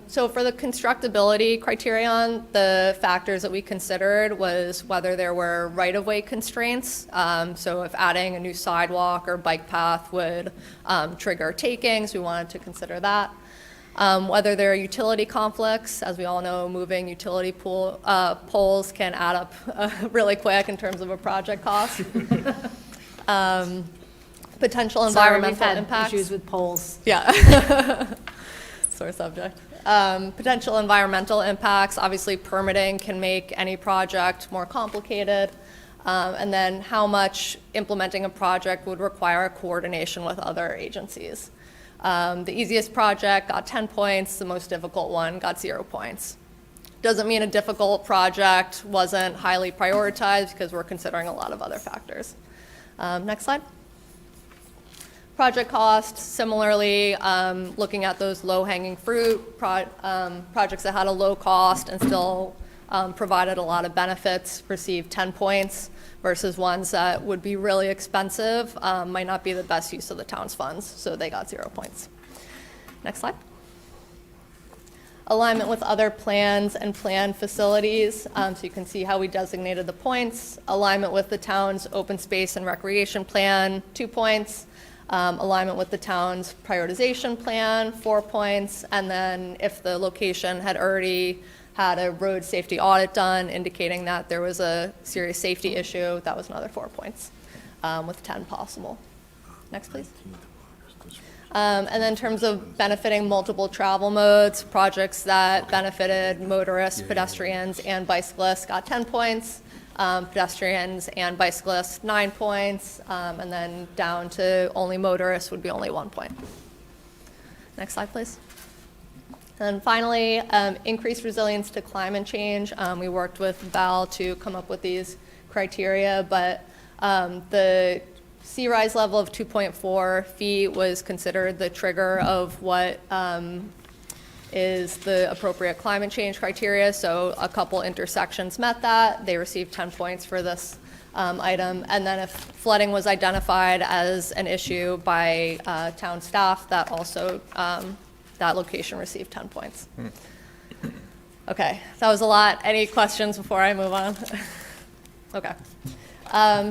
So for the constructability criterion, the factors that we considered was whether there were right-of-way constraints. So if adding a new sidewalk or bike path would trigger takings, we wanted to consider that. Whether there are utility conflicts. As we all know, moving utility poles can add up really quick in terms of a project cost. Potential environmental impacts. Issues with poles. Yeah. Sore subject. Potential environmental impacts. Obviously, permitting can make any project more complicated. And then how much implementing a project would require coordination with other agencies. The easiest project got 10 points. The most difficult one got 0 points. Doesn't mean a difficult project wasn't highly prioritized because we're considering a lot of other factors. Next slide. Project cost, similarly, looking at those low-hanging fruit, projects that had a low cost and still provided a lot of benefits received 10 points versus ones that would be really expensive, might not be the best use of the town's funds, so they got 0 points. Next slide. Alignment with other plans and planned facilities, so you can see how we designated the points. Alignment with the town's open space and recreation plan, 2 points. alignment with the town's prioritization plan, 4 points, and then if the location had already had a road safety audit done indicating that there was a serious safety issue, that was another 4 points, with 10 possible. Next, please. And then in terms of benefiting multiple travel modes, projects that benefited motorists, pedestrians, and bicyclists got 10 points. Pedestrians and bicyclists, 9 points, and then down to only motorists would be only 1 point. Next slide, please. And finally, increased resilience to climate change. We worked with Val to come up with these criteria, but the sea rise level of 2.4 feet was considered the trigger of what is the appropriate climate change criteria. So a couple intersections met that. They received 10 points for this item. And then if flooding was identified as an issue by town staff, that also, that location received 10 points. Okay, that was a lot. Any questions before I move on? Okay.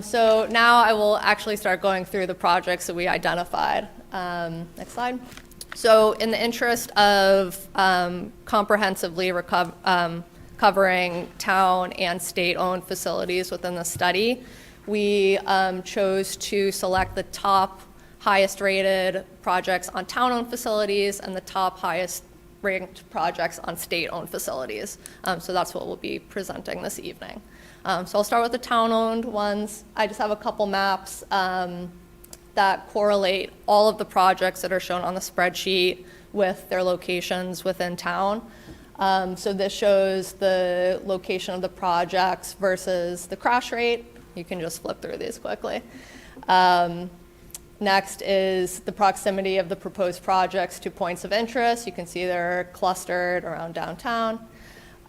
So now I will actually start going through the projects that we identified. Next slide. So in the interest of comprehensively covering town and state-owned facilities within the study, we chose to select the top highest rated projects on town-owned facilities and the top highest ranked projects on state-owned facilities. So that's what we'll be presenting this evening. So I'll start with the town-owned ones. I just have a couple maps that correlate all of the projects that are shown on the spreadsheet with their locations within town. So this shows the location of the projects versus the crash rate. You can just flip through these quickly. Next is the proximity of the proposed projects to points of interest. You can see they're clustered around downtown.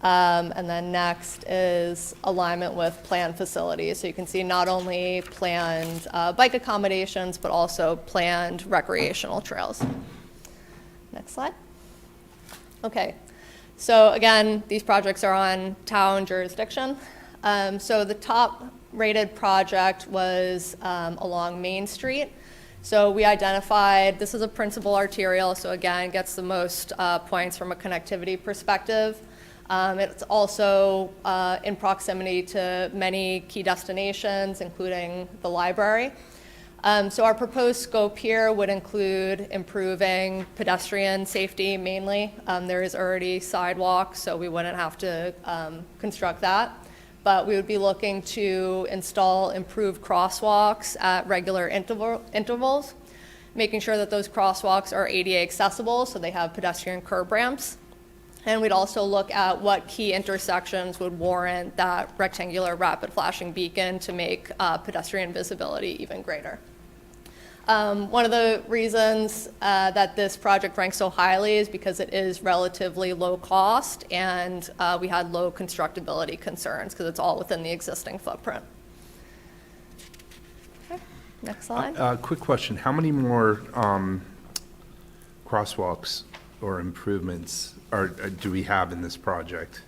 And then next is alignment with planned facilities. So you can see not only planned bike accommodations, but also planned recreational trails. Next slide. Okay, so again, these projects are on town jurisdiction. So the top rated project was along Main Street. So we identified, this is a principal arterial, so again, gets the most points from a connectivity perspective. It's also in proximity to many key destinations, including the library. So our proposed scope here would include improving pedestrian safety mainly. There is already sidewalks, so we wouldn't have to construct that. But we would be looking to install improved crosswalks at regular intervals, making sure that those crosswalks are ADA accessible, so they have pedestrian curb ramps. And we'd also look at what key intersections would warrant that rectangular rapid flashing beacon to make pedestrian visibility even greater. One of the reasons that this project ranks so highly is because it is relatively low cost and we had low constructability concerns because it's all within the existing footprint. Okay, next slide. Quick question, how many more crosswalks or improvements do we have in this project?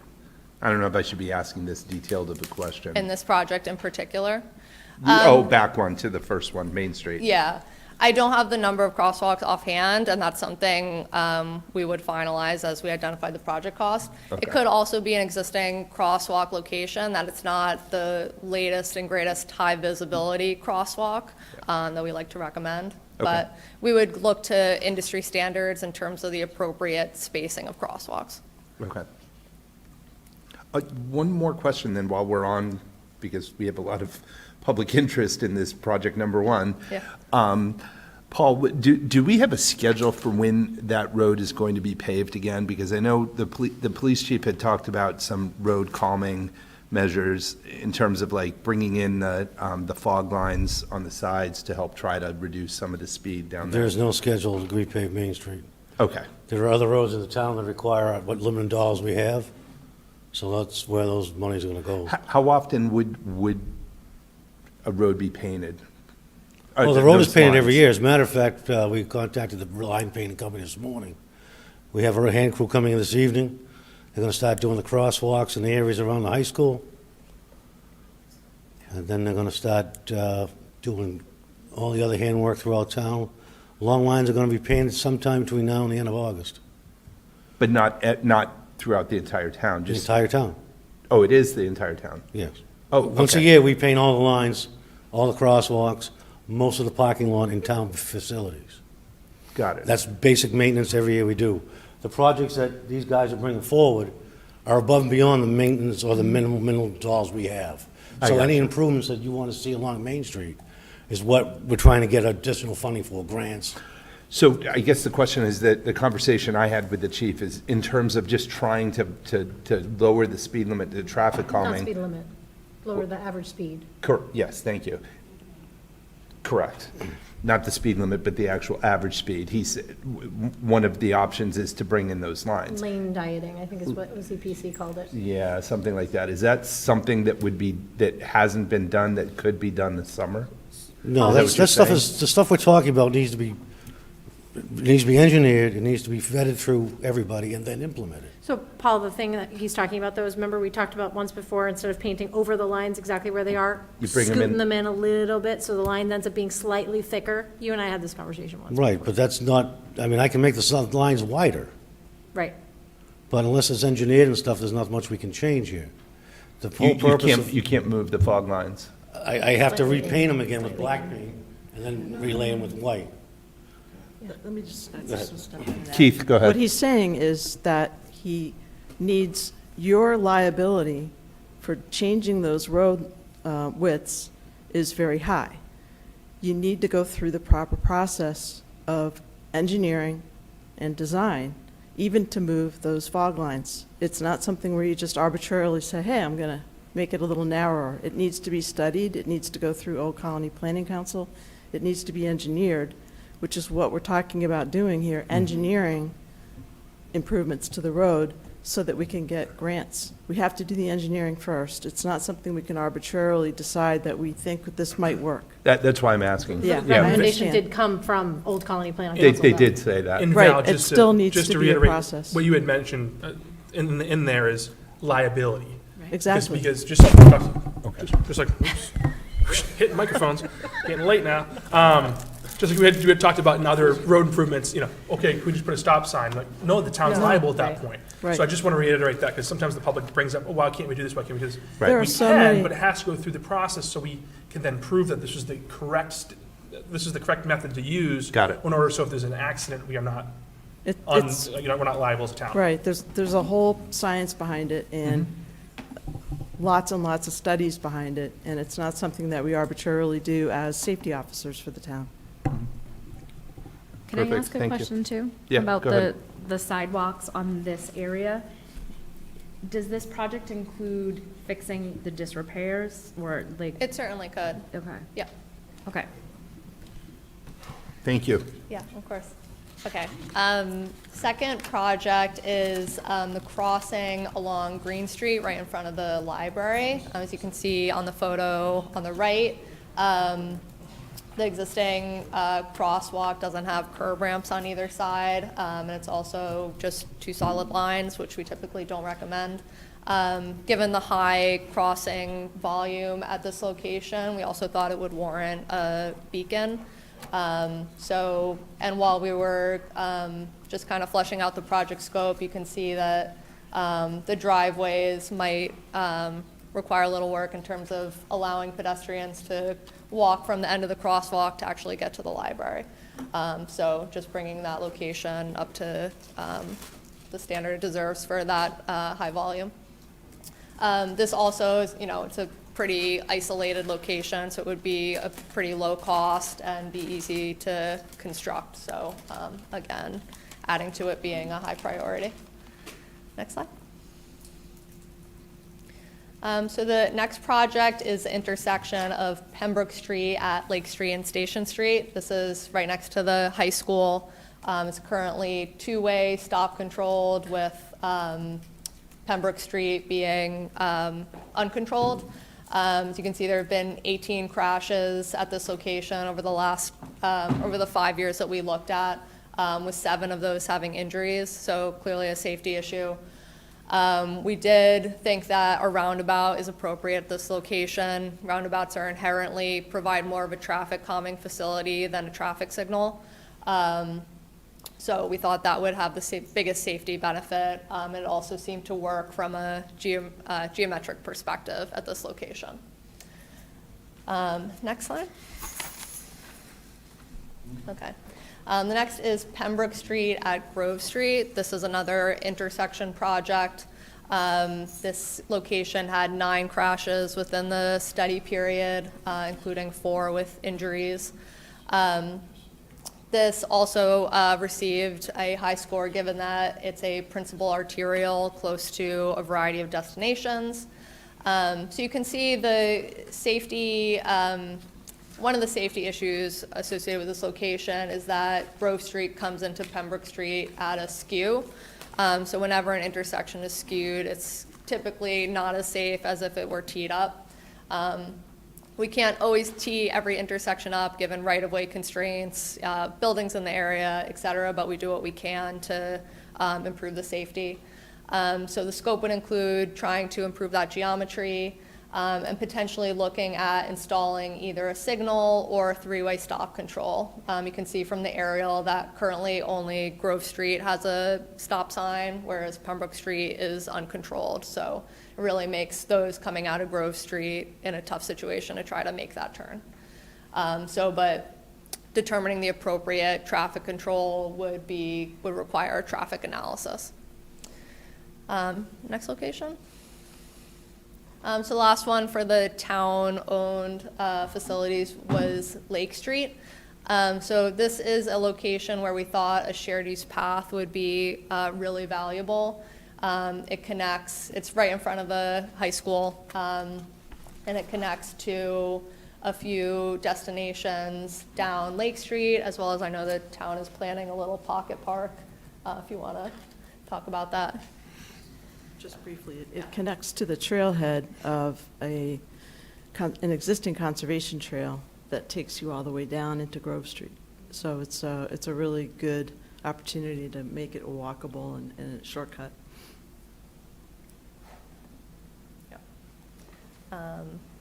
I don't know if I should be asking this detailed of a question. In this project in particular? Back one to the first one, Main Street. Yeah, I don't have the number of crosswalks offhand, and that's something we would finalize as we identify the project cost. Okay. It could also be an existing crosswalk location, that it's not the latest and greatest high visibility crosswalk that we like to recommend. Okay. But we would look to industry standards in terms of the appropriate spacing of crosswalks. Okay. One more question then while we're on, because we have a lot of public interest in this project number one. Yeah. Paul, do we have a schedule for when that road is going to be paved again? Because I know the police chief had talked about some road calming measures in terms of like bringing in the fog lines on the sides to help try to reduce some of the speed down there. There's no schedule to repave Main Street. Okay. There are other roads in the town that require what limited dollars we have, so that's where those monies are gonna go. How often would a road be painted? Well, the road is Those painted lines? every year. As a matter of fact, we contacted the line painting company this morning. We have a hand crew coming in this evening. They're gonna start doing the crosswalks in the areas around the high school. And then they're gonna start doing all the other handwork throughout town. Long lines are going to be painted sometime between now and the end of August. But not throughout the entire town, The just... entire town, Oh, it is the entire town? yes. Oh, Once a okay. year, we paint all the lines, all the crosswalks, most of the parking lot in town facilities. Got it. That's basic maintenance every year we do. The projects that these guys are bringing forward are above and beyond the maintenance or the minimal dollars we have. I So got any you. improvements that you want to see along Main Street is what we're trying to get additional funding for, grants. So I guess the question is that the conversation I had with the chief is in terms of just trying to lower the speed limit, the traffic Not calming. speed limit, lower the average speed. Yes, thank you. Correct. Not the speed limit, but the actual average speed. One of the options is to bring in those lines. Lane dieting, I think is what OCPC called it. Yeah, something like that. Is that something that hasn't been done, that could be done this summer? No, Is that what you're that stuff saying? is, the stuff we're talking about needs to be engineered, it needs to be vetted through everybody and then implemented. So Paul, the thing that he's talking about though is, remember we talked about once before, instead of painting over the lines exactly where they are, You bring 'em in. scooting them in a little bit so the line ends up being slightly thicker. You and I had this conversation once. Right, but that's not, I mean, I can make the lines wider, Right. but unless it's engineered and stuff, there's not much we can change here. The whole You purpose of, you can't move the fog lines. I have to repaint them again with black paint and then relay them with white. Let me just Go ahead. step in there. Keith, go ahead. What he's saying is that he needs your liability for changing those road widths is very high. You need to go through the proper process of engineering and design, even to move those fog lines. It's not something where you just arbitrarily say, hey, I'm going to make it a little narrower. It needs to be studied. It needs to go through Old Colony Planning Council. It needs to be engineered, which is what we're talking about doing here, engineering improvements to the road so that we can get grants. We have to do the engineering first. It's not something we can arbitrarily decide that we think that this might work. That's why I'm asking. Yeah. The recommendation did come from Old Colony Planning Council. They though. did say that. And Right, Val, it just still needs just to be a reiterate, process. what you had mentioned in there is liability. Exactly. Because just like, oops, hitting microphones, getting late now. Just like we had talked about in other road improvements, okay, can we just put a stop sign? Like, no, the town's No, liable at that right. point. Right. So I just want to reiterate that, because sometimes the public brings up, oh, why can't we do this, why can't we do this? Right. There are We so can, many. but it has to go through the process so we can then prove that this is the correct method to use. Got it. In order, so if there's an accident, we are not, It's, we're not liable as a town. right, there's a whole science behind it and lots and lots of studies behind it, and it's not something that we arbitrarily do as safety officers for the town. Can I Perfect, ask a thank you. question too? Yeah, About go ahead. the sidewalks on this area? Does this project include fixing the disrepairs or like? It certainly could. Okay, Yeah, okay. Thank you. yeah, of course. Okay. Second project is the crossing along Green Street, right in front of the library. As you can see on the photo on the right, the existing crosswalk doesn't have curb ramps on either side, and it's also just two solid lines, which we typically don't recommend. Given the high crossing volume at this location, we also thought it would warrant a beacon. And while we were just kind of fleshing out the project scope, you can see that the driveways might require a little work in terms of allowing pedestrians to walk from the end of the crosswalk to actually get to the library. So just bringing that location up to the standard it deserves for that high volume. This also is, it's a pretty isolated location, so it would be a pretty low cost and be easy to construct. So again, adding to it being a high priority. Next slide. So the next project is the intersection of Pembroke Street at Lake Street and Station Street. This is right next to the high school. It's currently two-way, stop-controlled, with Pembroke Street being uncontrolled. As you can see, there have been 18 crashes at this location over the 5 years that we looked at, with 7 of those having injuries, so clearly a safety issue. We did think that a roundabout is appropriate at this location. Roundabouts are inherently provide more of a traffic calming facility than a traffic signal. So we thought that would have the biggest safety benefit. It also seemed to work from a geometric perspective at this location. Next slide. Okay. The next is Pembroke Street at Grove Street. This is another intersection project. This location had 9 crashes within the study period, including 4 with injuries. This also received a high score given that it's a principal arterial close to a variety of destinations. So you can see the safety, one of the safety issues associated with this location is that Grove Street comes into Pembroke Street at a skew. So whenever an intersection is skewed, it's typically not as safe as if it were teed up. We can't always tee every intersection up given right-of-way constraints, buildings in the area, et cetera, but we do what we can to improve the safety. So the scope would include trying to improve that geometry and potentially looking at installing either a signal or a 3-way stop control. You can see from the aerial that currently only Grove Street has a stop sign, whereas Pembroke Street is uncontrolled. So it really makes those coming out of Grove Street in a tough situation to try to make that turn. But determining the appropriate traffic control would require a traffic analysis. Next location. So the last one for the town-owned facilities was Lake Street. So this is a location where we thought a shared use path would be really valuable. It connects, it's right in front of the high school, and it connects to a few destinations down Lake Street, as well as I know the town is planning a little pocket park, if you want to talk about that. Just briefly, it connects to the trailhead of an existing conservation trail that takes you all the way down into Grove Street. So it's a really good opportunity to make it walkable and a shortcut.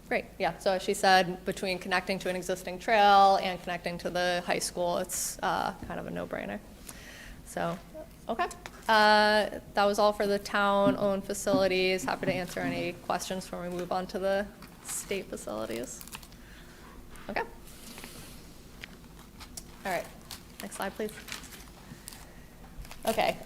Great, yeah, so as she said, between connecting to an existing trail and connecting to the high school, it's kind of a no-brainer. So, okay. That was all for the town-owned facilities. Happy to answer any questions before we move on to the state facilities. Okay. All right, next slide, please. Okay,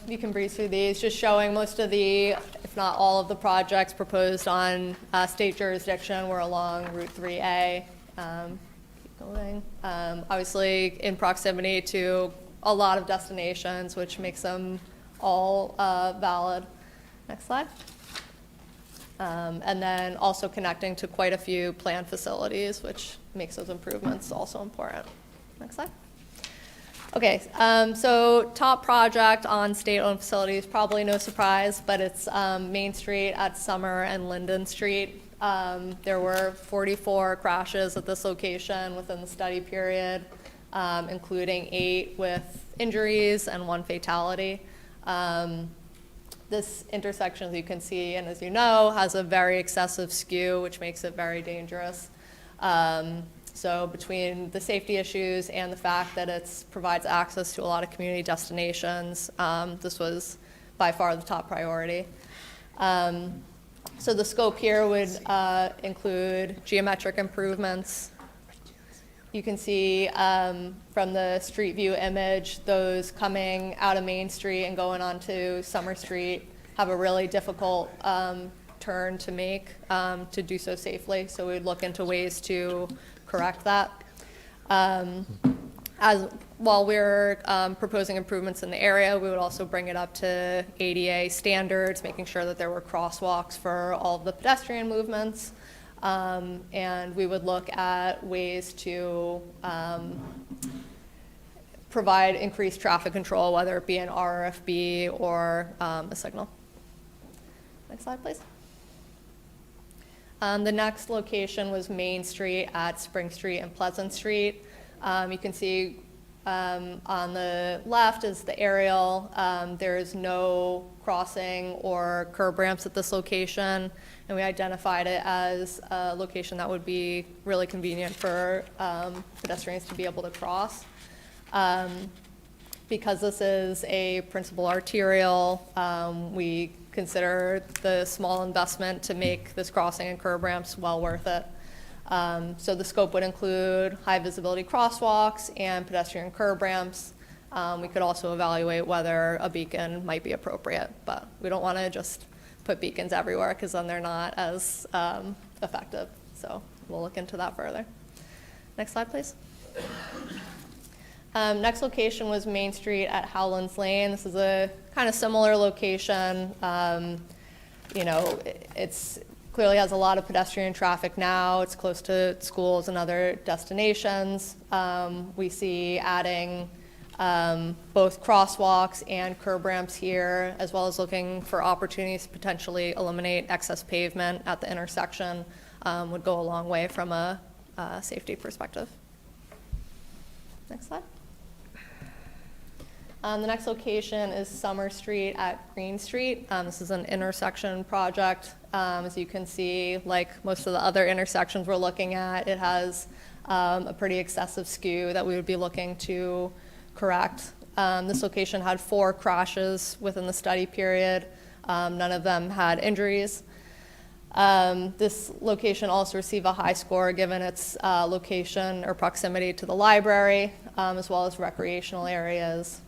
you can breeze through these, just showing most of the, if not all of the projects proposed on state jurisdiction were along Route 3A. Keep going. Obviously, in proximity to a lot of destinations, which makes them all valid. Next slide. And then also connecting to quite a few planned facilities, which makes those improvements also important. Next slide. Okay, so top project on state-owned facilities, probably no surprise, but it's Main Street at Summer and Linden Street. There were 44 crashes at this location within the study period, including 8 with injuries and 1 fatality. This intersection, as you can see and as you know, has a very excessive skew, which makes it very dangerous. So between the safety issues and the fact that it provides access to a lot of community destinations, this was by far the top priority. So the scope here would include geometric improvements. You can see from the street view image, those coming out of Main Street and going onto Summer Street have a really difficult turn to make to do so safely. So we'd look into ways to correct that. While we're proposing improvements in the area, we would also bring it up to ADA standards, making sure that there were crosswalks for all of the pedestrian movements. And we would look at ways to provide increased traffic control, whether it be an RFB or a signal. Next slide, please. The next location was Main Street at Spring Street and Pleasant Street. You can see On the left is the aerial. There is no crossing or curb ramps at this location, and we identified it as a location that would be really convenient for pedestrians to be able to cross. Because this is a principal arterial, we consider the small investment to make this crossing and curb ramps well worth it. So the scope would include high visibility crosswalks and pedestrian curb ramps. We could also evaluate whether a beacon might be appropriate, but we don't want to just put beacons everywhere because then they're not as effective. So we'll look into that further. Next slide, please. Next location was Main Street at Howlands Lane. This is a kind of similar location. You know, it's clearly has a lot of pedestrian traffic now. It's close to schools and other destinations. We see adding both crosswalks and curb ramps here, as well as looking for opportunities to potentially eliminate excess pavement at the intersection would go a long way from a safety perspective. Next slide. The next location is Summer Street at Green Street. This is an intersection project. As you can see, like most of the other intersections we're looking at, it has a pretty excessive skew that we would be looking to correct. This location had 4 crashes within the study period. None of them had injuries. This location also received a high score given its location or proximity to the library, as well as recreational areas.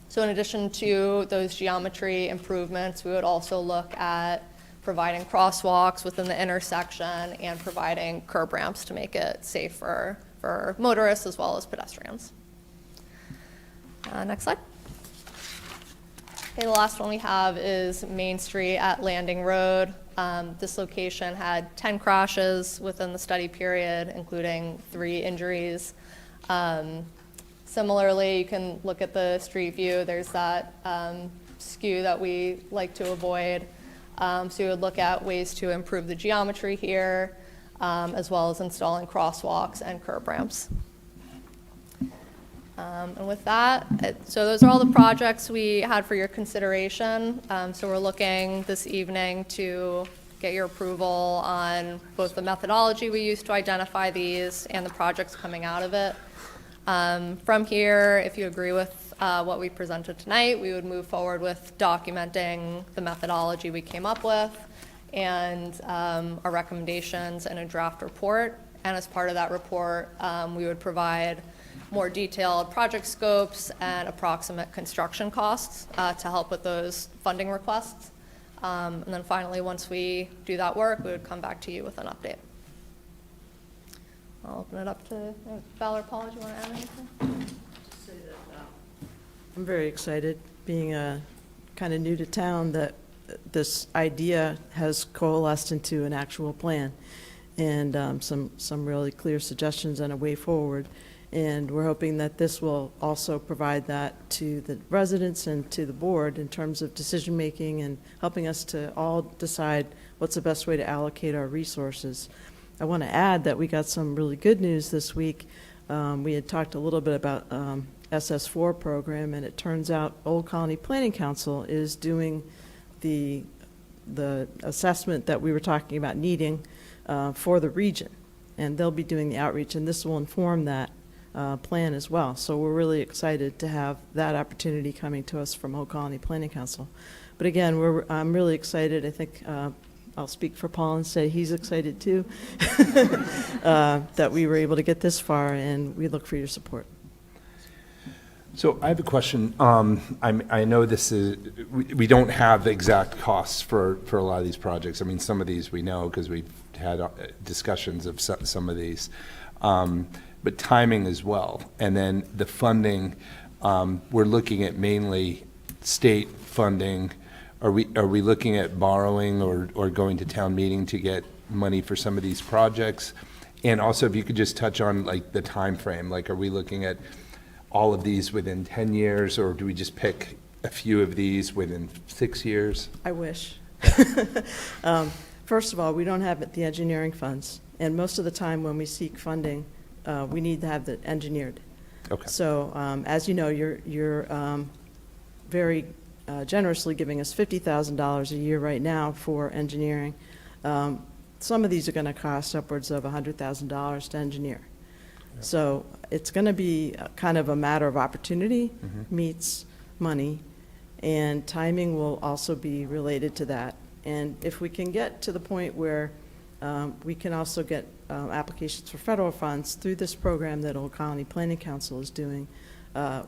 So in addition to those geometry improvements, we would also look at providing crosswalks within the intersection and providing curb ramps to make it safer for motorists as well as pedestrians. Next slide. Okay, the last one we have is Main Street at Landing Road. This location had 10 crashes within the study period, including 3 injuries. Similarly, you can look at the street view. There's that skew that we like to avoid. So you would look at ways to improve the geometry here, as well as installing crosswalks and curb ramps. And with that, so those are all the projects we had for your consideration. So we're looking this evening to get your approval on both the methodology we use to identify these and the projects coming out of it. From here, if you agree with what we presented tonight, we would move forward with documenting the methodology we came up with and our recommendations in a draft report. And as part of that report, we would provide more detailed project scopes and approximate construction costs to help with those funding requests. And then finally, once we do that work, we would come back to you with an update. I'll open it up to Val or Paul. Do you want to add anything? I'm very excited, being kind of new to town, that this idea has coalesced into an actual plan and some really clear suggestions and a way forward. And we're hoping that this will also provide that to the residents and to the board in terms of decision-making and helping us to all decide what's the best way to allocate our resources. I want to add that we got some really good news this week. We had talked a little bit about SS4 program, and it turns out Old Colony Planning Council is doing the assessment that we were talking about needing for the region, and they'll be doing the outreach, and this will inform that plan as well. So we're really excited to have that opportunity coming to us from Old Colony Planning Council. But again, I'm really excited. I think I'll speak for Paul and say he's excited too that we were able to get this far, and we look for your support. So I have a question. I know this is, we don't have exact costs for a lot of these projects. I mean, some of these we know because we've had discussions of some of these. But timing as well. And then the funding, we're looking at mainly state funding. Are we looking at borrowing or going to town meeting to get money for some of these projects? And also, if you could just touch on like the time frame, like are we looking at all of these within 10 years, or do we just pick a few of these within 6 years? I wish. First of all, we don't have the engineering funds, and most of the time when we seek funding, we need to have it engineered. Okay. So, as you know, you're very generously giving us $50,000 a year right now for engineering. Some of these are going to cost upwards of $100,000 to engineer. So it's going to be kind of a matter of opportunity meets money, and timing will also be related to that. And if we can get to the point where we can also get applications for federal funds through this program that Old Colony Planning Council is doing,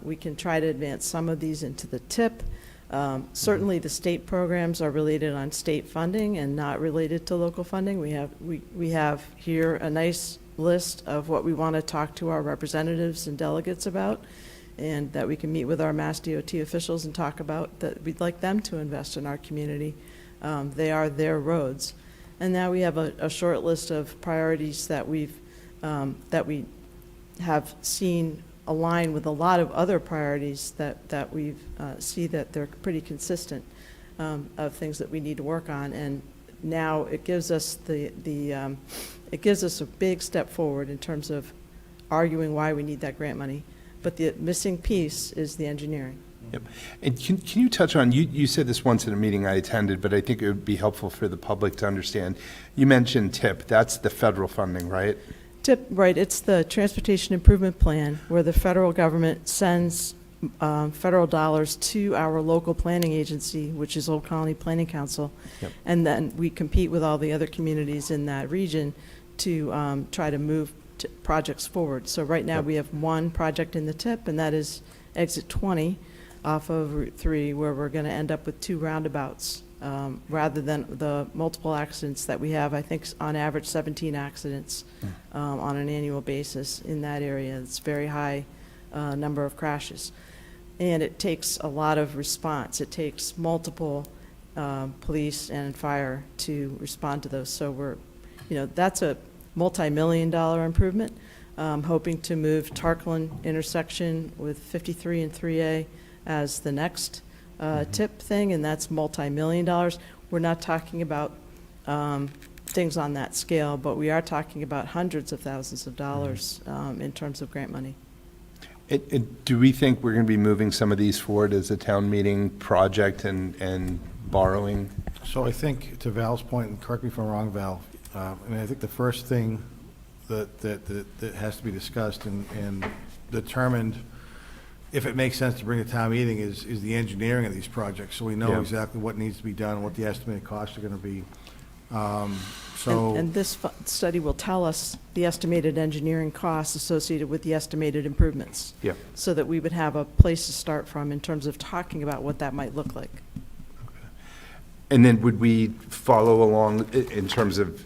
we can try to advance some of these into the TIP. Certainly, the state programs are related on state funding and not related to local funding. We have here a nice list of what we want to talk to our representatives and delegates about, and that we can meet with our Mass DOT officials and talk about, that we'd like them to invest in our community. They are their roads. And now we have a short list of priorities that we have seen align with a lot of other priorities that we see that they're pretty consistent, of things that we need to work on. And now it gives us it gives us a big step forward in terms of arguing why we need that grant money. But the missing piece is the engineering. Yep. And can you touch on, you said this once in a meeting I attended, but I think it would be helpful for the public to understand. You mentioned TIP, that's the federal funding, right? TIP, right, it's the Transportation Improvement Plan, where the federal government sends federal dollars to our local planning agency, which is Old Colony Planning Council. Yep. And then we compete with all the other communities in that region to try to move projects forward. So right now we have one project in the TIP, and that is Exit 20 off of Route 3, where we're going to end up with 2 roundabouts, rather than the multiple accidents that we have. I think on average 17 accidents on an annual basis in that area. It's very high number of crashes. And it takes a lot of response. It takes multiple police and fire to respond to those. So that's a multi-million-dollar improvement. Hoping to move Tarkland intersection with 53 and 3A as the next TIP thing, and that's multi-million-dollars. We're not talking about things on that scale, but we are talking about hundreds of thousands of dollars in terms of grant money. Do we think we're going to be moving some of these forward as a town meeting project and borrowing? So I think, to Val's point, and correct me if I'm wrong, Val, I think the first thing that has to be discussed and determined if it makes sense to bring to town meeting is the engineering of these projects, so we know exactly what needs to be done and what the estimated costs are going to be. And this study will tell us the estimated engineering costs associated with the estimated improvements. Yeah. So that we would have a place to start from in terms of talking about what that might look like. Okay. And then would we follow along in terms of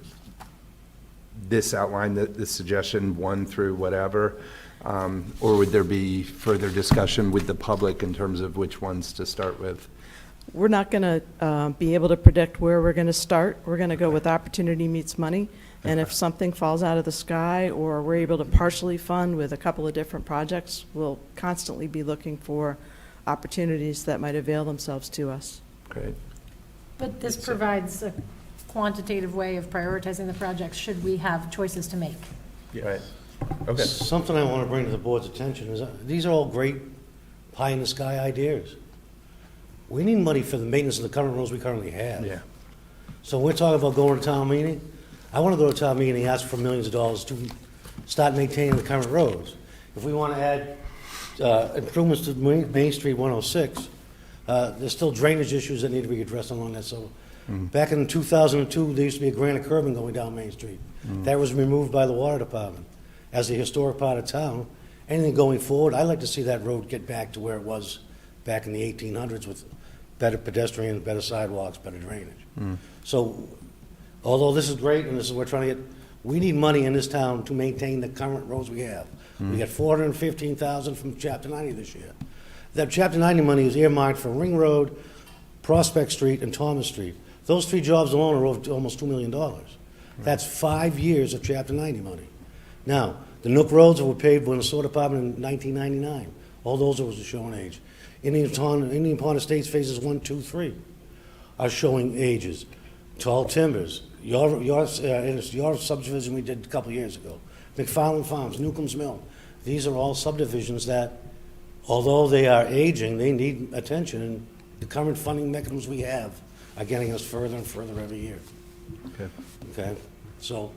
this outline, the suggestion 1 through whatever? Or would there be further discussion with the public in terms of which ones to start with? We're not going to be able to predict where we're going to start. We're going to go with opportunity meets money. And if something falls out of the sky or we're able to partially fund with a couple of different projects, we'll constantly be looking for opportunities that might avail themselves to us. Great. But this provides a quantitative way of prioritizing the projects should we have choices to make. Right. Okay. Something I want to bring to the board's attention is these are all great pie-in-the-sky ideas. We need money for the maintenance of the current roads we currently have. Yeah. So we're talking about going to town meeting. I want to go to town meeting and ask for millions of dollars to start maintaining the current roads. If we want to add improvements to Main Street 106, there's still drainage issues that need to be addressed along that. So back in 2002, there used to be a granite curbing going down Main Street. That was removed by the water department as a historic part of town. Anything going forward, I'd like to see that road get back to where it was back in the 1800s with better pedestrians, better sidewalks, better drainage. So although this is great and this is what we're trying to get, we need money in this town to maintain the current roads we have. We got $415,000 from Chapter 90 this year. That Chapter 90 money is earmarked for Ring Road, Prospect Street, and Thomas Street. Those 3 jobs alone are over almost $2 million. That's 5 years of Chapter 90 money. Now, the Nook roads were paved when the sewer department in 1999. All those was a showing age. Indian Pond Estates phases 1, 2, 3 are showing ages. Tall Timbers, your subdivision we did a couple years ago. McFarland Farms, Newcomb's Mill. These are all subdivisions that, although they are aging, they need attention, and the current funding mechanisms we have are getting us further and further every year. Okay. Okay? So,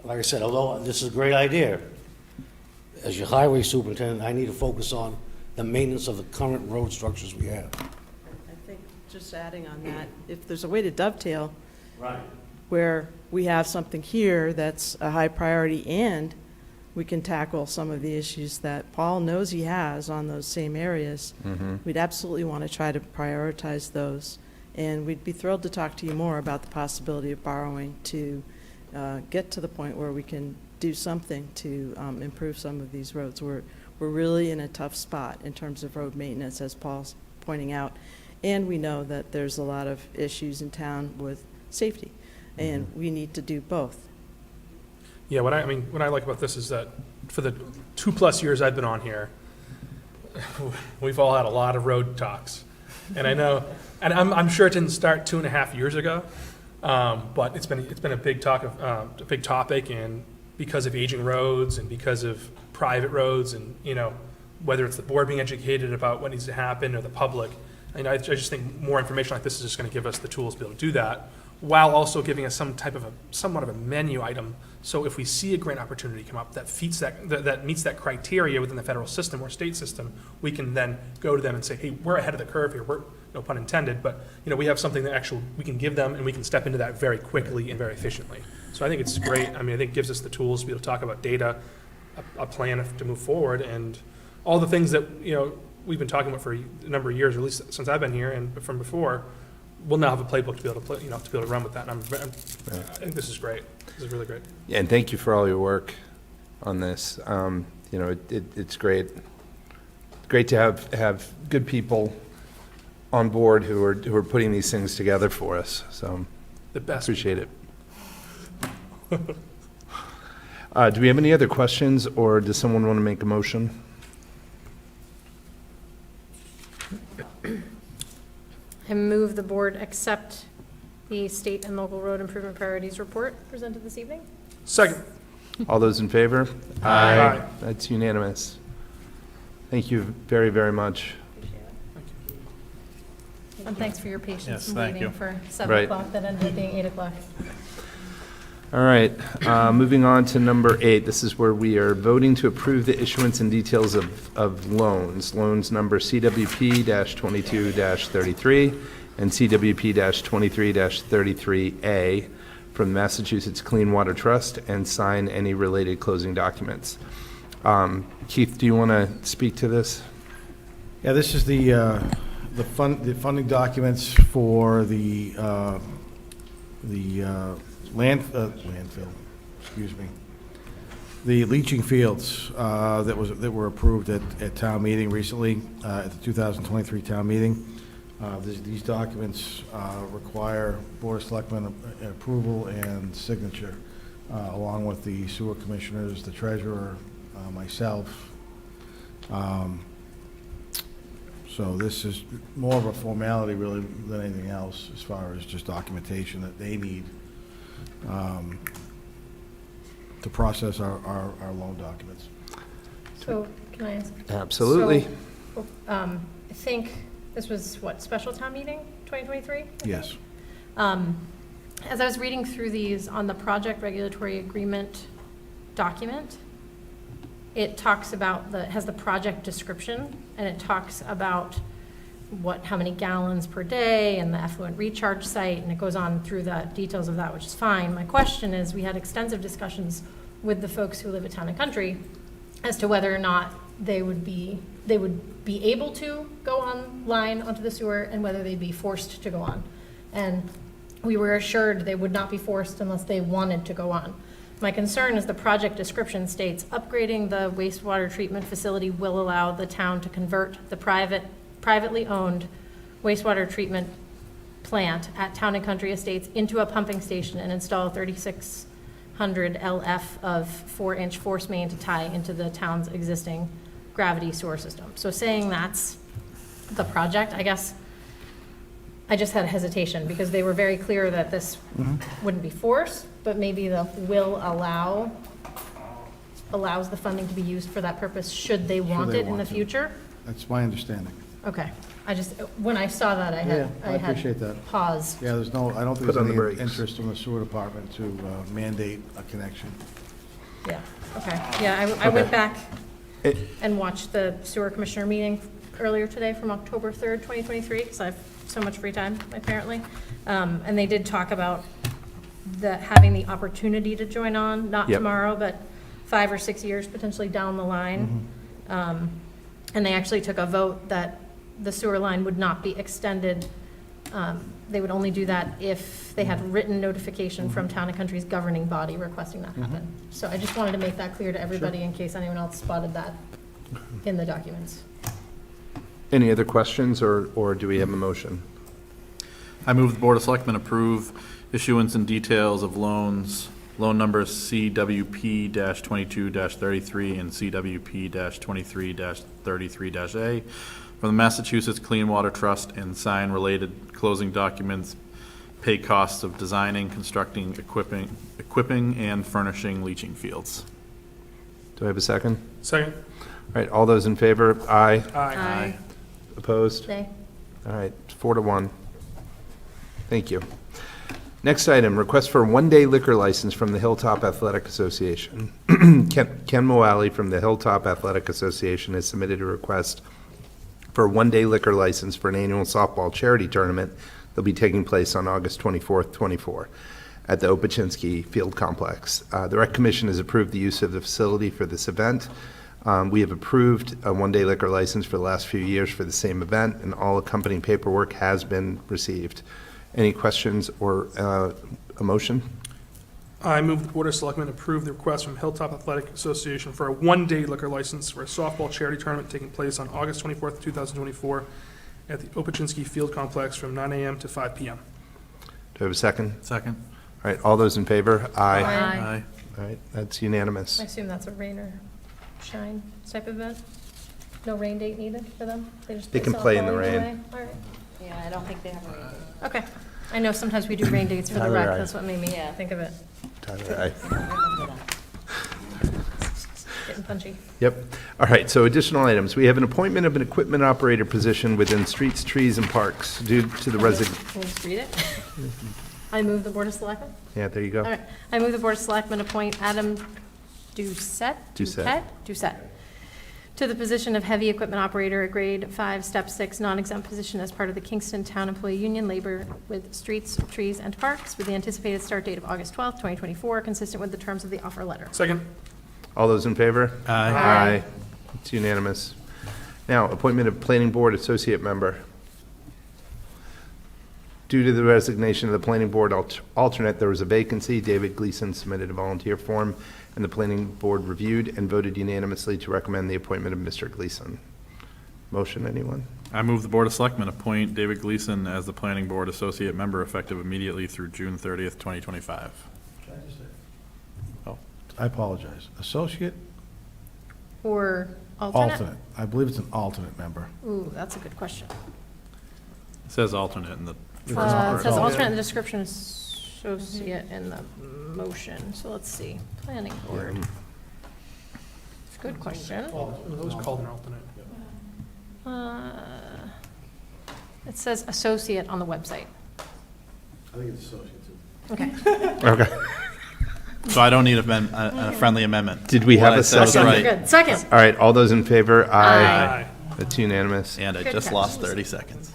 like I said, although this is a great idea, as your highway superintendent, I need to focus on the maintenance of the current road structures we have. I think, just adding on that, if there's a way to dovetail. Right. Where we have something here that's a high priority and we can tackle some of the issues that Paul knows he has on those same areas, we'd absolutely want to try to prioritize those. And we'd be thrilled to talk to you more about the possibility of borrowing to get to the point where we can do something to improve some of these roads. We're really in a tough spot in terms of road maintenance, as Paul's pointing out. And we know that there's a lot of issues in town with safety, and we need to do both. Yeah, what I like about this is that for the 2+ years I've been on here, we've all had a lot of road talks. And I know, and I'm sure it didn't start 2.5 years ago, but it's been a big topic, and because of aging roads and because of private roads, and whether it's the board being educated about what needs to happen or the public, I just think more information like this is just going to give us the tools to be able to do that, while also giving us somewhat of a menu item. So if we see a grant opportunity come up that meets that criteria within the federal system or state system, we can then go to them and say, hey, we're ahead of the curve here. We're, no pun intended, but we have something that actually we can give them, and we can step into that very quickly and very efficiently. So I think it's great. I think it gives us the tools to be able to talk about data, a plan to move forward, and all the things that we've been talking about for a number of years, or at least since I've been here and from before. We'll now have a playbook to be able to to be able to run with that. And I think this is great. This is really great. Yeah, and thank you for all your work on this. It's great. Great to have good people on board who are putting these things together for us. So the best. Appreciate it. Do we have any other questions, or does someone want to make a motion? I move the board accept the state and local road improvement priorities report presented this evening. Second. All those in favor? Aye. That's unanimous. Thank you very, very much. And thanks for your patience Yes, in thank waiting you. for 7 Right. o'clock that ended up being 8 o'clock. All right, moving on to number 8. This is where we are voting to approve the issuance and details of loans. Loans number CWP-22-33 and CWP-23-33A from Massachusetts Clean Water Trust, and sign any related closing documents. Keith, do you want to speak to this? Yeah, this is the funding documents for the landfill, excuse me, the leaching fields that were approved at town meeting recently, at the 2023 town meeting. These documents require Board of Selectmen approval and signature, along with the sewer commissioners, the treasurer, myself. So this is more of a formality really than anything else, as far as just documentation that they need to process our loan documents. So, can I ask? Absolutely. So, I think this was, special town meeting, 2023? Yes. As I was reading through these on the project regulatory agreement document, it talks about has the project description, and it talks about how many gallons per day and the effluent recharge site, and it goes on through the details of that, which is fine. My question is, we had extensive discussions with the folks who live at Town and Country as to whether or not they would be able to go online onto the sewer, and whether they'd be forced to go on. And we were assured they would not be forced unless they wanted to go on. My concern is the project description states, upgrading the wastewater treatment facility will allow the town to convert the privately owned wastewater treatment plant at Town and Country Estates into a pumping station and install 3,600 LF of 4-inch force main to tie into the town's existing gravity sewer system. So saying that's the project, I guess I just had hesitation, because they were very clear that this wouldn't be forced, but maybe the will allow allows the funding to be used for that purpose, should they want they it in want the to. future. That's my understanding. Okay, I just, when I saw that, I Yeah, I had appreciate that. pause. Yeah, there's no, I don't think Put on there's the any brakes. interest in the sewer department to mandate a connection. Yeah, okay, yeah, I went back and watched the sewer commissioner meeting earlier today from October 3rd, 2023, because I have so much free time, apparently. And they did talk about having the opportunity to join on, not Yep. tomorrow, but 5 or 6 years potentially down the line. And they actually took a vote that the sewer line would not be extended. They would only do that if they had written notification from Town and Country's governing body requesting that happen. So I just wanted to make that clear to everybody in case anyone else spotted that in the documents. Any other questions, or do we have a motion? I move the Board of Selectmen approve issuance and details of loans, loan numbers CWP-22-33 and CWP-23-33-A from the Massachusetts Clean Water Trust and sign related closing documents, pay costs of designing, constructing, equipping, and furnishing leaching fields. Do I have a second? Second. All right, all those in favor? Aye. Aye. Opposed? Nay. All right, 4-1. Thank you. Next item, request for a one-day liquor license from the Hilltop Athletic Association. Ken Moali from the Hilltop Athletic Association has submitted a request for a one-day liquor license for an annual softball charity tournament that'll be taking place on August 24th, 24 at the Opachinski Field Complex. The Rec Commission has approved the use of the facility for this event. We have approved a one-day liquor license for the last few years for the same event, and all accompanying paperwork has been received. Any questions or a motion? I move the Board of Selectmen approve the request from Hilltop Athletic Association for a one-day liquor license for a softball charity tournament taking place on August 24th, 2024 at the Opachinski Field Complex from 9 a.m. to 5 p.m. Do I have a second? Second. All right, all those in favor? Aye. Aye. All right, that's unanimous. I assume that's a rain or shine type event? No rain date needed for them? Just They can play in the softball either rain. way? All right. Yeah, I don't think they have a rain date. Okay. I know sometimes we do rain dates for the Tyler, rec. aye. That's what made me think of it. Tyler, aye. Getting punchy. Yep. All right, so additional items. We have an appointment of an equipment operator position within Streets, Trees, and Parks due to the Can we just read it? I move the Board of Selectmen. Yeah, there you go. All right. I move the Board of Selectmen appoint Adam Doucette to the position of heavy equipment operator at grade 5, step 6, non-exempt position as part of the Kingston Town Employee Union Labor with Streets, Trees, and Parks with the anticipated start date of August 12th, 2024, consistent with the terms of the offer letter. Second. All those in favor? Aye. Aye. It's unanimous. Now, appointment of Planning Board Associate Member. Due to the resignation of the Planning Board alternate, there was a vacancy. David Gleason submitted a volunteer form, and the Planning Board reviewed and voted unanimously to recommend the appointment of Mr. Gleason. Motion, anyone? I move the Board of Selectmen appoint David Gleason as the Planning Board Associate Member effective immediately through June 30th, 2025. Oh, I apologize. Associate? Or alternate? Alternate. I believe it's an alternate member. Ooh, that's a good question. It says alternate in the first It part. says alternate in the description, associate in the motion. So let's see. Planning Board. It's a good question. It was called an alternate. It says associate on the website. I think it's associate too. Okay. Okay. So I don't need a friendly amendment. Did we have What I a said was second? right. Good. Second. All right, all those in favor? Aye. That's unanimous. And I Good just catch. lost 30 seconds.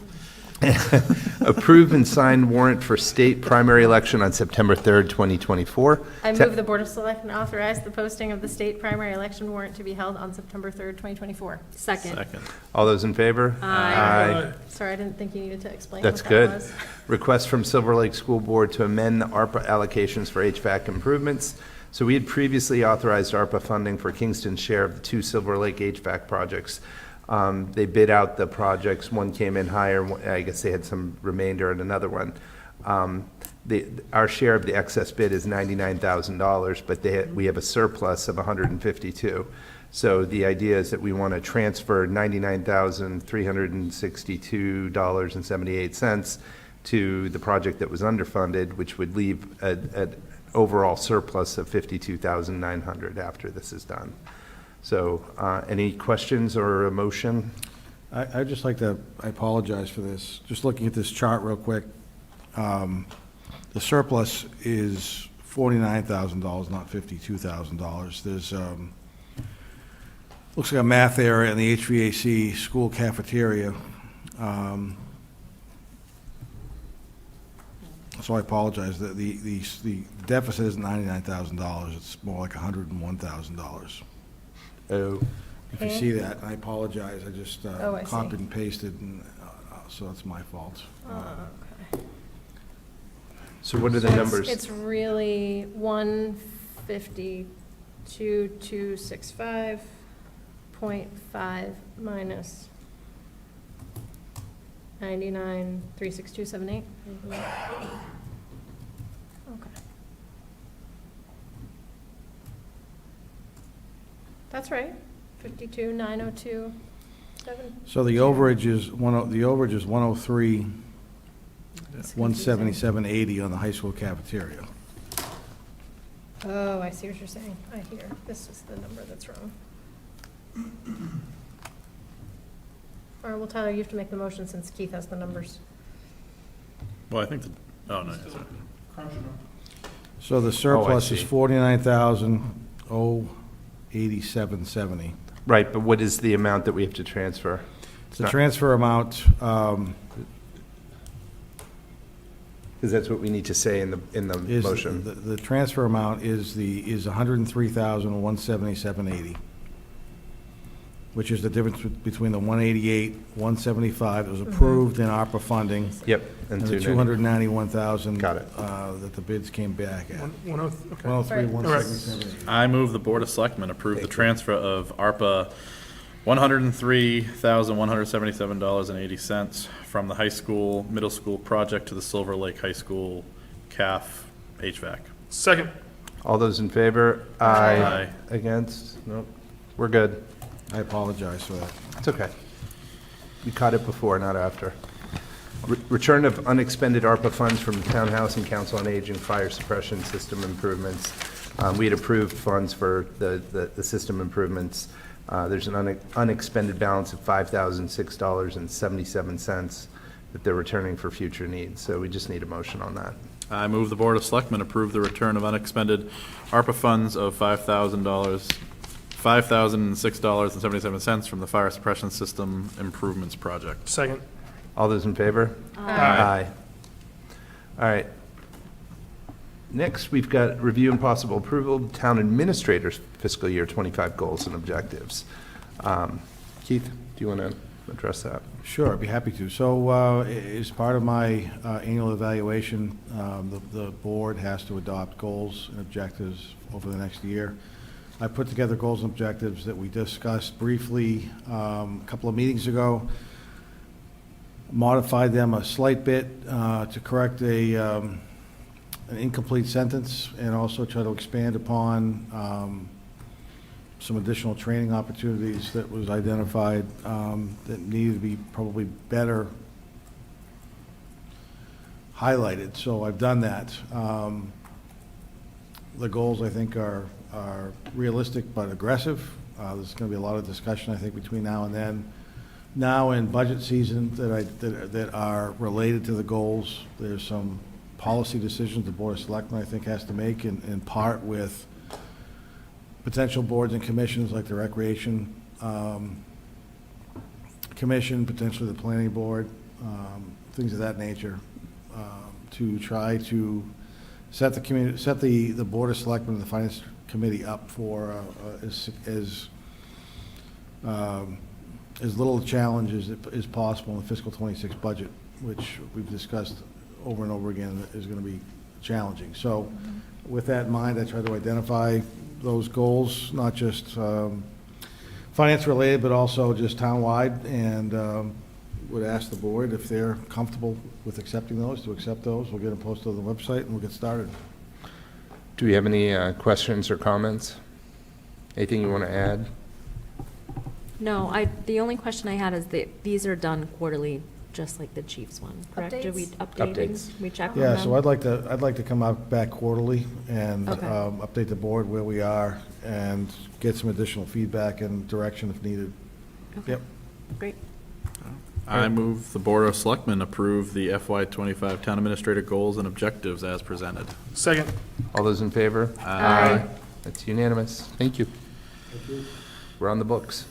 Approve and sign warrant for state primary election on September 3rd, 2024. I move the Board of Selectmen authorize the posting of the state primary election warrant to be held on September 3rd, 2024. Second. Second. All those in favor? Aye. Sorry, I didn't think you needed to explain That's what that good. was. Request from Silver Lake School Board to amend the ARPA allocations for HVAC improvements. So we had previously authorized ARPA funding for Kingston's share of the 2 Silver Lake HVAC projects. They bid out the projects, one came in higher, I guess they had some remainder in another one. Our share of the excess bid is $99,000, but we have a surplus of $152,000. So the idea is that we want to transfer $99,362.78 to the project that was underfunded, which would leave overall surplus of $52,900 after this is done. So any questions or a motion? I'd just like to, I apologize for this, just looking at this chart real quick. The surplus is $49,000, not $52,000. There's, looks like a math error in the HVAC school cafeteria. So I apologize, the deficit is $99,000, it's more like $101,000. Oh. If you see that, I apologize, I just I see. copied and pasted, and so it's my fault. Okay. So what are the So numbers? It's really 152,265.5 minus 99,36278. Okay. That's right. 52,902.7. So the overage is 103, 177.80 on the high school cafeteria. Oh, I see what you're saying. I hear. This is the number that's wrong. All right, well, Tyler, you have to make the motion since Keith has the numbers. Well, I think oh, no, sorry. So the surplus see. is 49,087.70. Right, but what is the amount that we have to transfer? The transfer amount, Because that's what we need to say in the is, motion. the transfer amount is 103,177.80, which is the difference between the 188, 175 that was approved in ARPA funding. Yep. And the 291,000. Got it. That the bids came back at. 103, 177.80. I move the Board of Selectmen approve the transfer of ARPA $103,177.80 from the high school, middle school project to the Silver Lake High School CAF HVAC. Second. All those in favor? Aye. Against? Nope. We're good. I apologize for that. It's okay. We caught it before, not after. Return of unexpended ARPA funds from Townhouse and Council on Aging fire suppression system improvements. We had approved funds for the system improvements. There's an unexpended balance of $5,006.77 that they're returning for future needs. So we just need a motion on that. I move the Board of Selectmen approve the return of unexpended ARPA funds of $5,006.77 from the fire suppression system improvements project. Second. All those in favor? Aye. All right. Next, we've got review and possible approval of town administrator's fiscal year 25 goals and objectives. Keith, do you want to address that? Sure, I'd be happy to. So as part of my annual evaluation, the board has to adopt goals and objectives over the next year. I put together goals and objectives that we discussed briefly a couple of meetings ago, modified them a slight bit to correct an incomplete sentence, and also try to expand upon some additional training opportunities that was identified that needed to be probably better highlighted. So I've done that. The goals, I think, are realistic but aggressive. There's going to be a lot of discussion, I think, between now and then. Now in budget season that are related to the goals, there's some policy decisions the Board of Selectmen, I think, has to make in part with potential boards and commissions like the Recreation Commission, potentially the Planning Board, things of that nature, to try to set the Board of Selectmen and the Finance Committee up for as little challenge as possible in the fiscal 26 budget, which we've discussed over and over again is going to be challenging. So with that in mind, I try to identify those goals, not just finance related, but also just townwide, and would ask the board if they're comfortable with accepting those, to accept those. We'll get them posted on the website and we'll get started. Do we have any questions or comments? Anything you want to add? No, the only question I had is that these are done quarterly just like the chief's one, correct? Did we Updates? Updates. We check on Yeah, them? so I'd like to come out back quarterly and Okay. update the board where we are and get some additional feedback and direction if needed. Okay. Yep. Great. I move the Board of Selectmen approve the FY '25 Town Administrator goals and objectives as presented. Second. All those in favor? Aye. That's unanimous. Thank you. We're on the books.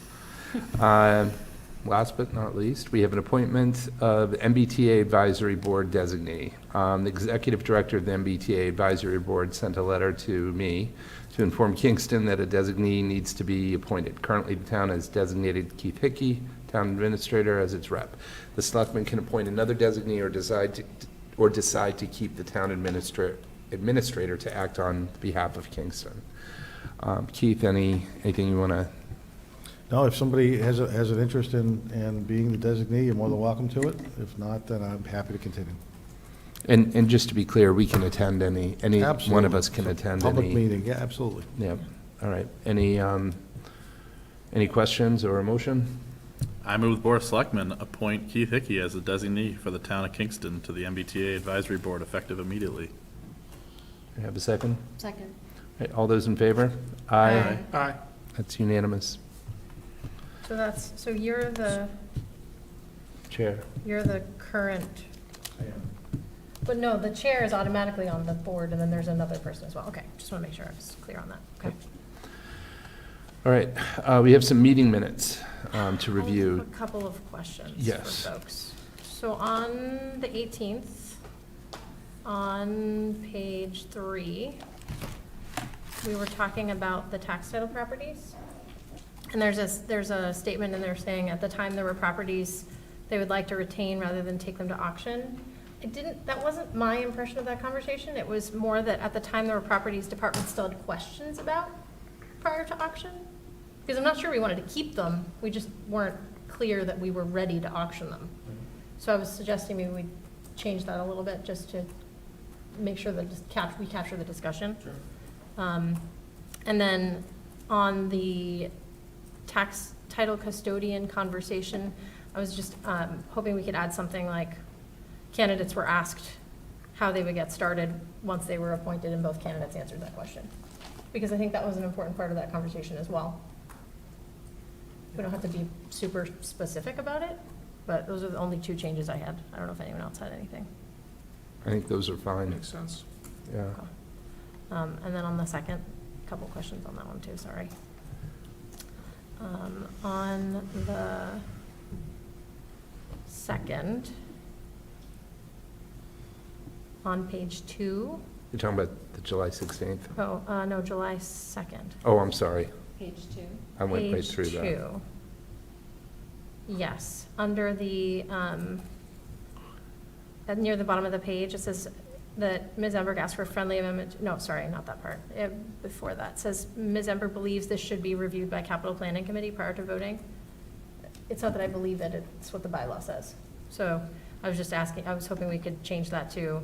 Last but not least, we have an appointment of MBTA Advisory Board designee. The Executive Director of the MBTA Advisory Board sent a letter to me to inform Kingston that a designee needs to be appointed. Currently, the town has designated Keith Hickey, Town Administrator, as its rep. The Selectmen can appoint another designee or decide to keep the Town Administrator to act on behalf of Kingston. Keith, anything you want to? No, if somebody has an interest in being the designee, you're more than welcome to it. If not, then I'm happy to continue. And just to be clear, we can attend any one of Absolutely. us can attend Public any. meeting, yeah, absolutely. Yeah, all right. Any questions or a motion? I move the Board of Selectmen appoint Keith Hickey as the designee for the town of Kingston to the MBTA Advisory Board effective immediately. You have a second? Second. All right, all those in favor? Aye. Aye. That's unanimous. So you're the Chair. current. But no, the chair is automatically on the board, and then there's another person as well. Okay, just want to make sure I was clear on that. Okay. All right, we have some meeting minutes to review. A couple of questions Yes. for folks. So on the 18th, on page 3, we were talking about the tax title properties. And there's a statement in there saying at the time there were properties they would like to retain rather than take them to auction. That wasn't my impression of that conversation. It was more that at the time there were properties departments still had questions about prior to auction. Because I'm not sure we wanted to keep them, we just weren't clear that we were ready to auction them. So I was suggesting maybe we change that a little bit just to make sure that we capture the discussion. Sure. And then on the tax title custodian conversation, I was just hoping we could add something like candidates were asked how they would get started once they were appointed, and both candidates answered that question. Because I think that was an important part of that conversation as well. We don't have to be super specific about it, but those are the only 2 changes I had. I don't know if anyone else had anything. I think those are fine. Makes sense. Yeah. And then on the second, a couple questions on that one too, sorry. On the second, on page 2. You're talking about the July 16th? Oh, no, July 2nd. Oh, I'm sorry. Page 2. I went right through that. Page 2. Yes, under the, near the bottom of the page, it says that Ms. Emberg asked for a friendly amendment, no, sorry, not that part. Before that, it says Ms. Emberg believes this should be reviewed by Capital Planning Committee prior to voting. It's not that I believe it, it's what the bylaw says. So I was just asking, I was hoping we could change that to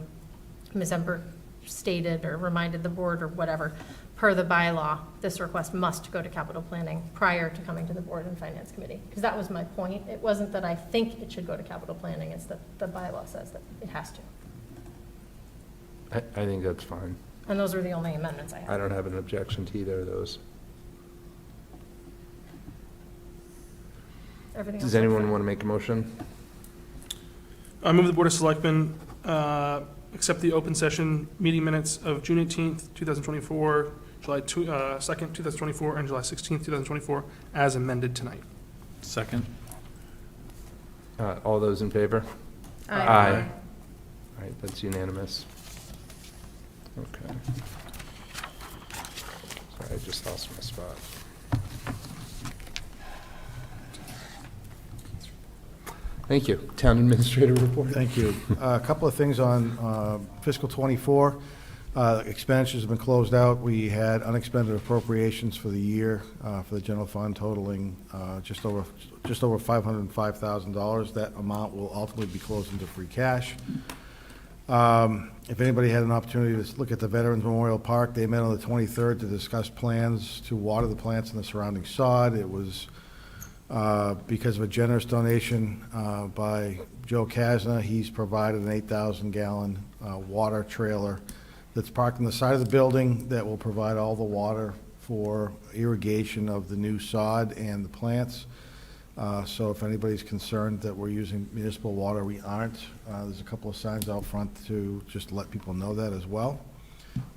Ms. Emberg stated or reminded the board or whatever, per the bylaw, this request must go to capital planning prior to coming to the board and finance committee. Because that was my point. It wasn't that I think it should go to capital planning, it's that the bylaw says that it has to. I think that's fine. And those were the only amendments I had. I don't have an objection to either of those. Everything Does else anyone okay? want to make a motion? I move the Board of Selectmen accept the open session meeting minutes of June 18th, 2024, July 2nd, 2024, and July 16th, 2024, as amended tonight. Second. All those in favor? Aye. All right, that's unanimous. Okay. Sorry, I just lost my spot. Thank you. Town Administrator report. Thank you. A couple of things on fiscal '24. Expenditures have been closed out. We had unexpended appropriations for the year for the general fund totaling just over $505,000. That amount will ultimately be closed into free cash. If anybody had an opportunity to look at the Veterans Memorial Park, they met on the 23rd to discuss plans to water the plants in the surrounding sod. It was Because of a generous donation by Joe Kasna, he's provided an 8,000-gallon water trailer that's parked on the side of the building that will provide all the water for irrigation of the new sod and the plants. So if anybody's concerned that we're using municipal water, we aren't. There's a couple of signs out front to just let people know that as well.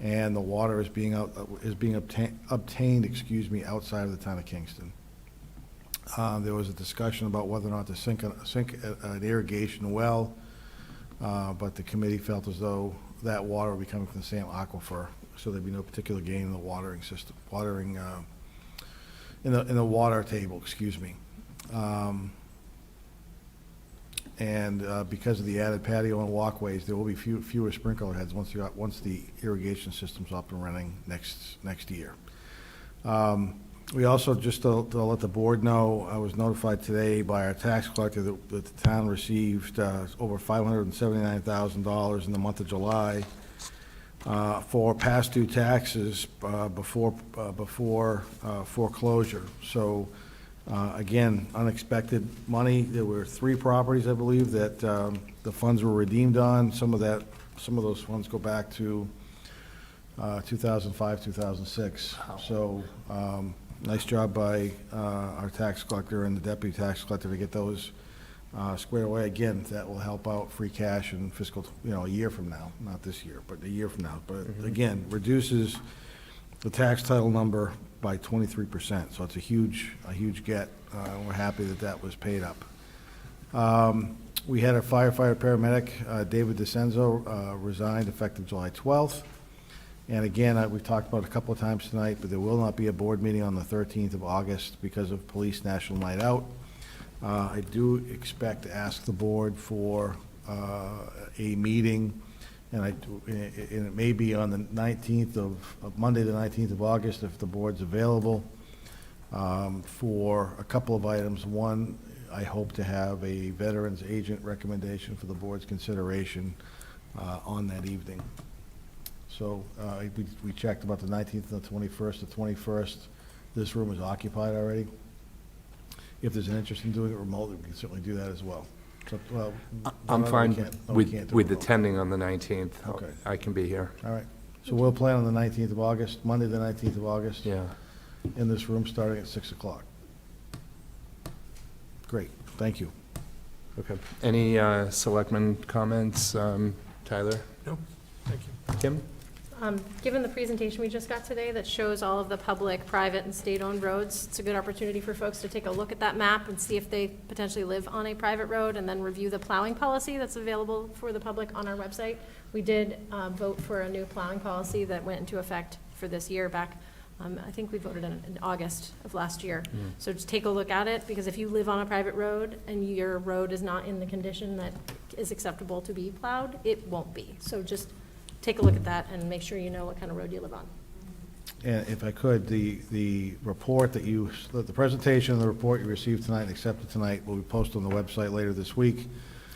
And the water is being obtained, outside of the town of Kingston. There was a discussion about whether or not to sink an irrigation well, but the committee felt as though that water would be coming from the same aquifer, so there'd be no particular gain in the watering system, in the water table, And because of the added patio and walkways, there will be fewer sprinkler heads once the irrigation system's up and running next year. We also, just to let the board know, I was notified today by our tax collector that the town received over $579,000 in the month of July for past due taxes before foreclosure. So, again, unexpected money. There were 3 properties, I believe, that the funds were redeemed on. Some of those funds go back to 2005, 2006. So, nice job by our tax collector and the deputy tax collector to get those squared away. Again, that will help out free cash in fiscal, a year from now, not this year, but a year from now. But again, reduces the tax title number by 23%. So it's a huge get. We're happy that was paid up. We had a firefighter paramedic, David DeCenzo, resigned effective July 12th. And again, we've talked about it a couple of times tonight, but there will not be a board meeting on the 13th of August because of Police National Night Out. I do expect to ask the board for a meeting, and it may be on the 19th of Monday, the 19th of August, if the board's available, for a couple of items. One, I hope to have a veterans agent recommendation for the board's consideration on that evening. So we checked about the 19th and the 21st. The 21st, this room is occupied already. If there's an interest in doing it remotely, we can certainly do that as well. So, well, I'm fine with remote. attending on the 19th. Okay. I can be here. All right. So we'll plan on the 19th of August, Monday the 19th of August. Yeah. In this room, starting at 6 o'clock. Great. Thank you. Okay. Any selectmen comments, Tyler? No, thank you. Kim? Given the presentation we just got today that shows all of the public, private, and state-owned roads, it's a good opportunity for folks to take a look at that map and see if they potentially live on a private road, and then review the plowing policy that's available for the public on our website. We did vote for a new plowing policy that went into effect for this year back, I think we voted in August of last year. So just take a look at it, because if you live on a private road and your road is not in the condition that is acceptable to be plowed, it won't be. So just take a look at that and make sure you know what kind of road you live on. And if I could, the report the presentation and the report you received tonight and accepted tonight will be posted on the website later this week.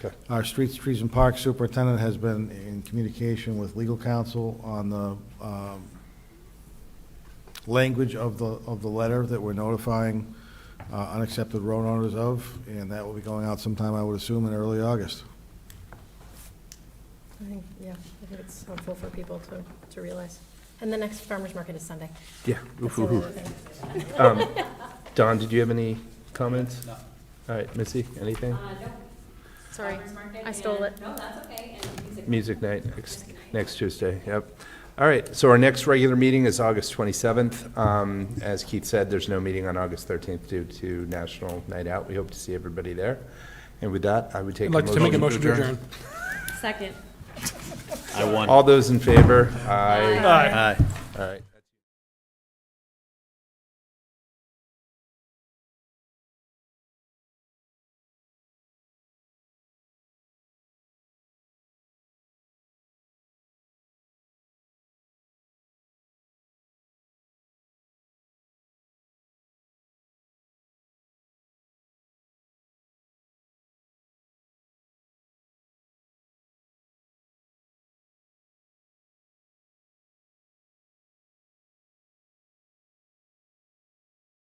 Okay. Our Streets, Trees, and Parks Superintendent has been in communication with legal counsel on the language of the letter that we're notifying unaccepted road owners of, and that will be going out sometime, I would assume, in early August. I think it's helpful for people to realize. And the next farmer's market is Sunday. Yeah. That's the other thing. Don, did you have any comments? No. All right, Missy, anything? No. Sorry, I stole it. No, that's okay. And Music night next Tuesday, yep. All right, so our next regular meeting is August 27th. As Keith said, there's no meeting on August 13th due to National Night Out. We hope to see everybody there. And with that, I would take I'd like to make a motion to adjourn. Second. I won. All those in favor? Aye. Aye. All right.